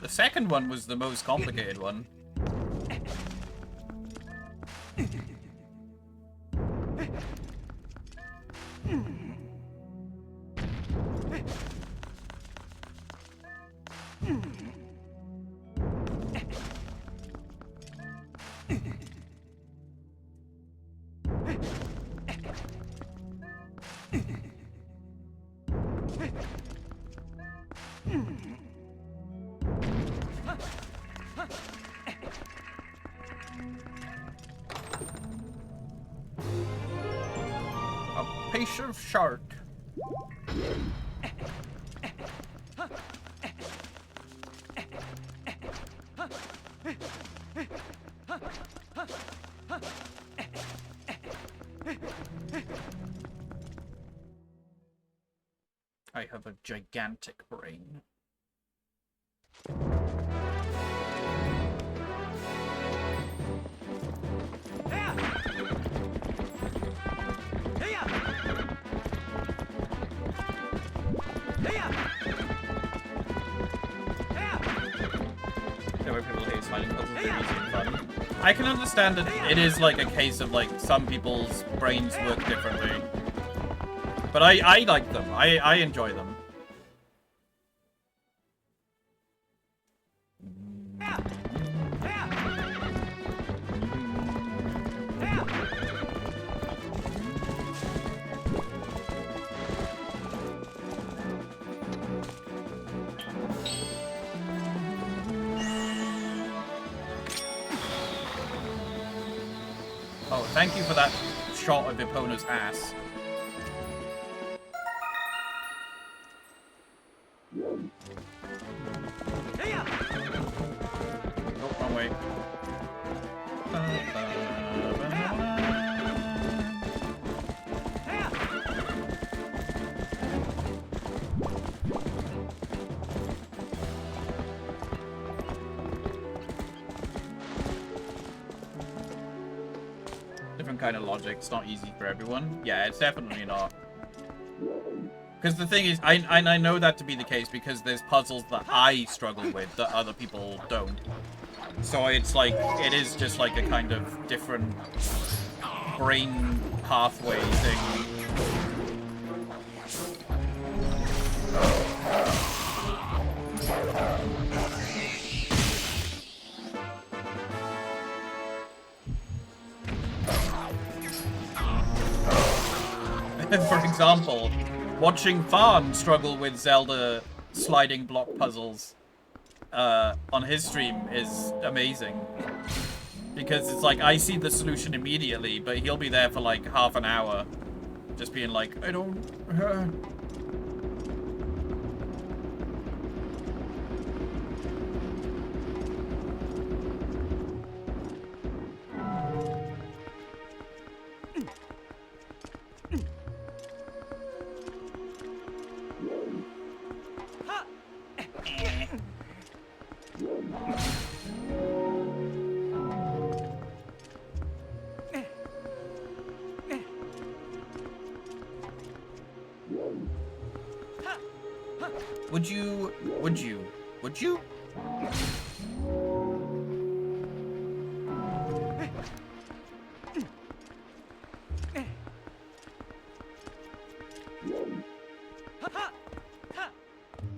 The second one was the most complicated one. A patient shark. I have a gigantic brain. There were people hate sliding puzzles, they're easy and fun. I can understand that it is like a case of like some people's brains work differently. But I like them. I enjoy them. Oh, thank you for that shot of Epona's ass. Oh, wrong way. Different kind of logic. It's not easy for everyone. Yeah, it's definitely not. Because the thing is, I know that to be the case because there's puzzles that I struggle with that other people don't. So it's like, it is just like a kind of different brain pathway thing. For example, watching Farn struggle with Zelda sliding block puzzles on his stream is amazing. Because it's like, I see the solution immediately, but he'll be there for like half an hour. Just being like, I don't... Would you?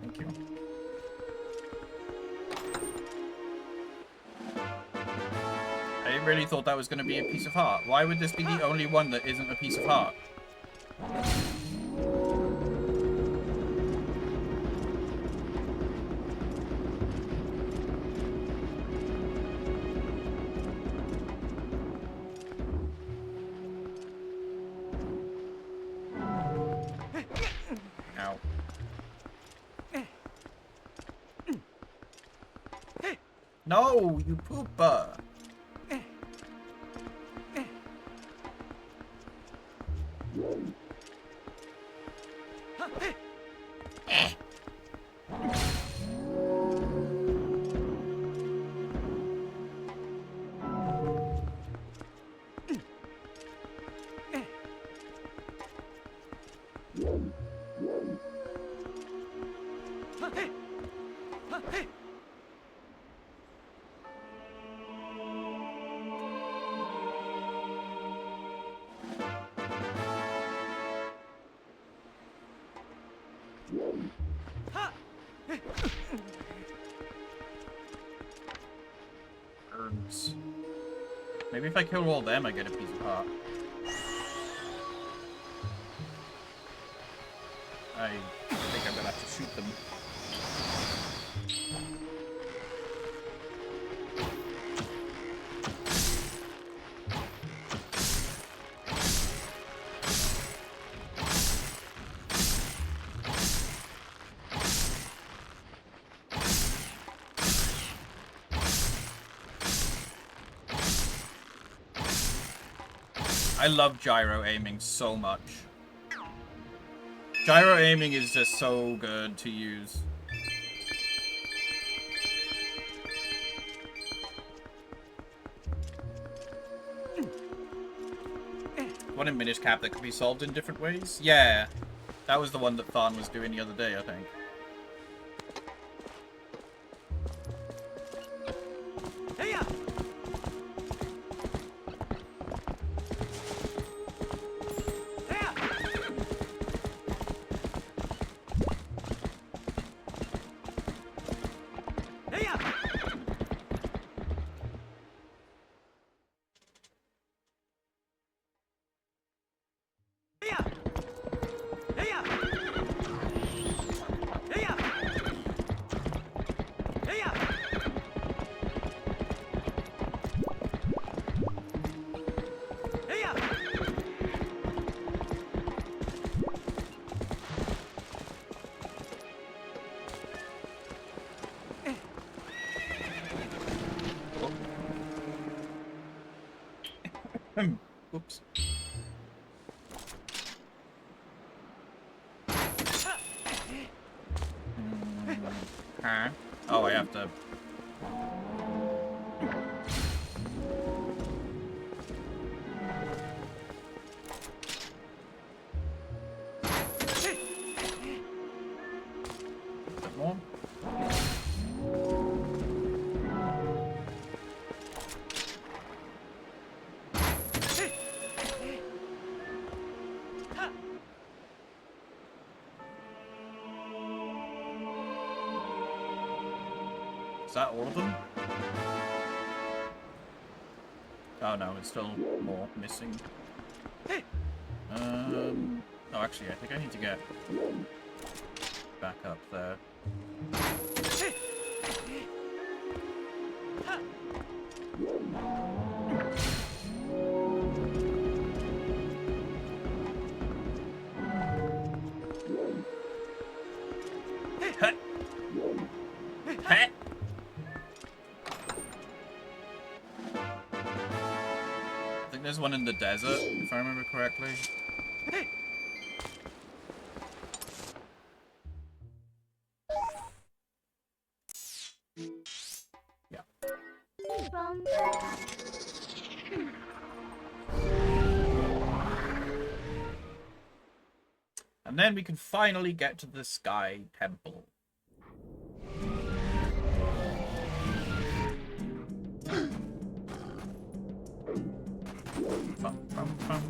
Thank you. I really thought that was going to be a piece of heart. Why would this be the only one that isn't a piece of heart? Ow. No, you pooper. Birds. Maybe if I kill all them, I get a piece of heart. I think I'm gonna have to shoot them. I love gyro aiming so much. Gyro aiming is just so good to use. One in Minish Cap that could be solved in different ways? Yeah. That was the one that Tharn was doing the other day, I think. Oops. Huh? Oh, I have to... bit more. Is that all of them? Oh no, it's still more missing. Oh, actually, I think I need to get back up there. there's one in the desert, if I remember correctly. Yeah. And then we can finally get to the Sky Temple. Bum, bum, bum.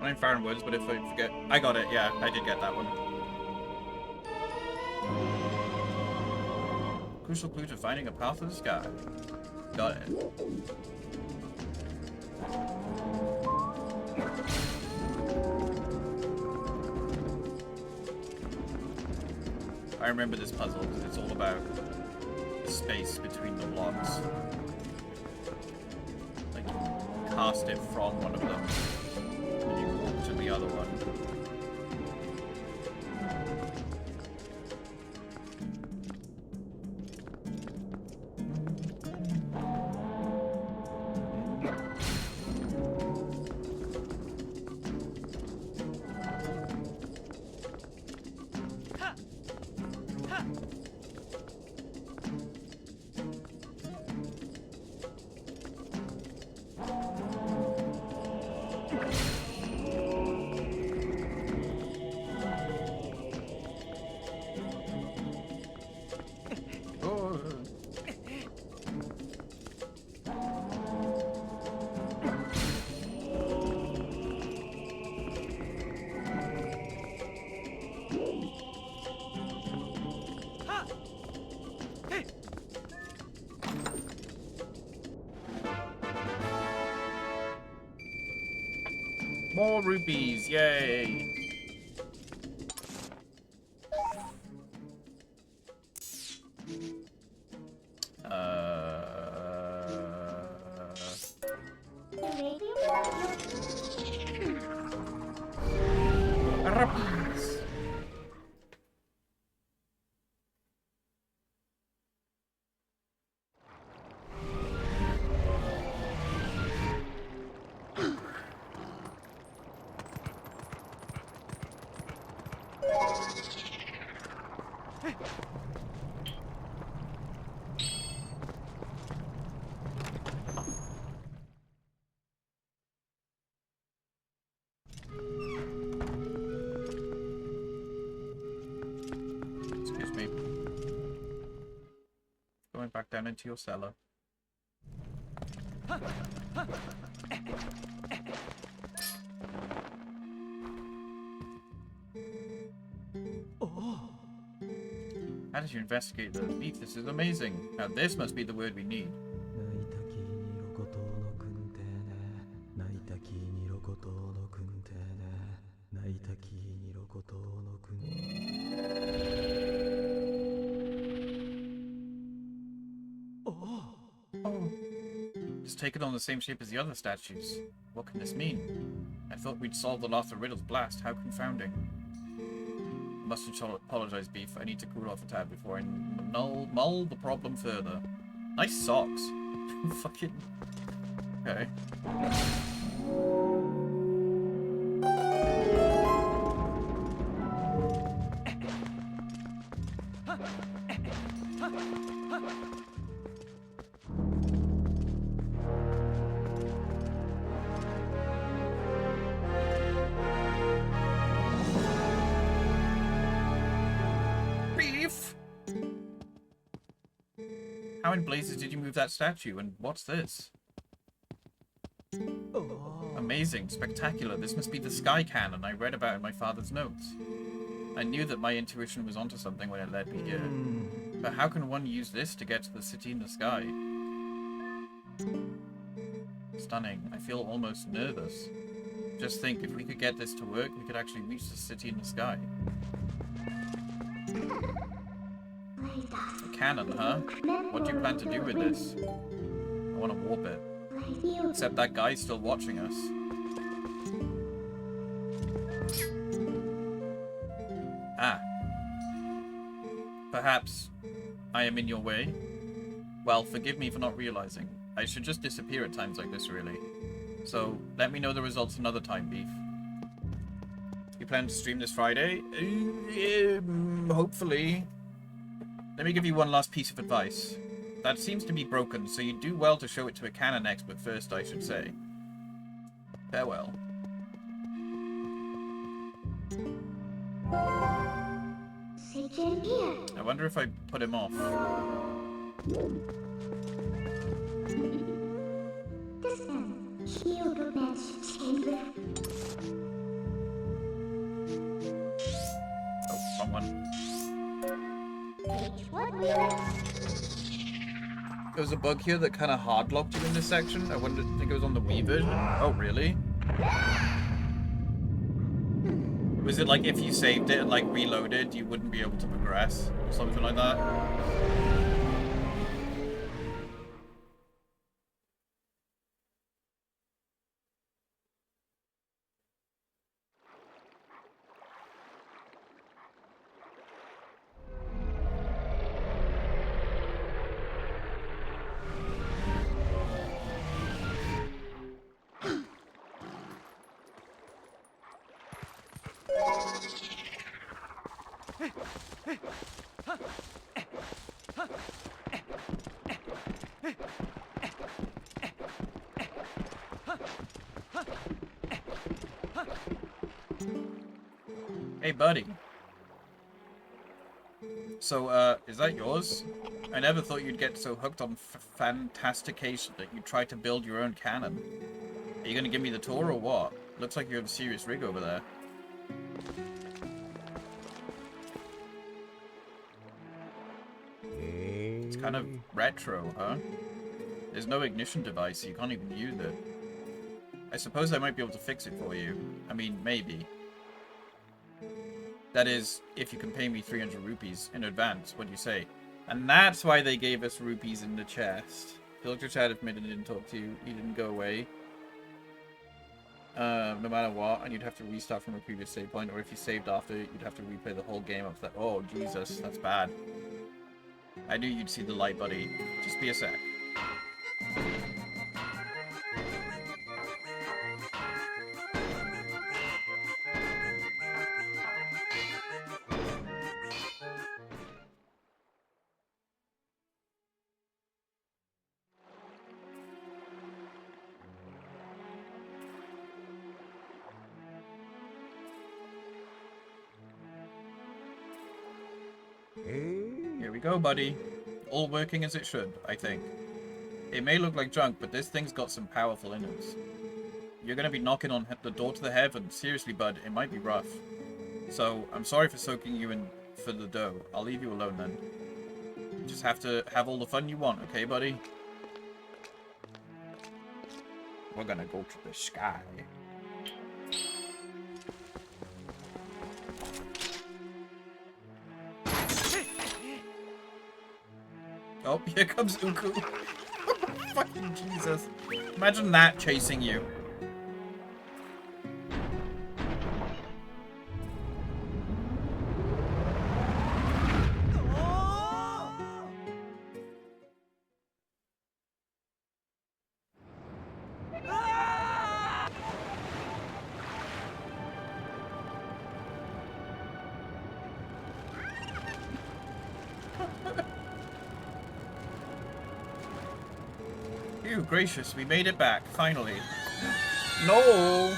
I'm in Farron Woods, but if I forget... I got it, yeah, I did get that one. Crucial clue to finding a path to the sky. Got it. I remember this puzzle because it's all about the space between the blocks. Like, you cast it from one of them, and you walk to the other one. More rupees, yay! Rupees. Excuse me. Going back down into your cellar. How did you investigate the beef? This is amazing. Now this must be the word we need. Oh. It's taken on the same shape as the other statues. What can this mean? I thought we'd solved the Lothar Riddle's blast. How confounding. Must apologize, Beef. I need to cool off a tad before I mull the problem further. Nice socks. Fucking... Okay. How in blazes did you move that statue, and what's this? A Amazing, spectacular. This must be the sky cannon I read about in my father's notes. I knew that my intuition was onto something when it led me here. But how can one use this to get to the city in the sky? Stunning. I feel almost nervous. Just think, if we could get this to work, we could actually reach the city in the sky. A cannon, huh? What do you plan to do with this? I want to warp it. Except that guy's still watching us. Ah. Perhaps I am in your way? Well, forgive me for not realizing. I should just disappear at times like this, really. So, let me know the results another time, Beef. You plan to stream this Friday? Hopefully. Let me give you one last piece of advice. That seems to be broken, so you do well to show it to a cannon expert first, I should say. Farewell. I wonder if I put him off. Oh, wrong one. There was a bug here that kind of hard locked you in this section. I think it was on the Wii version. Oh, really? Was it like if you saved it and like reloaded, you wouldn't be able to progress? Or something like that? Hey, buddy. So, is that yours? I never thought you'd get so hooked on fantastication that you'd try to build your own cannon. Are you gonna give me the tour or what? Looks like you have a serious rig over there. It's kind of retro, huh? There's no ignition device, so you can't even use it. I suppose I might be able to fix it for you. I mean, maybe. That is, if you can pay me 300 rupees in advance, what do you say? And that's why they gave us rupees in the chest. Dr. Chad admitted he didn't talk to you. He didn't go away. No matter what, and you'd have to restart from a previous save point, or if you saved after, you'd have to replay the whole game up to that. Oh, Jesus, that's bad. I knew you'd see the light, buddy. Just be a sec. Here we go, buddy. All working as it should, I think. It may look like junk, but this thing's got some powerful innards. You're gonna be knocking on the door to the heaven. Seriously, bud, it might be rough. So, I'm sorry for soaking you in for the dough. I'll leave you alone then. Just have to have all the fun you want, okay, buddy? We're gonna go to the sky. Oh, here comes Uku. Fucking Jesus. Imagine that chasing you. Phew, gracious, we made it back, finally. No!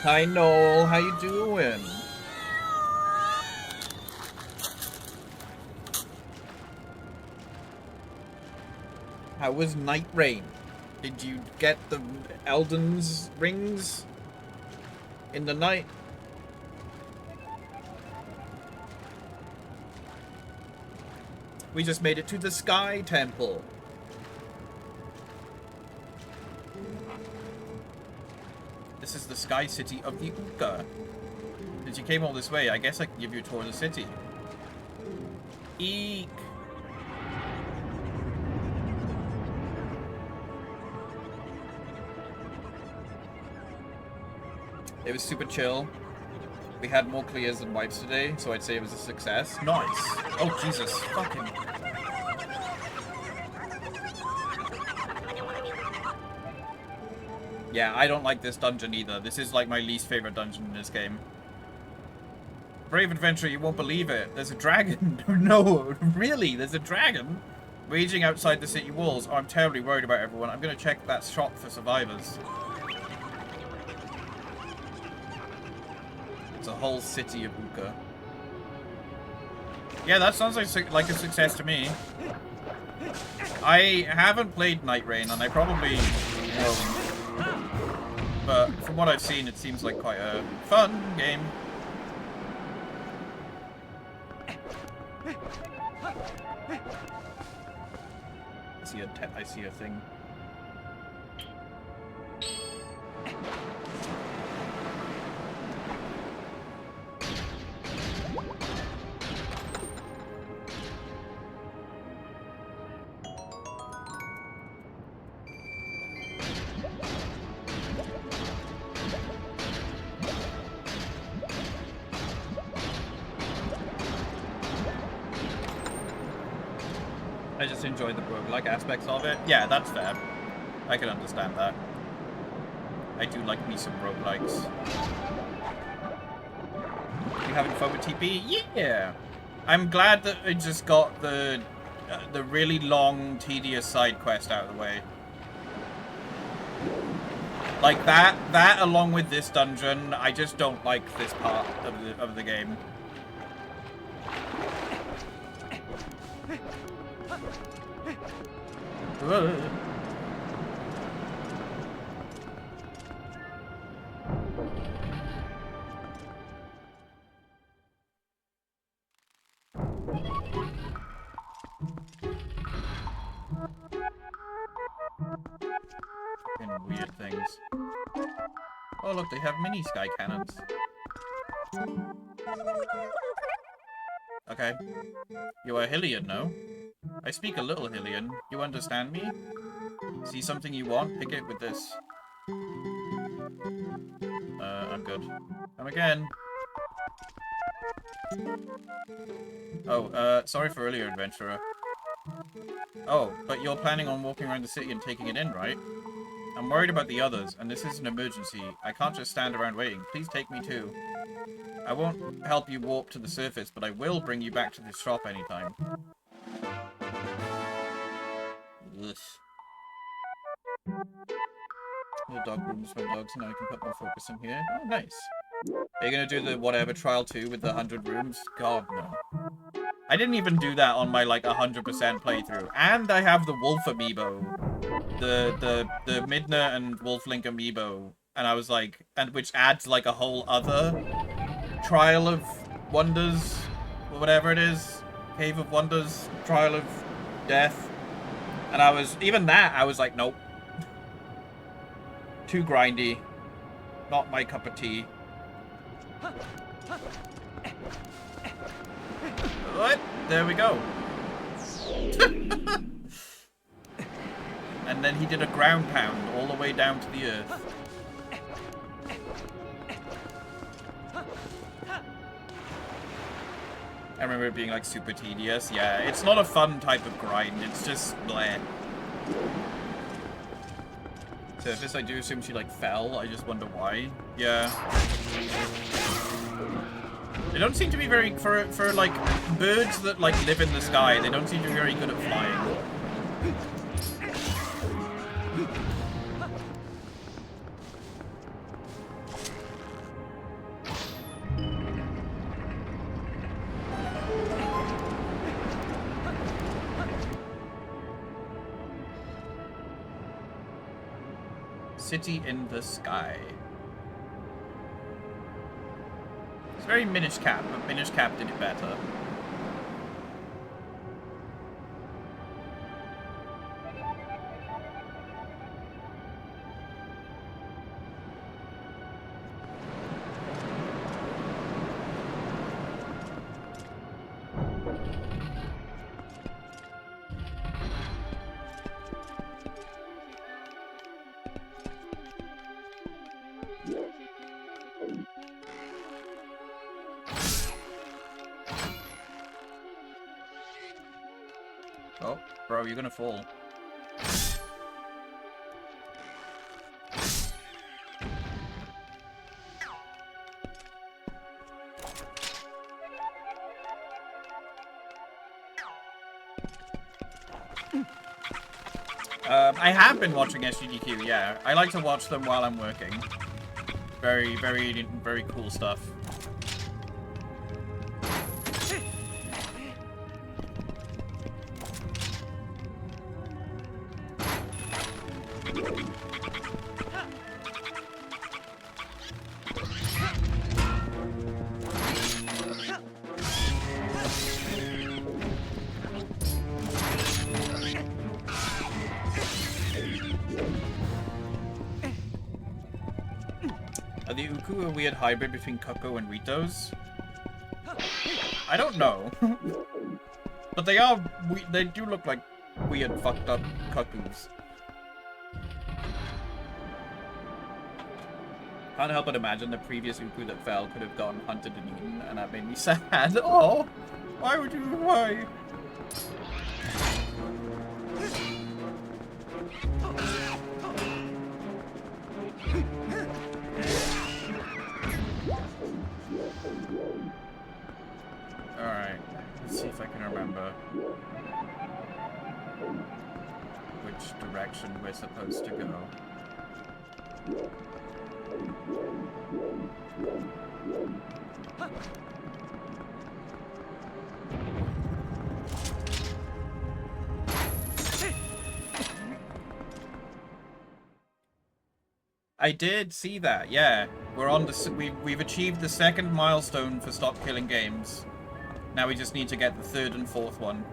Hi, Noel. How you doing? How was Night Rain? Did you get the Elden's rings in the night? We just made it to the Sky Temple. This is the Sky City of the Uka. Since you came all this way, I guess I can give you a tour of the city. Eek! It was super chill. We had more clears than wipes today, so I'd say it was a success. Nice. Oh, Jesus. Fucking... Yeah, I don't like this dungeon either. This is like my least favorite dungeon in this game. Brave adventurer, you won't believe it. There's a dragon. No, really, there's a dragon raging outside the city walls. Oh, I'm terribly worried about everyone. I'm gonna check that shop for survivors. It's a whole city of Uka. Yeah, that sounds like a success to me. I haven't played Night Rain, and I probably won't. But from what I've seen, it seems like quite a fun game. I see a thing. I just enjoy the roguelike aspects of it. Yeah, that's fair. I can understand that. I do like me some roguelikes. You having fun with TP? Yeah! I'm glad that it just got the really long, tedious side quest out of the way. Like that along with this dungeon, I just don't like this part of the game. And weird things. Oh look, they have mini sky cannons. Okay. You are Hylian, no? I speak a little Hylian. You understand me? See something you want? Pick it with this. I'm good. Come again. Oh, sorry for earlier, adventurer. Oh, but you're planning on walking around the city and taking it in, right? I'm worried about the others, and this is an emergency. I can't just stand around waiting. Please take me too. I won't help you warp to the surface, but I will bring you back to the shop anytime. Ugh. The dog rooms for dogs, and I can put more focus in here. Oh, nice. Are you gonna do the whatever trial too with the 100 rooms? God, no. I didn't even do that on my, like, 100% playthrough. And I have the Wolf amiibo. The Midna and Wolf Link amiibo. And I was like, and which adds, like, a whole other Trial of Wonders, or whatever it is. Cave of Wonders, Trial of Death. And I was, even that, I was like, nope. Too grindy. Not my cup of tea. What? There we go. And then he did a ground pound all the way down to the earth. I remember it being like super tedious. Yeah, it's not a fun type of grind. It's just bleh. Surface, I do assume she like fell. I just wonder why. Yeah. They don't seem to be very, for like birds that like live in the sky, they don't seem to be very good at flying. City in the Sky. It's very Minish Cap, but Minish Cap did it better. Oh, bro, you're gonna fall. I have been watching SGDQ, yeah. I like to watch them while I'm working. Very, very, very cool stuff. Are the Uku a weird hybrid between Cuckoo and Ritos? I don't know. But they are, they do look like weird fucked up Cuckoos. Can't help but imagine the previous Uku that fell could have gotten hunted and eaten, and that made me sad. Oh, why would you, why? Alright, let's see if I can remember which direction we're supposed to go. I did see that, yeah. We're on the we've achieved the second milestone for Stop Killing Games. Now we just need to get the third and fourth one.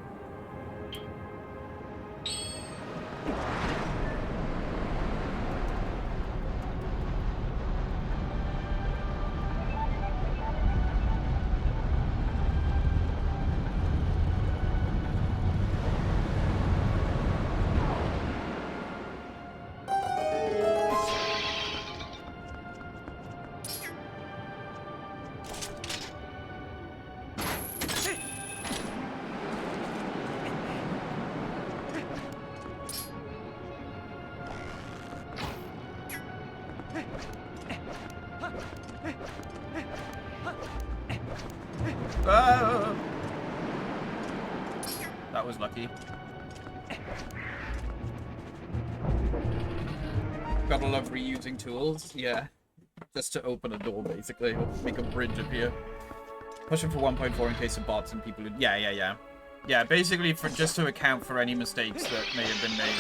Ah! That was lucky. Gotta love reusing tools, yeah. Just to open a door, basically, or make a bridge appear. Pushing for 1.4 in case of bots and people who... Yeah. Yeah, basically for just to account for any mistakes that may have been made.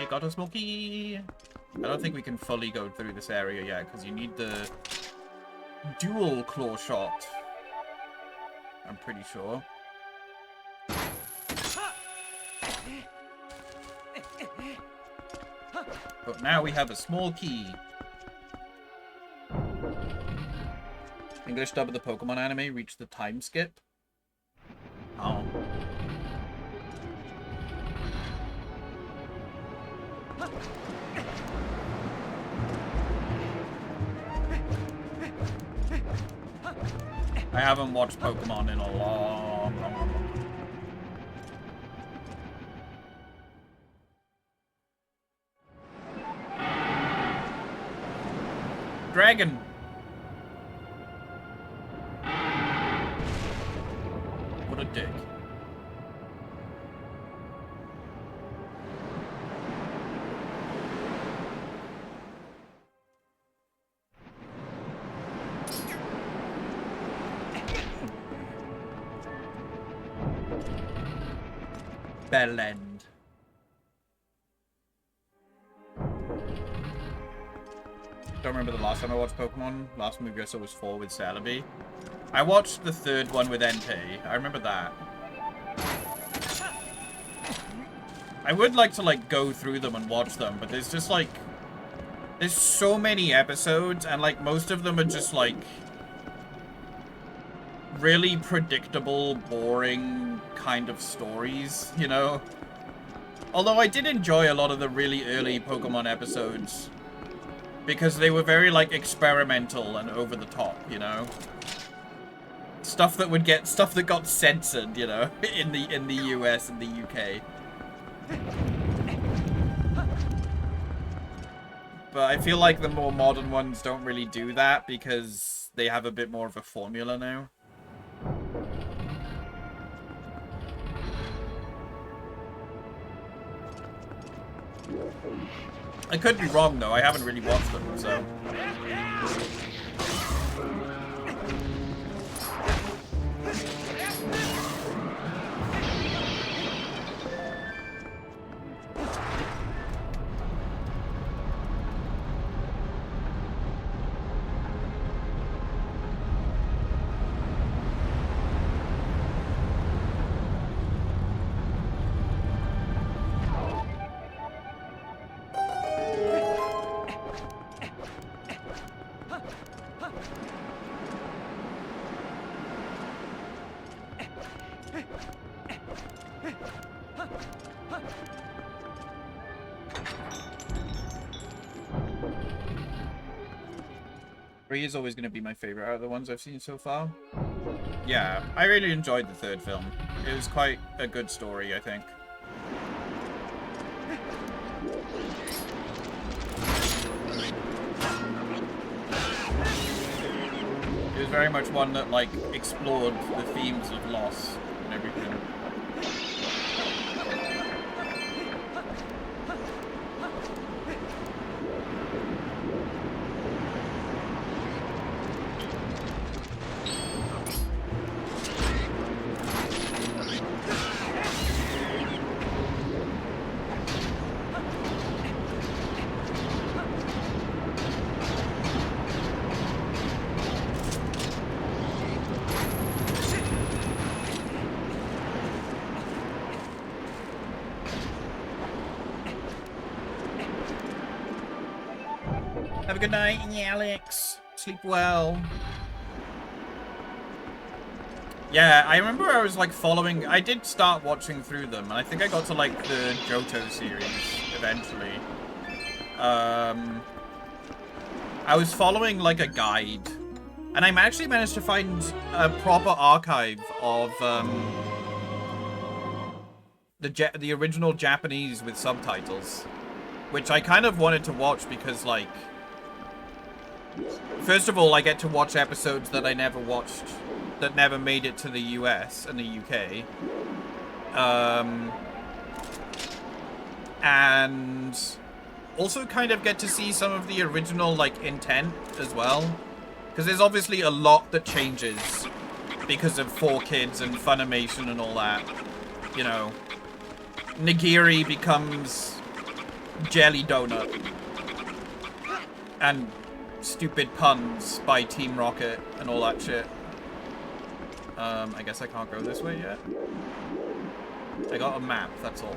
Got a small key. I don't think we can fully go through this area yet because you need the dual claw shot. I'm pretty sure. But now we have a small key. English dub of the Pokemon anime reached the time skip. Oh. I haven't watched Pokemon in a long time. Dragon! What a dick. Bellend. Don't remember the last time I watched Pokemon. Last movie I saw was 4 with Celebi. I watched the 3rd one with NP. I remember that. I would like to, like, go through them and watch them, but there's just, like... There's so many episodes, and, like, most of them are just, like... really predictable, boring kind of stories, you know? Although I did enjoy a lot of the really early Pokemon episodes. Because they were very, like, experimental and over the top, you know? Stuff that got censored, you know, in the US and the UK. But I feel like the more modern ones don't really do that because they have a bit more of a formula now. I could be wrong though, I haven't really watched them, so... Three is always going to be my favorite out of the ones I've seen so far. Yeah, I really enjoyed the 3rd film. It was quite a good story, I think. It was very much one that, like, explored the themes of loss and everything. Have a good night, Alex. Sleep well. Yeah, I remember I was like following... I did start watching through them, and I think I got to like the Johto series eventually. I was following like a guide, and I actually managed to find a proper archive of the original Japanese with subtitles, which I kind of wanted to watch because, like, first of all, I get to watch episodes that I never watched, that never made it to the US and the UK. And also kind of get to see some of the original, like, intent as well. Because there's obviously a lot that changes because of 4Kids and Funimation and all that. You know, Nigiri becomes Jelly Donut. And stupid puns by Team Rocket and all that shit. I guess I can't go this way yet. I got a map, that's all.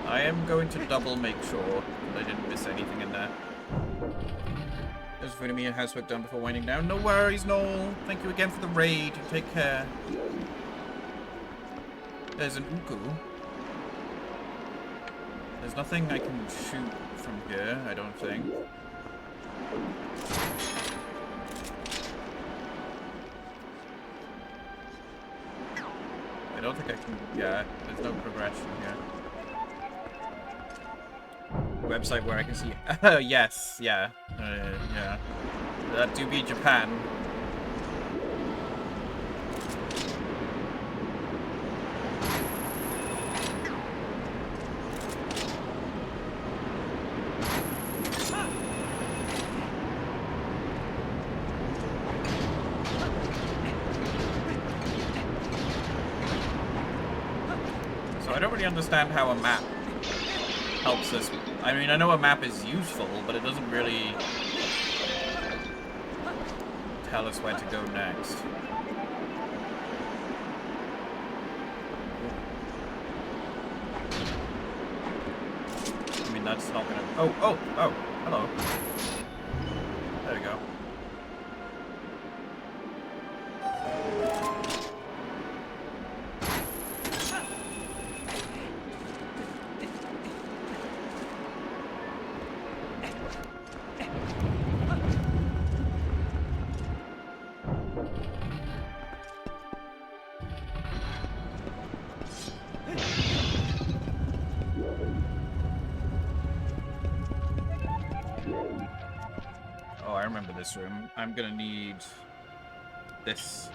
I am going to double make sure that I didn't miss anything in there. There's going to be a housework done before winding down. No worries, Noel. Thank you again for the raid. Take care. There's an Uku. There's nothing I can shoot from here, I don't think. I don't think I can... Yeah, there's no progression here. Website where I can see... yes, yeah. Yeah. That do be Japan. So I don't really understand how a map helps us. I mean, I know a map is useful, but it doesn't really tell us where to go next. I mean, that's not gonna... Oh, hello. There we go. Oh, I remember this room. I'm gonna need this.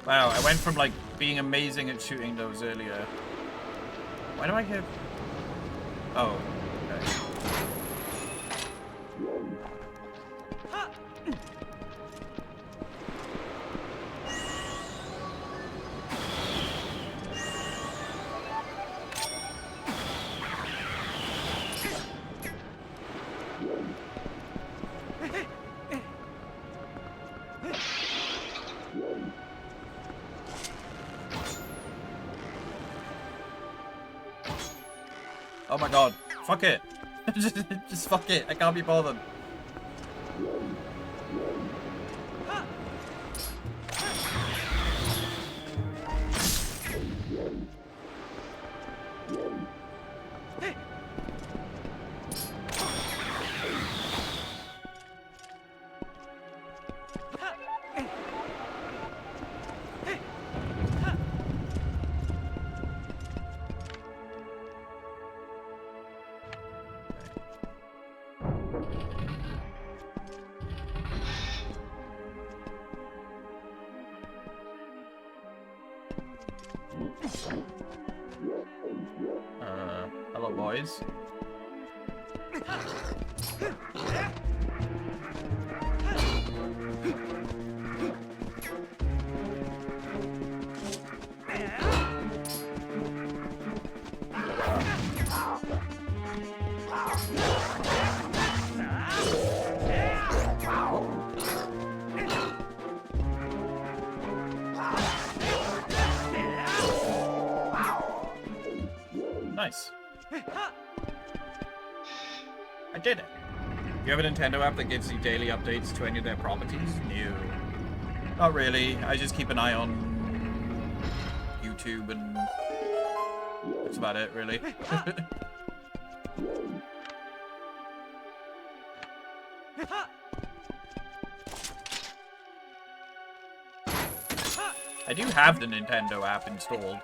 Wow, I went from like being amazing at shooting those earlier. Why do I hear... Oh, okay. Oh my god. Fuck it. Just fuck it. I can't be bothered. Hello, boys. Nice. I did it. Do you have a Nintendo app that gives you daily updates to any of their properties? No. Not really. I just keep an eye on YouTube and that's about it, really. I do have the Nintendo app installed.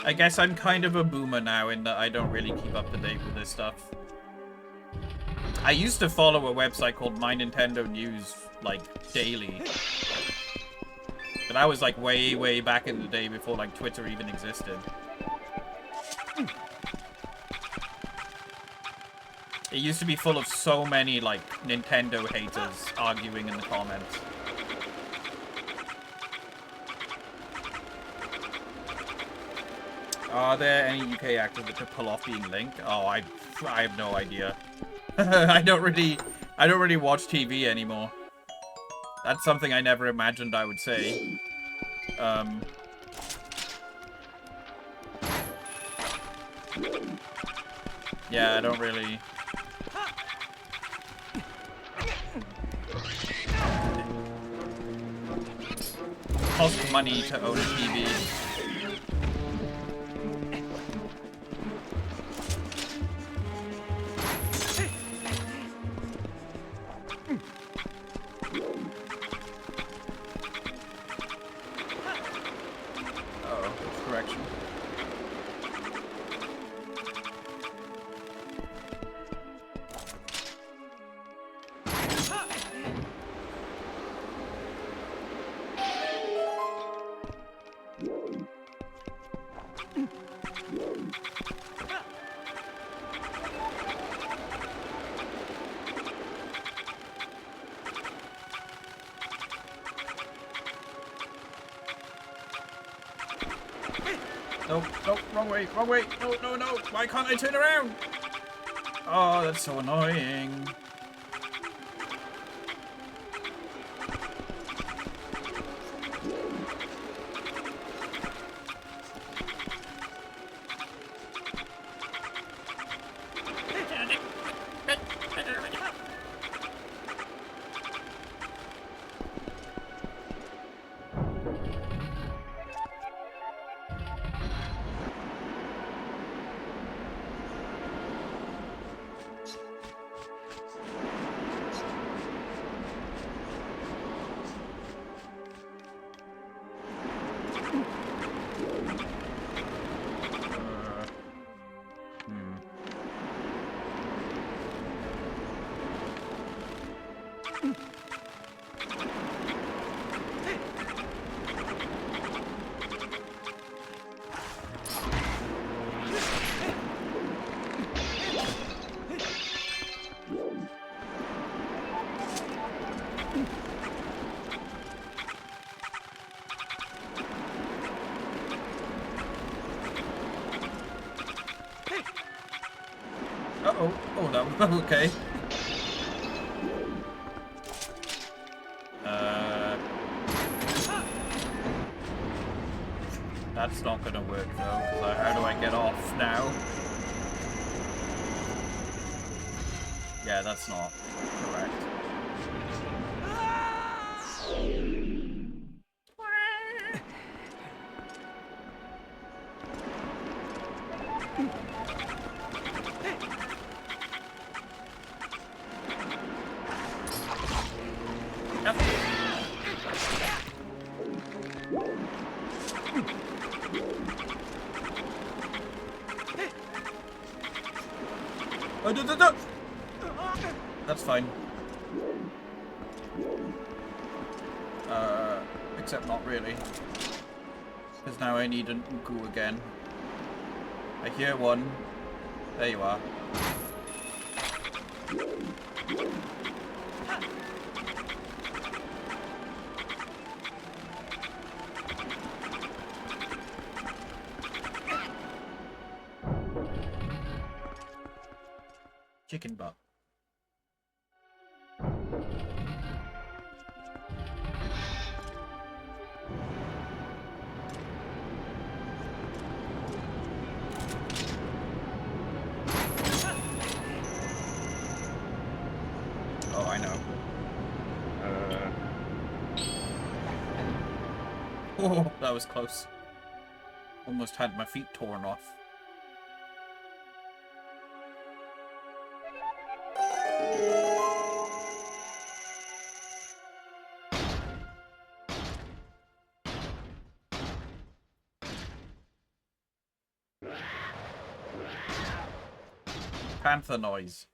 I guess I'm kind of a boomer now in that I don't really keep up to date with this stuff. I used to follow a website called My Nintendo News, like, daily. But that was, like, way, way back in the day before, like, Twitter even existed. It used to be full of so many, like, Nintendo haters arguing in the comments. Are there any UK actors that could pull off being Link? Oh, I have no idea. I don't really watch TV anymore. That's something I never imagined I would say. Yeah, I don't really. Costs money to own a TV. No, no, wrong way, wrong way. No, no, no. Why can't I turn around? Oh, that's so annoying. Uh-oh. Oh, that was okay. That's not gonna work though, because how do I get off now? Yeah, that's not correct. Oh, no. That's fine. Except not really. Because now I need a goo again. I hear one. There you are. Chicken butt. Oh, I know. Oh, that was close. Almost had my feet torn off. Panther noise.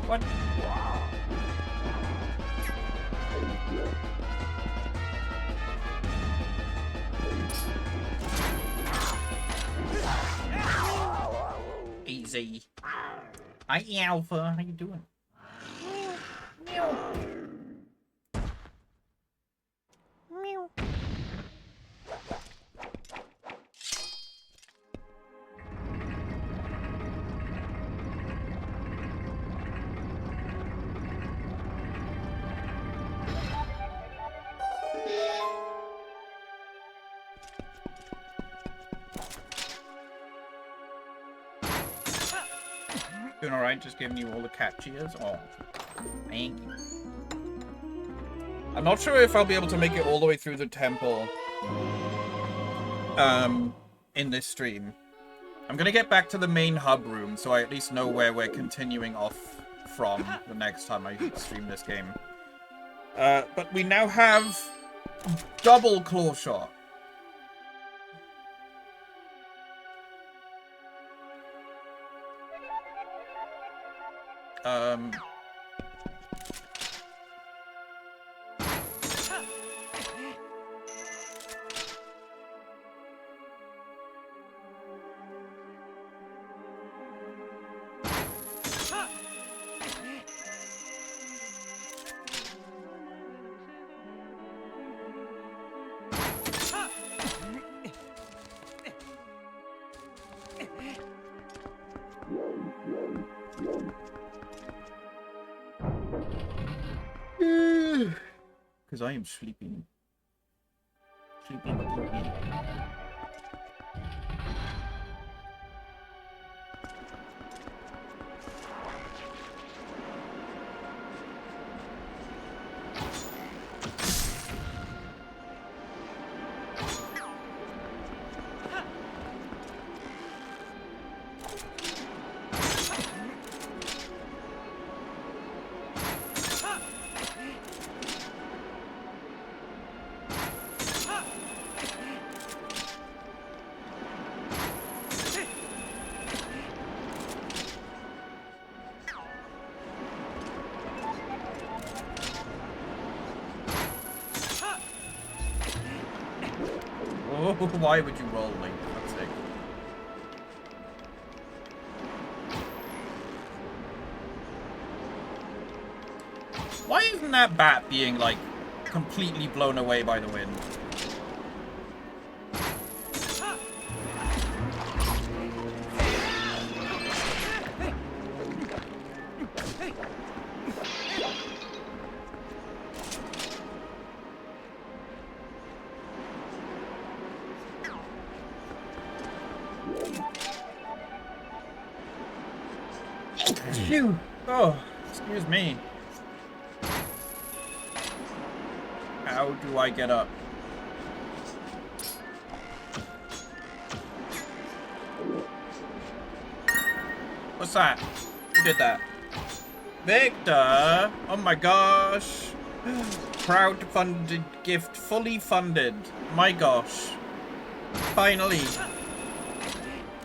What? Easy. Hi, Alpha. How you doing? Meow. Meow. Doing alright, just giving you all the cat cheers. Oh, thank you. I'm not sure if I'll be able to make it all the way through the temple in this stream. I'm gonna get back to the main hub room so I at least know where we're continuing off from the next time I stream this game. But we now have double claw shot. Because I am sleeping. Sleeping. Why would you roll, Link? For God's sake. Why isn't that bat being, like, completely blown away by the wind? Phew. Oh, excuse me. How do I get up? What's that? Who did that? Victor! Oh my gosh. Crowdfunded gift fully funded. My gosh. Finally.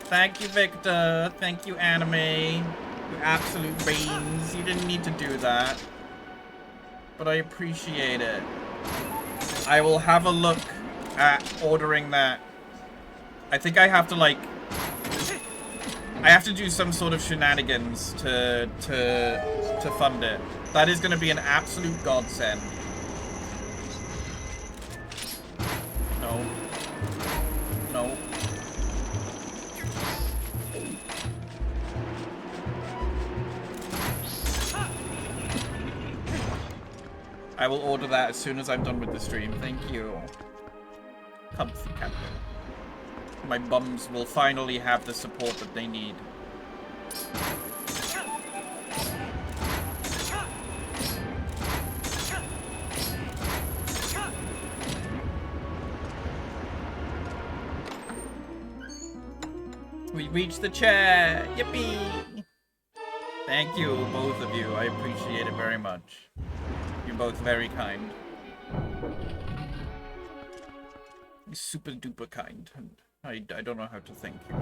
Thank you, Victor. Thank you, Anime. You absolute brains. You didn't need to do that. But I appreciate it. I will have a look at ordering that. I think I have to, like... I have to do some sort of shenanigans to fund it. That is going to be an absolute godsend. No. No. I will order that as soon as I'm done with the stream. Thank you. Comfy captain. My bums will finally have the support that they need. We reached the chair! Yippee! Thank you, both of you. I appreciate it very much. You're both very kind. You're super duper kind. And I don't know how to thank you.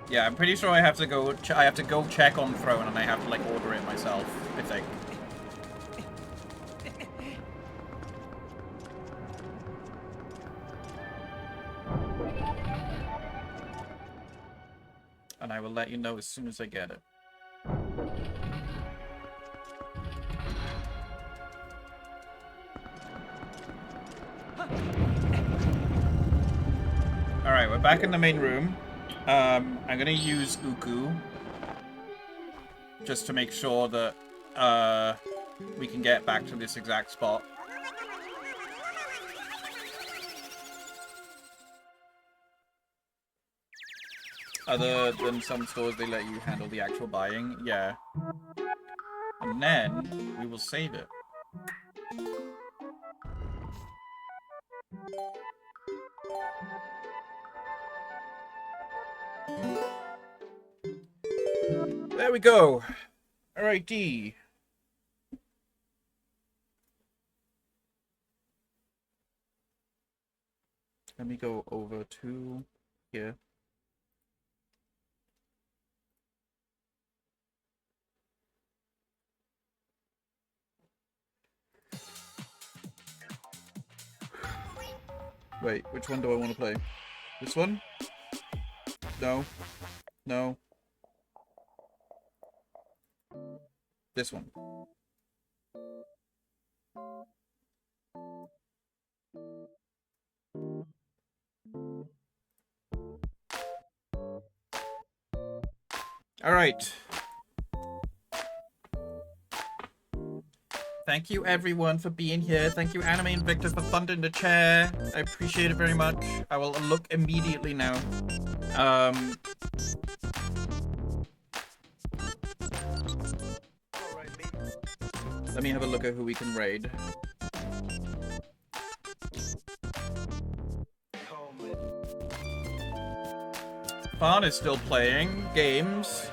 Yeah, I'm pretty sure I have to go. I have to go check on Throne, and I have to like order it myself. I think. I will let you know as soon as I get it. Alright, we're back in the main room. I'm gonna use Uku just to make sure that we can get back to this exact spot. Other than some stores, they let you handle the actual buying. Yeah. And then we will save it. There we go. Alrighty. Let me go over to here. Wait, which one do I want to play? This one? No. No. This one. All right. Thank you everyone for being here. Thank you Anime and Victor for funding the chair. I appreciate it very much. I will look immediately now. Let me have a look at who we can raid. Fawn is still playing games.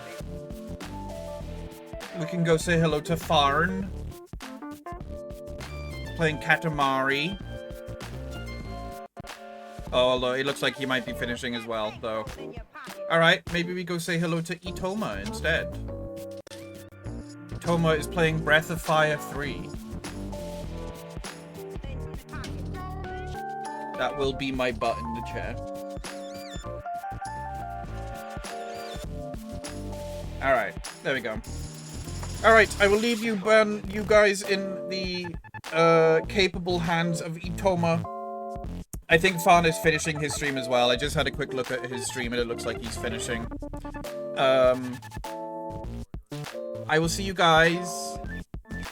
We can go say hello to Farn. Playing Katamari. Oh, although it looks like he might be finishing as well, though. Alright, maybe we go say hello to Itoma instead. Itoma is playing Breath of Fire 3. That will be my butt in the chair. Alright, there we go. Alright, I will leave you guys in the capable hands of Itoma. I think Fawn is finishing his stream as well. I just had a quick look at his stream and it looks like he's finishing. I will see you guys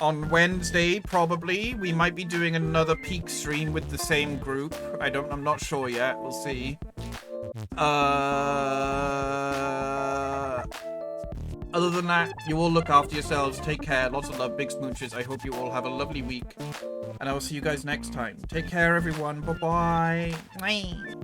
on Wednesday, probably. We might be doing another peak stream with the same group. I'm not sure yet. We'll see. Other than that, you all look after yourselves. Take care. Lots of love. Big smooches. I hope you all have a lovely week. And I will see you guys next time. Take care, everyone. Bye-bye. Bye.